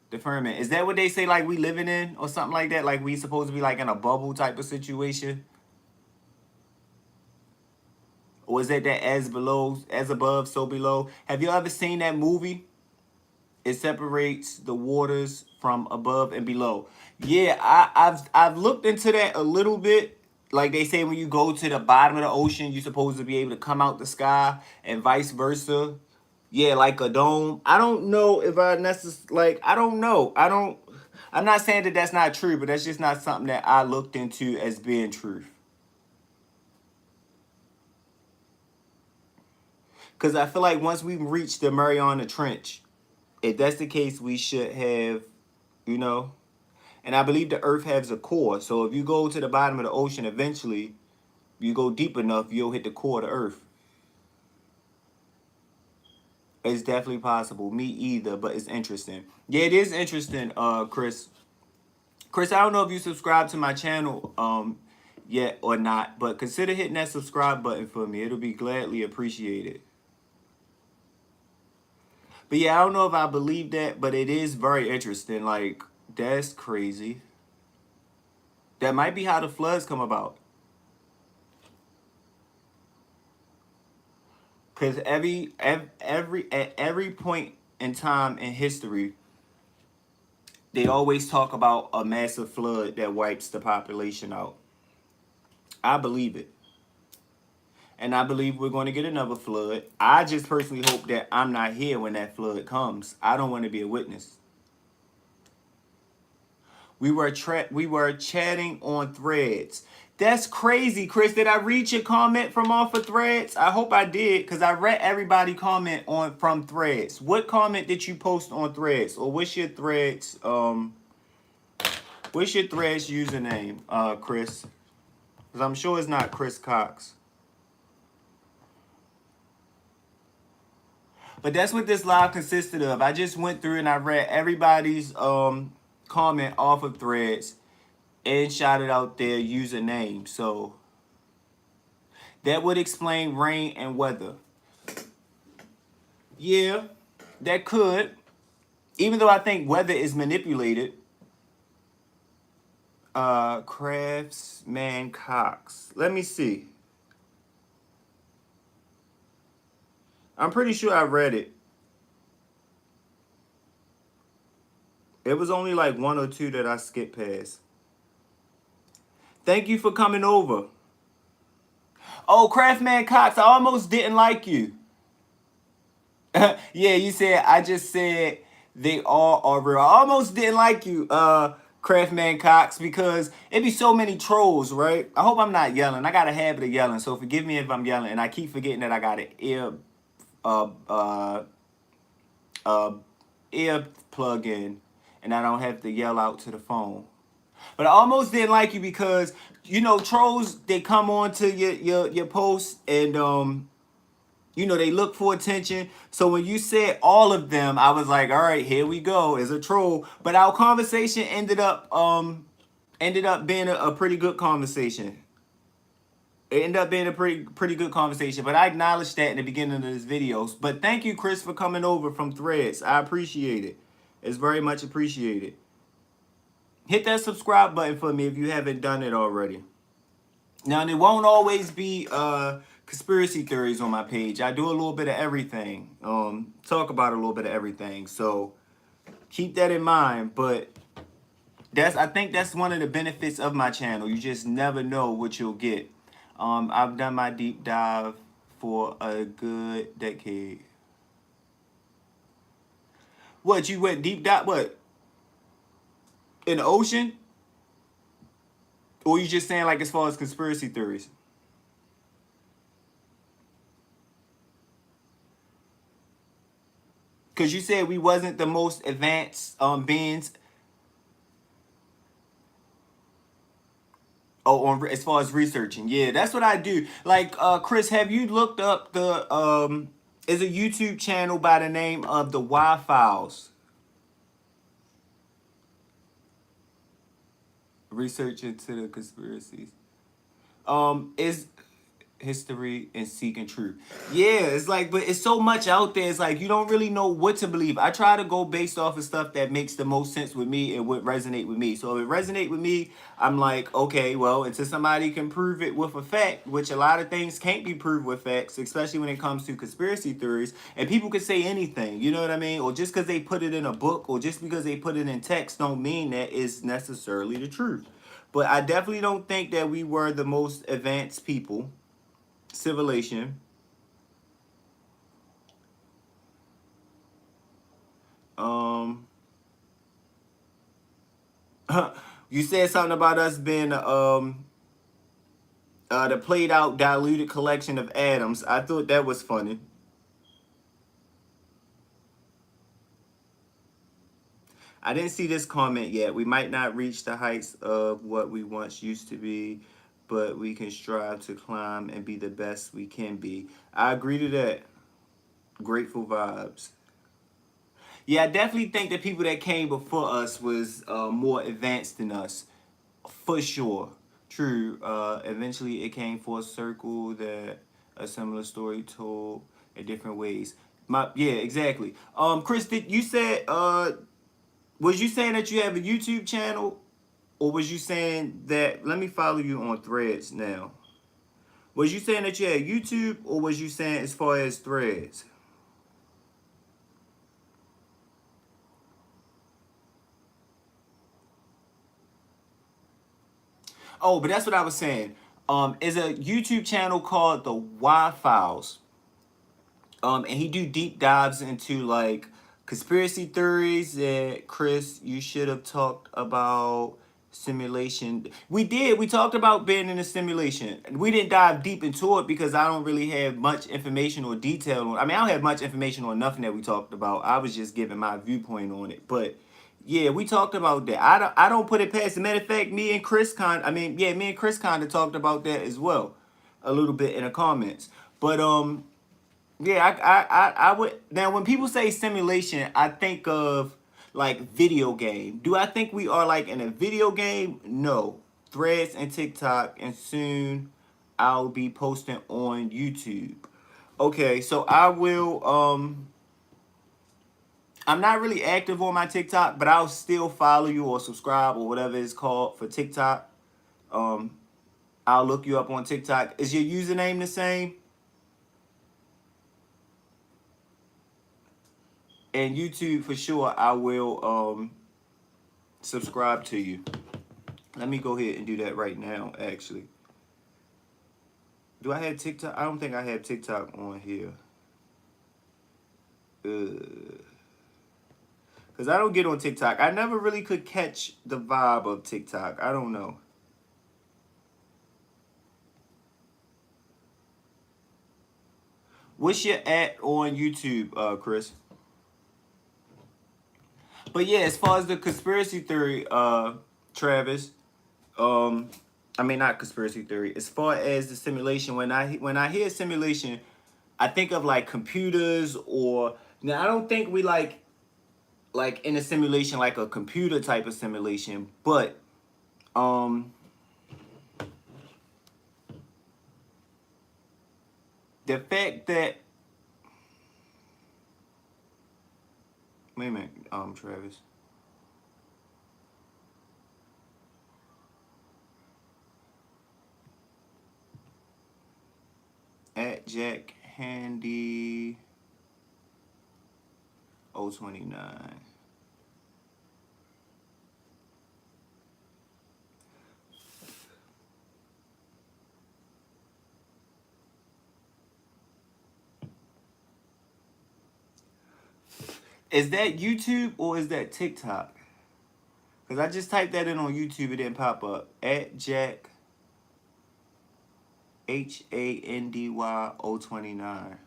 The firmament. Is that what they say like we living in or something like that? Like we supposed to be like in a bubble type of situation? Or is that as below, as above, so below? Have you ever seen that movie? It separates the waters from above and below. Yeah, I've looked into that a little bit. Like they say when you go to the bottom of the ocean, you're supposed to be able to come out the sky and vice versa. Yeah, like a dome. I don't know if I necessarily, like, I don't know. I'm not saying that that's not true, but that's just not something that I looked into as being truth. Because I feel like once we reach the Mariana Trench, if that's the case, we should have, you know, and I believe the Earth has a core. So if you go to the bottom of the ocean, eventually, you go deep enough, you'll hit the core of the Earth. It's definitely possible. Me either, but it's interesting. Yeah, it is interesting, Chris. Chris, I don't know if you subscribe to my channel yet or not, but consider hitting that subscribe button for me. It'll be gladly appreciated. But yeah, I don't know if I believe that, but it is very interesting. Like, that's crazy. That might be how the floods come about. Because at every point in time in history, they always talk about a massive flood that wipes the population out. I believe it. And I believe we're going to get another flood. I just personally hope that I'm not here when that flood comes. I don't want to be a witness. We were chatting on Threads. That's crazy, Chris. Did I read your comment from off of Threads? I hope I did, because I read everybody comment on from Threads. What comment did you post on Threads? Or what's your Threads username, Chris? Because I'm sure it's not Chris Cox. But that's what this live consisted of. I just went through and I read everybody's comment off of Threads and shouted out their username. So that would explain rain and weather. Yeah, that could. Even though I think weather is manipulated. Craftsman Cox. Let me see. I'm pretty sure I read it. It was only like one or two that I skipped past. Thank you for coming over. Oh, Craftman Cox, I almost didn't like you. Yeah, you said, I just said they all are real. I almost didn't like you, Craftman Cox, because it be so many trolls, right? I hope I'm not yelling. I got a habit of yelling, so forgive me if I'm yelling. And I keep forgetting that I got an ear plug in, and I don't have to yell out to the phone. But I almost didn't like you because, you know, trolls, they come on to your post and you know, they look for attention. So when you said all of them, I was like, all right, here we go, as a troll. But our conversation ended up being a pretty good conversation. It ended up being a pretty good conversation. But I acknowledged that in the beginning of this video. But thank you, Chris, for coming over from Threads. I appreciate it. It's very much appreciated. Hit that subscribe button for me if you haven't done it already. Now, there won't always be conspiracy theories on my page. I do a little bit of everything. Talk about a little bit of everything. So keep that in mind. But I think that's one of the benefits of my channel. You just never know what you'll get. I've done my deep dive for a good decade. What, you went deep dive? What, in the ocean? Or you just saying like as far as conspiracy theories? Because you said we wasn't the most advanced beings. Oh, on as far as researching, yeah, that's what I do. Like, Chris, have you looked up the is a YouTube channel by the name of the Y Files? Research into the conspiracies. Is history and seeking truth. Yeah, it's like, but it's so much out there. It's like you don't really know what to believe. I try to go based off of stuff that makes the most sense with me and would resonate with me. So if it resonate with me, I'm like, okay, well, until somebody can prove it with a fact, which a lot of things can't be proved with facts, especially when it comes to conspiracy theories. And people could say anything, you know what I mean? Or just because they put it in a book, or just because they put it in text, don't mean that it's necessarily the truth. But I definitely don't think that we were the most advanced people civilization. Um, you said something about us being the played out diluted collection of atoms. I thought that was funny. I didn't see this comment yet. We might not reach the heights of what we once used to be, but we can strive to climb and be the best we can be. I agree to that. Grateful vibes. Yeah, I definitely think that people that came before us was more advanced than us. For sure. True. Eventually, it came for a circle that a similar story told in different ways. Yeah, exactly. Chris, did you said was you saying that you have a YouTube channel, or was you saying that? Let me follow you on Threads now. Was you saying that you had YouTube, or was you saying as far as Threads? Oh, but that's what I was saying. Is a YouTube channel called the Y Files. And he do deep dives into like conspiracy theories that Chris, you should have talked about simulation. We did. We talked about being in a simulation. We didn't dive deep into it because I don't really have much information or detail on. I mean, I don't have much information on nothing that we talked about. I was just giving my viewpoint on it. But yeah, we talked about that. I don't put it past. As a matter of fact, me and Chris me and Chris kind of talked about that as well, a little bit in the comments. But yeah, I would. Now, when people say simulation, I think of like video game. Do I think we are like in a video game? No. Threads and TikTok, and soon I'll be posting on YouTube. Okay, so I will. I'm not really active on my TikTok, but I'll still follow you or subscribe or whatever it's called for TikTok. Um, I'll look you up on TikTok. Is your username the same? And YouTube for sure. I will subscribe to you. Let me go ahead and do that right now, actually. Do I have TikTok? I don't think I have TikTok on here. Because I don't get on TikTok. I never really could catch the vibe of TikTok. I don't know. What's your at on YouTube, Chris? But yeah, as far as the conspiracy theory, Travis, um, I mean not conspiracy theory. As far as the simulation, when I hear simulation, I think of like computers or now I don't think we like in a simulation like a computer type of simulation, but um the fact that wait a minute, Travis. At Jack Handy 029. Is that YouTube or is that TikTok? Because I just typed that in on YouTube, it didn't pop up. At Jack HANDY029.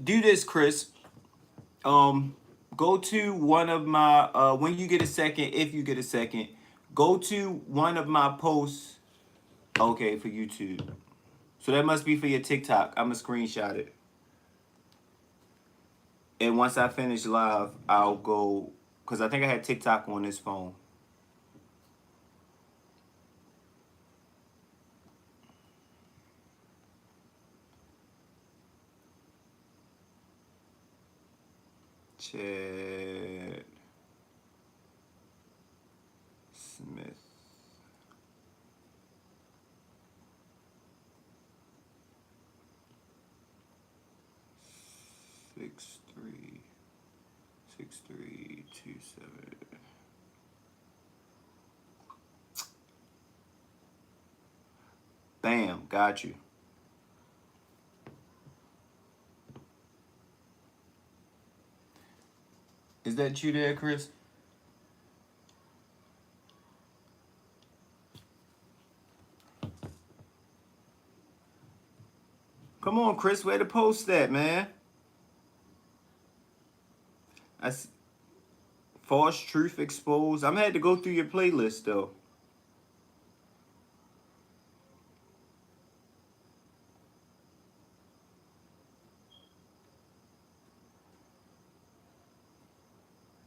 Do this, Chris. Um, go to one of my when you get a second, if you get a second, go to one of my posts. Okay, for YouTube. So that must be for your TikTok. I'm gonna screenshot it. And once I finish live, I'll go because I think I had TikTok on this phone. Chad Smith. Six three 6327. Bam, got you. Is that you there, Chris? Come on, Chris, where to post that, man? I false truth exposed. I'm gonna have to go through your playlist though.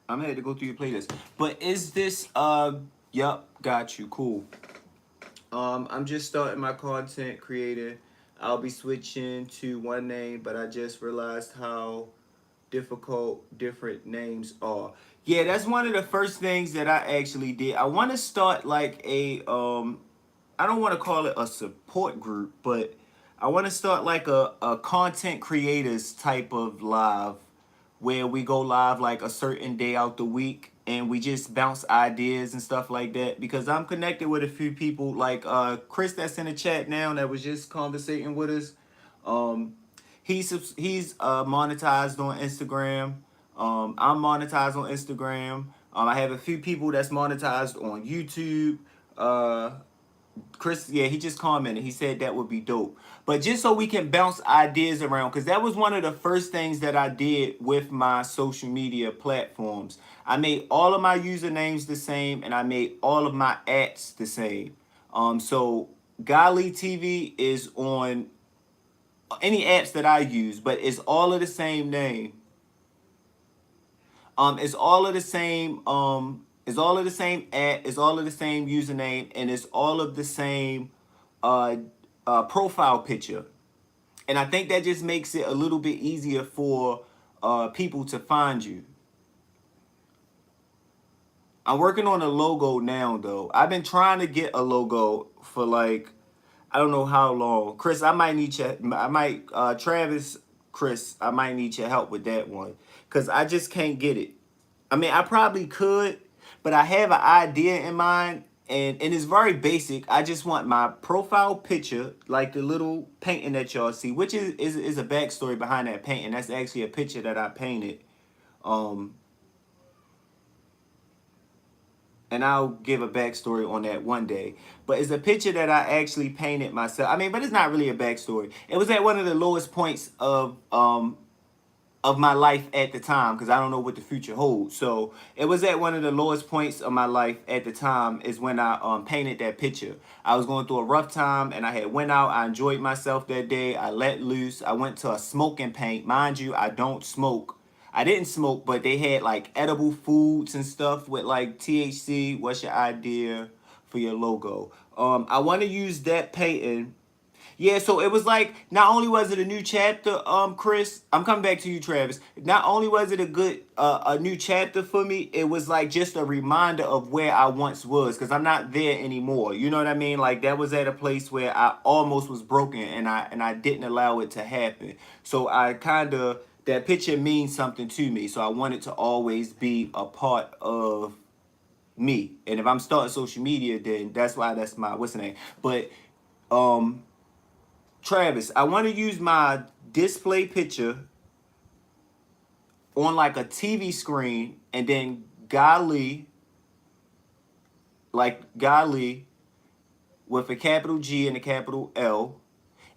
I'm gonna have to go through your playlist. But is this yup, got you, cool. I'm just starting my content creator. I'll be switching to one name, but I just realized how difficult different names are. Yeah, that's one of the first things that I actually did. I want to start like a I don't want to call it a support group, but I want to start like a content creators type of live where we go live like a certain day out the week and we just bounce ideas and stuff like that because I'm connected with a few people like Chris that's in the chat now that was just conversating with us. Um he's monetized on Instagram. I'm monetized on Instagram. I have a few people that's monetized on YouTube. Uh Chris, yeah, he just commented. He said that would be dope. But just so we can bounce ideas around, because that was one of the first things that I did with my social media platforms. I made all of my usernames the same, and I made all of my ats the same. So Golly TV is on any apps that I use, but it's all of the same name. It's all of the same. It's all of the same at. It's all of the same username, and it's all of the same uh, profile picture. And I think that just makes it a little bit easier for people to find you. I'm working on a logo now, though. I've been trying to get a logo for like I don't know how long. Chris, I might need your. I might Travis, Chris, I might need your help with that one because I just can't get it. I mean, I probably could, but I have an idea in mind, and it's very basic. I just want my profile picture, like the little painting that y'all see, which is a backstory behind that painting. That's actually a picture that I painted. Um, and I'll give a backstory on that one day. But it's a picture that I actually painted myself. I mean, but it's not really a backstory. It was at one of the lowest points of my life at the time because I don't know what the future holds. So it was at one of the lowest points of my life at the time is when I painted that picture. I was going through a rough time and I had went out. I enjoyed myself that day. I let loose. I went to a smoking paint. Mind you, I don't smoke. I didn't smoke, but they had like edible foods and stuff with like THC. What's your idea for your logo? I want to use that painting. Yeah, so it was like not only was it a new chapter, Chris, I'm coming back to you, Travis. Not only was it a good a new chapter for me, it was like just a reminder of where I once was because I'm not there anymore. You know what I mean? Like that was at a place where I almost was broken and I didn't allow it to happen. So I kind of that picture means something to me. So I want it to always be a part of me. And if I'm starting social media, then that's why that's my what's the name. But um Travis, I want to use my display picture on like a TV screen, and then Golly with a capital G and a capital L,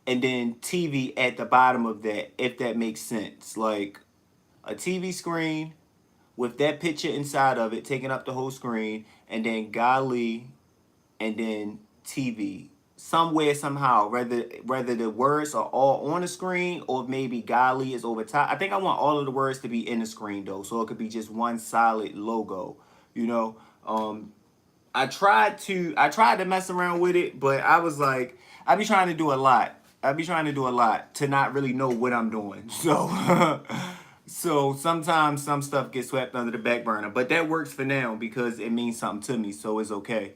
and then TV at the bottom of that, if that makes sense. Like a TV screen with that picture inside of it, taking up the whole screen, and then Golly, and then TV. Somewhere, somehow, whether the words are all on the screen or maybe Golly is over top. I think I want all of the words to be in the screen though, so it could be just one solid logo. You know, I tried to mess around with it, but I was like, I be trying to do a lot. I be trying to do a lot to not really know what I'm doing. So so sometimes some stuff gets swept under the back burner, but that works for now because it means something to me, so it's okay.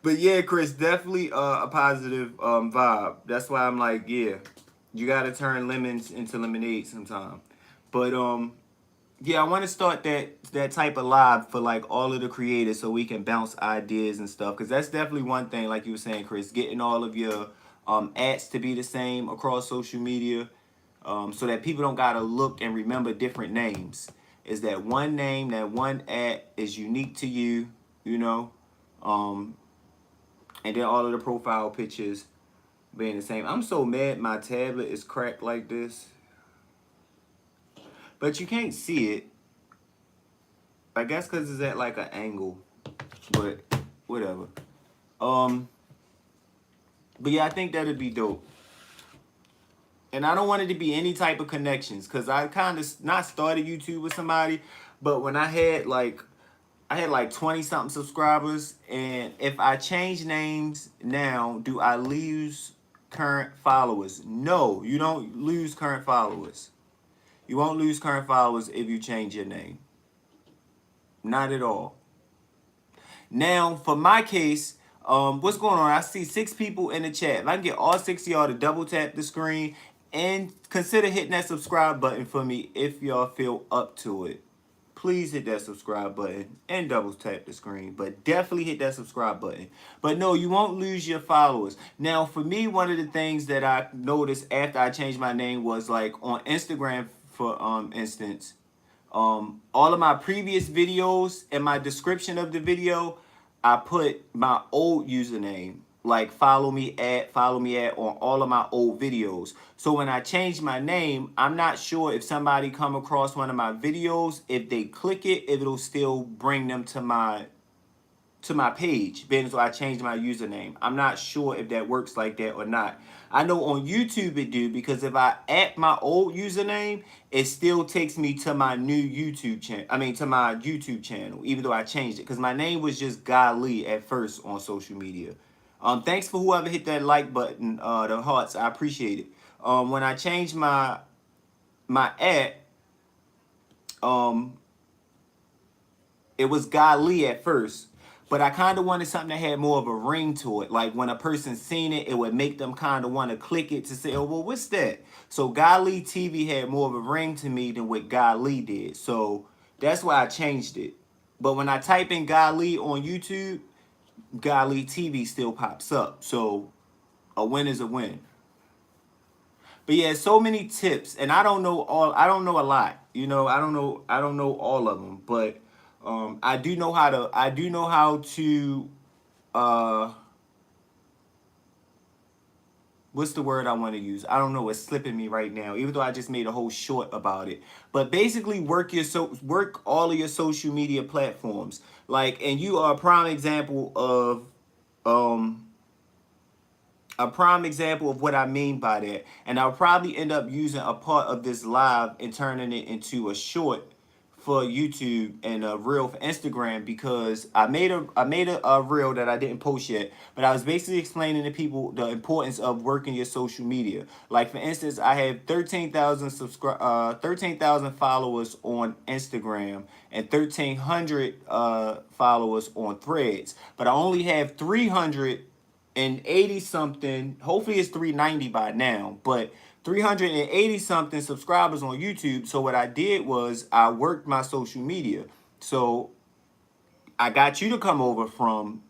But yeah, Chris, definitely a positive vibe. That's why I'm like, yeah, you gotta turn lemons into lemonade sometime. But yeah, I want to start that type of live for like all of the creators so we can bounce ideas and stuff. Cause that's definitely one thing, like you were saying, Chris, getting all of your ads to be the same across social media, so that people don't gotta look and remember different names. Is that one name, that one ad is unique to you, you know, um, and then all of the profile pictures being the same. I'm so mad my tablet is cracked like this, but you can't see it. I guess because it's at like an angle, but whatever. Um, but yeah, I think that'd be dope. And I don't want it to be any type of connections because I kind of not started YouTube with somebody, but when I had like 20 something subscribers, and if I change names now, do I lose current followers? No, you don't lose current followers. You won't lose current followers if you change your name. Not at all. Now, for my case, what's going on? I see 6 people in the chat. If I can get all 6 of y'all to double tap the screen and consider hitting that subscribe button for me if y'all feel up to it. Please hit that subscribe button and double tap the screen, but definitely hit that subscribe button. But no, you won't lose your followers. Now, for me, one of the things that I noticed after I changed my name was like on Instagram, for instance, all of my previous videos in my description of the video, I put my old username, like follow me at on all of my old videos. So when I change my name, I'm not sure if somebody come across one of my videos, if they click it, if it'll still bring them to my page, being so I changed my username. I'm not sure if that works like that or not. I know on YouTube it do, because if I add my old username, it still takes me to my new YouTube channel. I mean, to my YouTube channel, even though I changed it, because my name was just Guy Lee at first on social media. Thanks for whoever hit that like button, the hearts. I appreciate it. When I changed my ad, um, it was Guy Lee at first, but I kind of wanted something that had more of a ring to it. Like when a person seen it, it would make them kind of want to click it to say, oh, well, what's that? So Guy Lee TV had more of a ring to me than what Guy Lee did. So that's why I changed it. But when I type in Guy Lee on YouTube, Guy Lee TV still pops up. So a win is a win. But yeah, so many tips, and I don't know a lot. You know, I don't know all of them, but I do know how to uh what's the word I want to use? I don't know, it's slipping me right now, even though I just made a whole short about it. But basically work all of your social media platforms. Like, and you are um a prime example of what I mean by that. And I'll probably end up using a part of this live and turning it into a short for YouTube and a reel for Instagram, because I made a reel that I didn't post yet, but I was basically explaining to people the importance of working your social media. Like for instance, I have 13,000 followers on Instagram and 1,300 followers on Threads, but I only have 380 something, hopefully it's 390 by now, but 380 something subscribers on YouTube. So what I did was I worked my social media. So I got you to come over from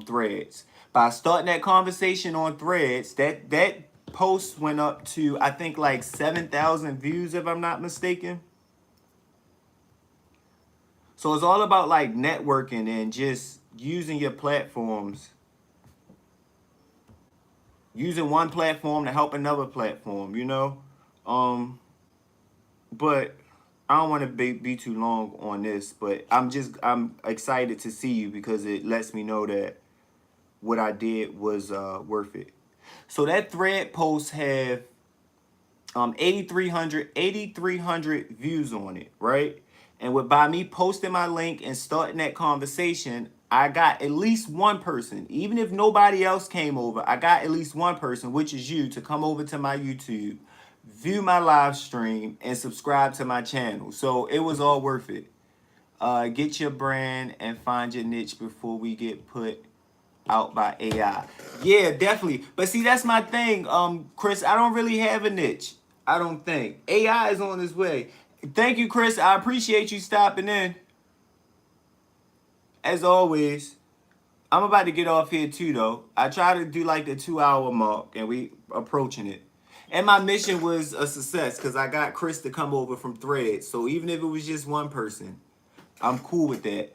Threads. By starting that conversation on Threads, that post went up to, I think, like 7,000 views, if I'm not mistaken. So it's all about like networking and just using your platforms, using one platform to help another platform, you know? Um, but I don't want to be too long on this, but I'm excited to see you because it lets me know that what I did was worth it. So that thread post have 8,300 views on it, right? And with by me posting my link and starting that conversation, I got at least one person, even if nobody else came over, I got at least one person, which is you, to come over to my YouTube, view my live stream, and subscribe to my channel. So it was all worth it. Get your brand and find your niche before we get put out by AI. Yeah, definitely. But see, that's my thing, Chris. I don't really have a niche. I don't think AI is on its way. Thank you, Chris. I appreciate you stopping in. As always, I'm about to get off here too, though. I try to do like the 2 hour mark, and we approaching it. And my mission was a success because I got Chris to come over from Threads. So even if it was just one person, I'm cool with that.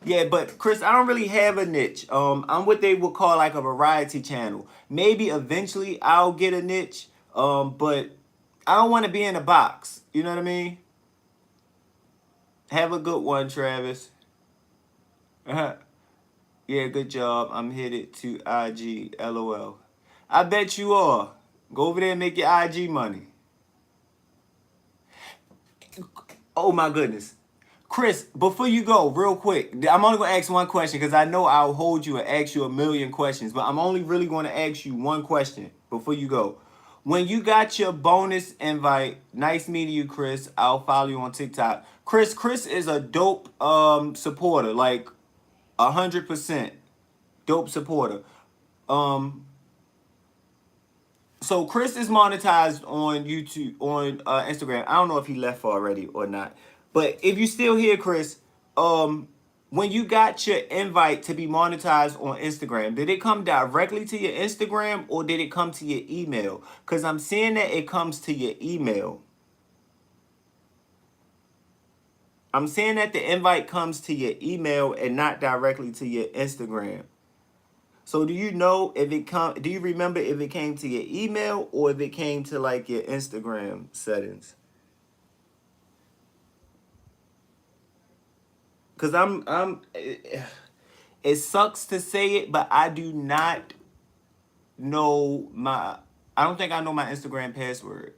Yeah, but Chris, I don't really have a niche. I'm what they would call like a variety channel. Maybe eventually I'll get a niche. But I don't want to be in a box. You know what I mean? Have a good one, Travis. Yeah, good job. I'm headed to IG. LOL. I bet you are. Go over there and make your IG money. Oh my goodness. Chris, before you go, real quick, I'm only gonna ask one question because I know I'll hold you and ask you a million questions, but I'm only really gonna ask you one question before you go. When you got your bonus invite, nice meeting you, Chris. I'll follow you on TikTok. Chris is a dope supporter, like 100% dope supporter. Um, so Chris is monetized on YouTube, on Instagram. I don't know if he left already or not. But if you still here, Chris, um, when you got your invite to be monetized on Instagram, did it come directly to your Instagram or did it come to your email? Because I'm seeing that it comes to your email. I'm seeing that the invite comes to your email and not directly to your Instagram. So do you know if it come? Do you remember if it came to your email or if it came to like your Instagram settings? Cause it sucks to say it, but I do not know my. I don't think I know my Instagram password.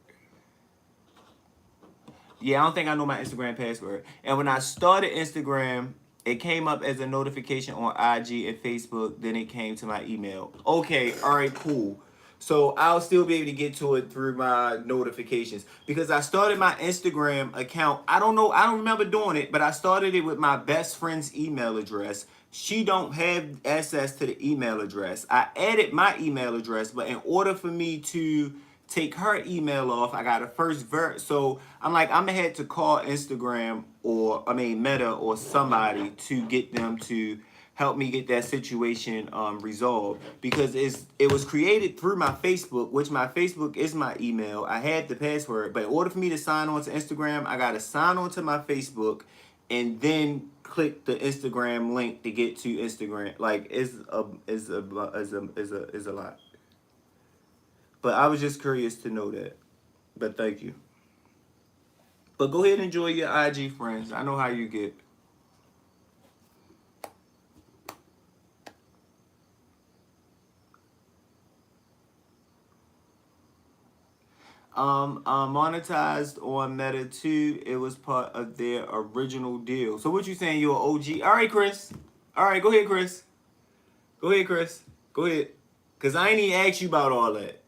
Yeah, I don't think I know my Instagram password. And when I started Instagram, it came up as a notification on IG and Facebook. Then it came to my email. Okay, all right, cool. So I'll still be able to get to it through my notifications because I started my Instagram account. I don't know. I don't remember doing it, but I started it with my best friend's email address. She don't have access to the email address. I added my email address, but in order for me to take her email off, I got to first so I'm like, I'm gonna have to call Instagram or I mean Meta or somebody to get them to help me get that situation resolved because it was created through my Facebook, which my Facebook is my email. I had the password, but in order for me to sign on to Instagram, I gotta sign on to my Facebook and then click the Instagram link to get to Instagram. Like it's a lot. But I was just curious to know that. But thank you. But go ahead and enjoy your IG friends. I know how you get. Monetized on Meta too. It was part of their original deal. So what you saying? You're an OG? All right, Chris. All right, go ahead, Chris. Go ahead, Chris. Go ahead. Cause I ain't even asked you about all that.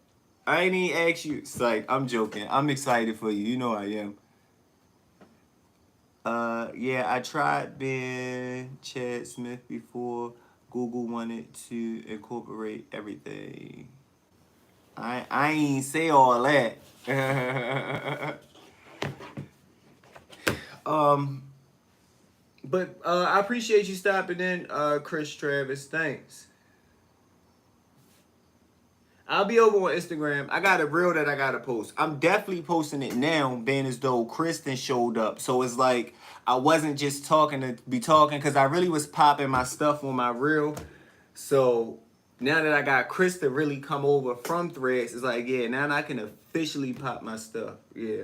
I ain't even asked you. It's like I'm joking. I'm excited for you. You know I am. Yeah, I tried being Chad Smith before. Google wanted to incorporate everything. I ain't say all that. um, But I appreciate you stopping in, Chris Travis. Thanks. I'll be over on Instagram. I got a reel that I gotta post. I'm definitely posting it now, being as though Kristen showed up. So it's like I wasn't just talking to be talking because I really was popping my stuff on my reel. So now that I got Chris to really come over from Threads, it's like, yeah, now I can officially pop my stuff. Yeah.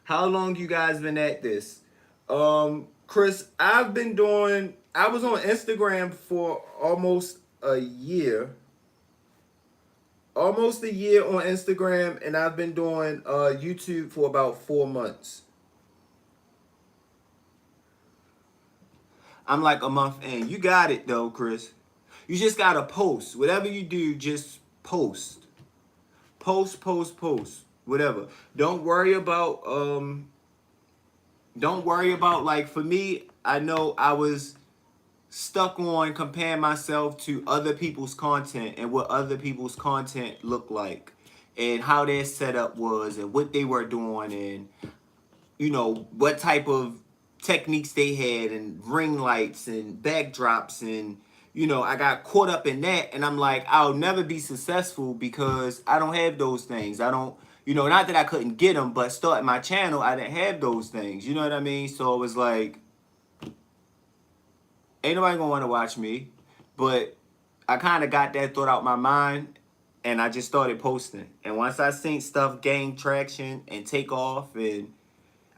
How long you guys been at this? Chris, I was on Instagram for a year. Almost a year on Instagram, and I've been doing YouTube for about 4 months. I'm like a month in. You got it though, Chris. You just gotta post. Whatever you do, just post. Post. Whatever. Don't worry about like for me, I know I was stuck on comparing myself to other people's content and what other people's content looked like and how their setup was and what they were doing and what type of techniques they had and ring lights and backdrops and I got caught up in that and I'm like I'll never be successful because I don't have those things. I don't not that I couldn't get them, but starting my channel I didn't have those things. You know what I mean? So it was like ain't nobody gonna want to watch me. But I kind of got that thought out my mind and I just started posting. And once I seen stuff gain traction and take off and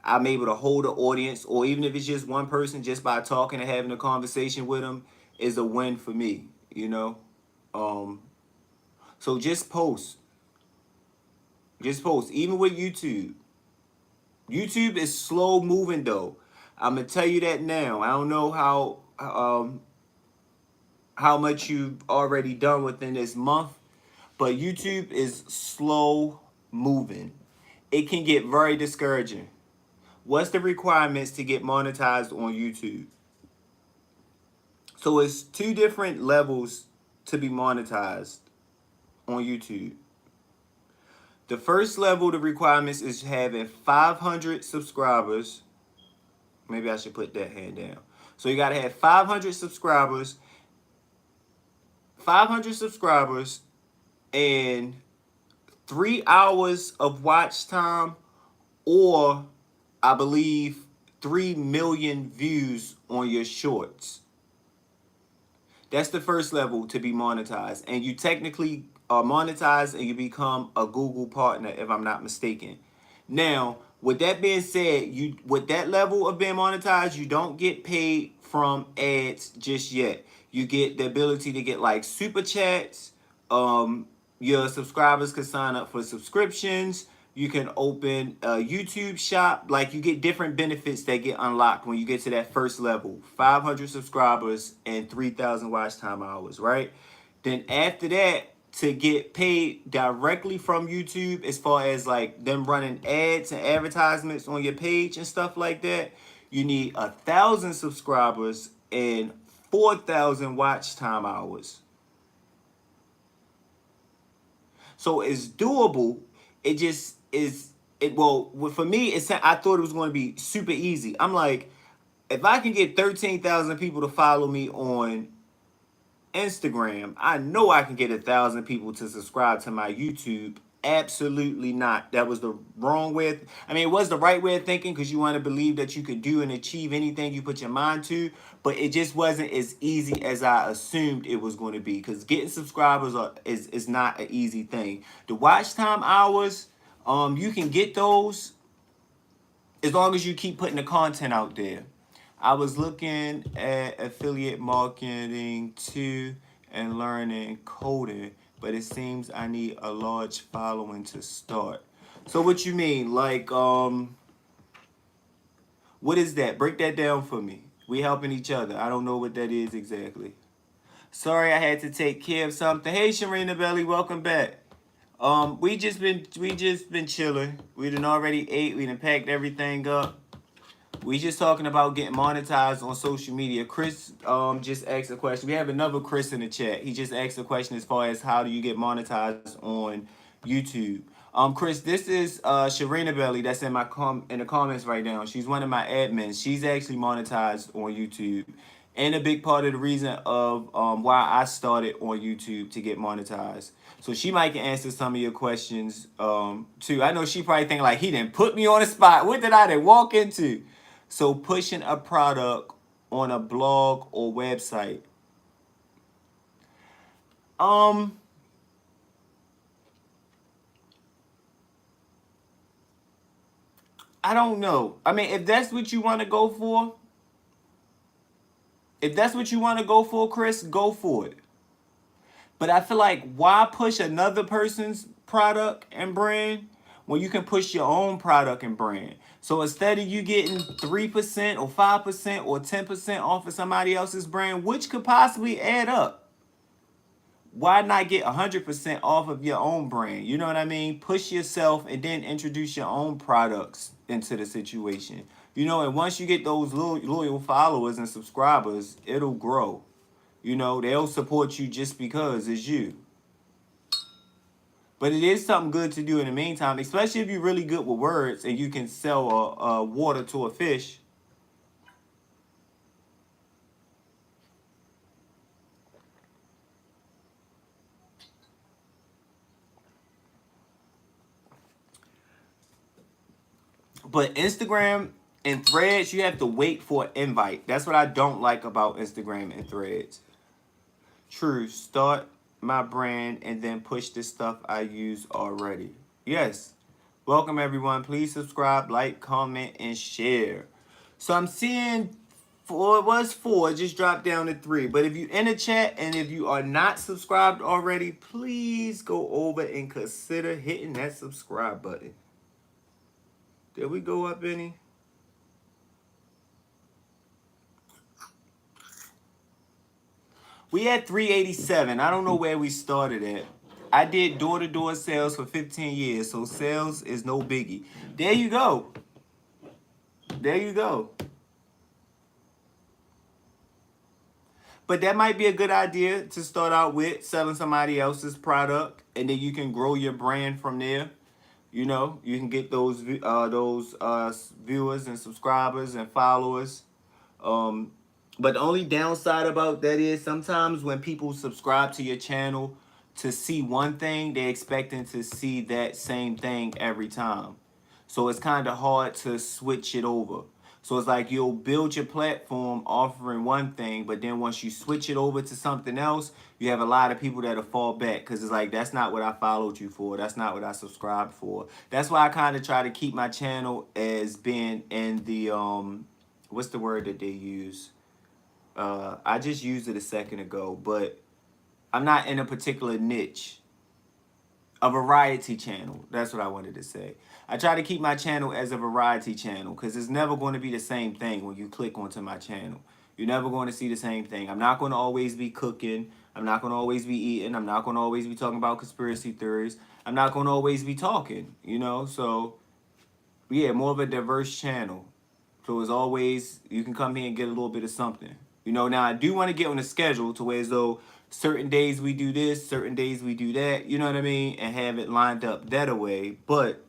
I'm able to hold an audience, or even if it's just one person, just by talking and having a conversation with them is a win for me. Um, so just post. Just post. Even with YouTube. YouTube is slow moving though. I'm gonna tell you that now. I don't know how much you've already done within this month, but YouTube is slow moving. It can get very discouraging. What's the requirements to get monetized on YouTube? So it's two different levels to be monetized on YouTube. The first level, the requirements is having 500 subscribers. Maybe I should put that hand down. So you got to have 500 subscribers and 3 hours of watch time, or I believe 3 million views on your shorts. That's the first level to be monetized. And you technically are monetized and you become a Google partner, if I'm not mistaken. Now, with that being said, with that level of being monetized, you don't get paid from ads just yet. You get the ability to get like super chats. Your subscribers can sign up for subscriptions. You can open a YouTube shop. Like you get different benefits that get unlocked when you get to that first level. 500 subscribers and 3,000 watch time hours, right? Then after that, to get paid directly from YouTube as far as like them running ads and advertisements on your page and stuff like that, you need 1,000 subscribers and 4,000 watch time hours. So it's doable. It just is it well for me I thought it was going to be super easy. I'm like, if I can get 13,000 people to follow me on Instagram, I know I can get 1,000 people to subscribe to my YouTube. Absolutely not. That was the wrong way. I mean, it was the right way of thinking because you want to believe that you could do and achieve anything you put your mind to, but it just wasn't as easy as I assumed it was going to be because getting subscribers is not an easy thing. The watch time hours, you can get those as long as you keep putting the content out there. I was looking at affiliate marketing too and learning coding, but it seems I need a large following to start. So what you mean? Like, what is that? Break that down for me. We helping each other. I don't know what that is exactly. Sorry, I had to take care of something. Hey, Sharina Belly, welcome back. We just been chilling. We done already ate. We done packed everything up. We just talking about getting monetized on social media. Chris just asked a question. We have another Chris in the chat. He just asked a question as far as how do you get monetized on YouTube. Chris, this is Sharina Belly that's in my in the comments right now. She's one of my admins. She's actually monetized on YouTube. And a big part of the reason of why I started on YouTube to get monetized. So she might can answer some of your questions too. I know she probably think like he didn't put me on the spot. What did I then walk into? So pushing a product on a blog or website. Um, I don't know. I mean, if that's what you want to go for, if that's what you want to go for, Chris, go for it. But I feel like why push another person's product and brand when you can push your own product and brand? So instead of you getting 3% or 5% or 10% off of somebody else's brand, which could possibly add up, why not get 100% off of your own brand? You know what I mean? Push yourself and then introduce your own products into the situation. You know, and once you get those loyal followers and subscribers, it'll grow. You know, they'll support you just because it's you. But it is something good to do in the meantime, especially if you're really good with words and you can sell a water to a fish. But Instagram and Threads, you have to wait for an invite. That's what I don't like about Instagram and Threads. True, start my brand and then push the stuff I use already. Yes. Welcome everyone. Please subscribe, like, comment, and share. So I'm seeing four, it was four, it just dropped down to three. But if you in the chat and if you are not subscribed already, please go over and consider hitting that subscribe button. Did we go up any? We had 387. I don't know where we started at. I did door-to-door sales for 15 years, so sales is no biggie. There you go. There you go. But that might be a good idea to start out with selling somebody else's product, and then you can grow your brand from there. You know, you can get those viewers and subscribers and followers. But the only downside about that is sometimes when people subscribe to your channel to see one thing, they're expecting to see that same thing every time. So it's kind of hard to switch it over. So it's like you'll build your platform offering one thing, but then once you switch it over to something else, you have a lot of people that'll fall back because it's like, that's not what I followed you for. That's not what I subscribed for. That's why I kind of try to keep my channel as being in the, what's the word that they use? I just used it a second ago, but I'm not in a particular niche. A variety channel. That's what I wanted to say. I try to keep my channel as a variety channel because it's never going to be the same thing when you click onto my channel. You're never going to see the same thing. I'm not going to always be cooking. I'm not going to always be eating. I'm not going to always be talking about conspiracy theories. I'm not going to always be talking, you know? So, yeah, more of a diverse channel. So, as always, you can come here and get a little bit of something. You know, now I do want to get on a schedule to where as though certain days we do this, certain days we do that, you know what I mean? And have it lined up that way. But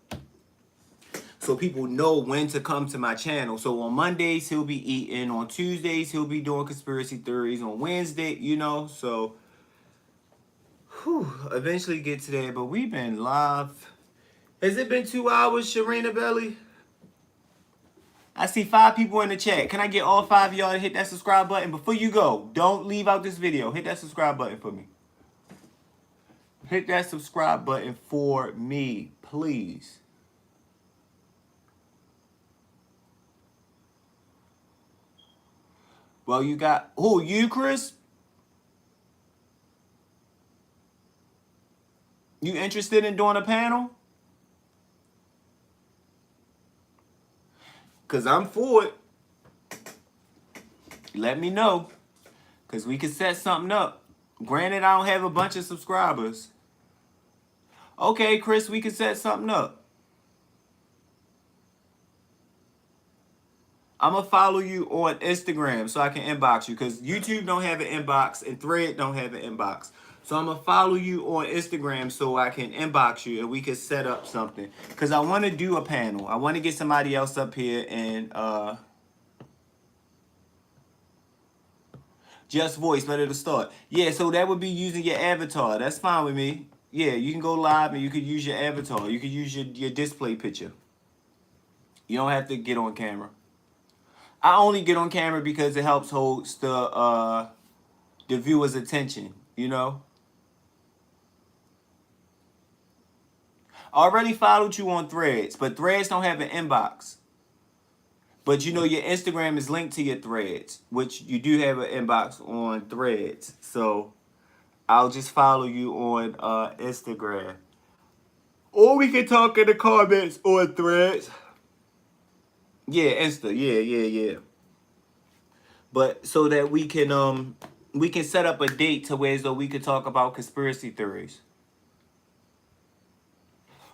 so people know when to come to my channel. So on Mondays, he'll be eating. On Tuesdays, he'll be doing conspiracy theories. On Wednesday, you know, so eventually get to that. But we've been live. Has it been 2 hours, Sharina Belly? I see 5 people in the chat. Can I get all 5 of y'all to hit that subscribe button? Before you go, don't leave out this video. Hit that subscribe button for me. Hit that subscribe button for me, please. Well, you got... Who, you, Chris? You interested in doing a panel? Because I'm for it. Let me know. Because we can set something up. Granted, I don't have a bunch of subscribers. Okay, Chris, we can set something up. I'm going to follow you on Instagram so I can inbox you. Because YouTube don't have an inbox and Thread don't have an inbox. So I'm gonna follow you on Instagram so I can inbox you and we can set up something. Cause I want to do a panel. I want to get somebody else up here and just voice, let it start. Yeah, so that would be using your avatar. That's fine with me. Yeah, you can go live and you could use your avatar. You could use your display picture. You don't have to get on camera. I only get on camera because it helps holds the viewer's attention, you know? I already followed you on Threads, but Threads don't have an inbox. But you know your Instagram is linked to your Threads, which you do have an inbox on Threads. So I'll just follow you on Instagram. Or we can talk in the comments on Threads. Yeah, Insta. Yeah. But so that we can set up a date to where so we could talk about conspiracy theories.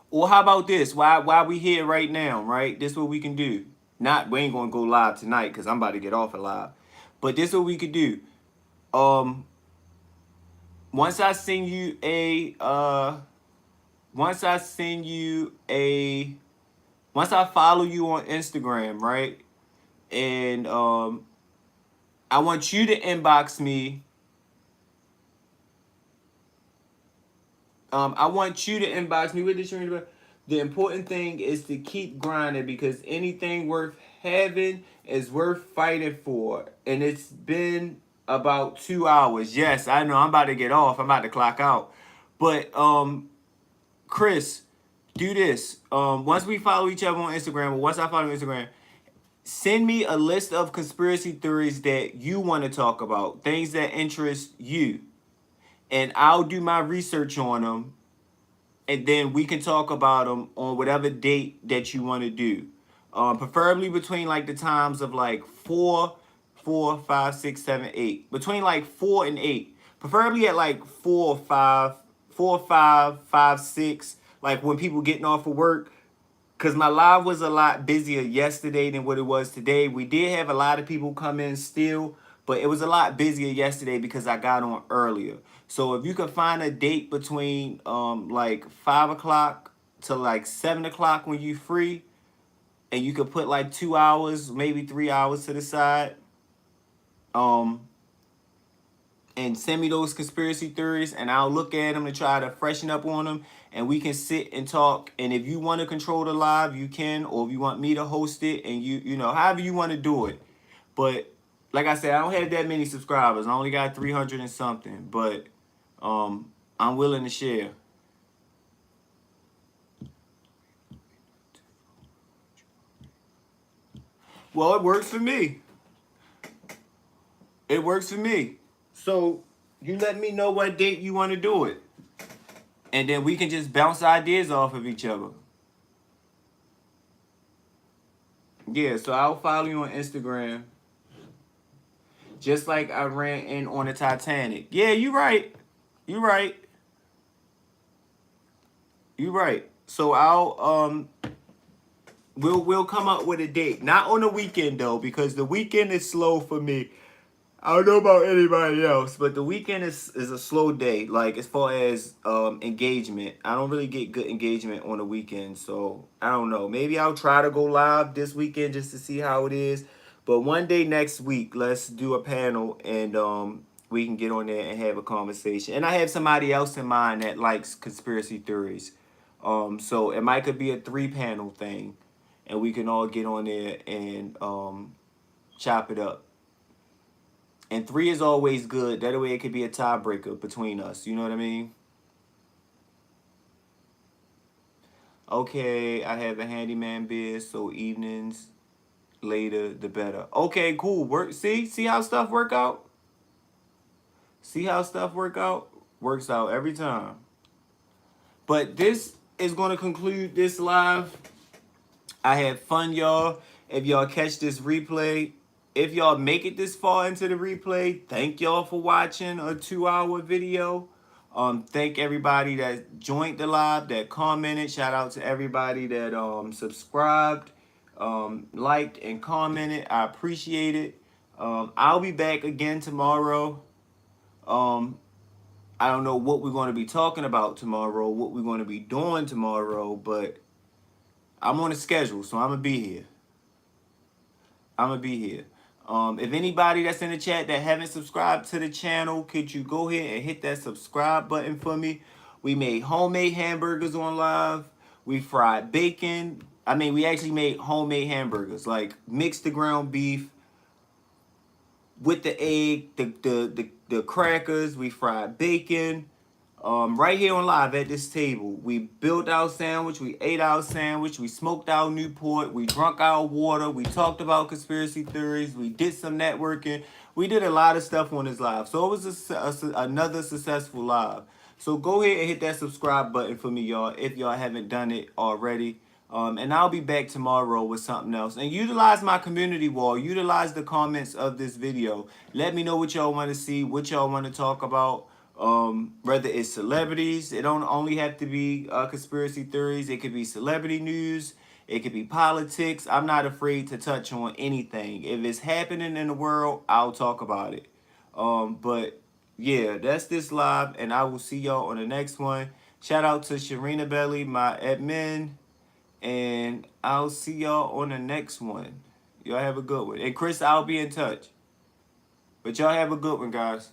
Or how about this? Why we here right now, right? This is what we can do. Not we ain't gonna go live tonight because I'm about to get off of live. But this is what we could do. Um once I send you a once I send you a once I follow you on Instagram, right? And I want you to inbox me. I want you to inbox me with this. The important thing is to keep grinding because anything worth having is worth fighting for. And it's been about 2 hours. Yes, I know I'm about to get off. I'm about to clock out. But Chris, do this. Once we follow each other on Instagram, or once I follow you on Instagram, send me a list of conspiracy theories that you want to talk about, things that interest you, and I'll do my research on them, and then we can talk about them on whatever date that you want to do. Preferably between like the times of like 4, 5, 6, 7, 8. Between like 4 and 8. Preferably at like 4 or 5, 4, 5, 5, 6. Like when people getting off of work. Because my live was a lot busier yesterday than what it was today. We did have a lot of people come in still, but it was a lot busier yesterday because I got on earlier. So if you could find a date between like 5 o'clock to like 7 o'clock when you free, and you could put like 2 hours, maybe 3 hours to the side, um, and send me those conspiracy theories and I'll look at them to try to freshen up on them and we can sit and talk. And if you want to control the live, you can, or if you want me to host it and you know, however you want to do it. But like I said, I don't have that many subscribers. I only got 300 and something, but I'm willing to share. Well, it works for me. It works for me. So you let me know what date you want to do it. And then we can just bounce ideas off of each other. Yeah, so I'll follow you on Instagram. Just like I ran in on the Titanic. Yeah, you right. You right. You right. So we'll come up with a date. Not on the weekend though, because the weekend is slow for me. I don't know about anybody else, but the weekend is a slow day. Like as far as engagement, I don't really get good engagement on the weekend. So I don't know. Maybe I'll try to go live this weekend just to see how it is. But one day next week, let's do a panel and we can get on there and have a conversation. And I have somebody else in mind that likes conspiracy theories. So it might could be a 3-panel thing, and we can all get on there and chop it up. And 3 is always good. That way it could be a tiebreaker between us. You know what I mean? Okay, I have a handyman bid, so evenings later the better. Okay, cool. Work. See how stuff work out? See how stuff work out? Works out every time. But this is going to conclude this live. I had fun, y'all. If y'all catch this replay, if y'all make it this far into the replay, thank y'all for watching a 2-hour video. Thank everybody that joined the live, that commented. Shout out to everybody that subscribed, liked, and commented. I appreciate it. I'll be back again tomorrow. I don't know what we're going to be talking about tomorrow, what we're going to be doing tomorrow, but I'm on a schedule, so I'm going to be here. I'm going to be here. If anybody that's in the chat that haven't subscribed to the channel, could you go ahead and hit that subscribe button for me? We made homemade hamburgers on live. We fried bacon. I mean, we actually made homemade hamburgers, like mixed the ground beef with the egg, the crackers. We fried bacon. Right here on live at this table, we built our sandwich, we ate our sandwich, we smoked our Newport, we drunk our water, we talked about conspiracy theories, we did some networking, we did a lot of stuff on this live. So it was another successful live. So go ahead and hit that subscribe button for me, y'all, if y'all haven't done it already. And I'll be back tomorrow with something else. And utilize my community wall. Utilize the comments of this video. Let me know what y'all want to see, what y'all want to talk about. Whether it's celebrities, it don't only have to be conspiracy theories. It could be celebrity news. It could be politics. I'm not afraid to touch on anything. If it's happening in the world, I'll talk about it. But yeah, that's this live, and I will see y'all on the next one. Shout out to Sharina Belly, my admin, and I'll see y'all on the next one. Y'all have a good one. And Chris, I'll be in touch. But y'all have a good one, guys.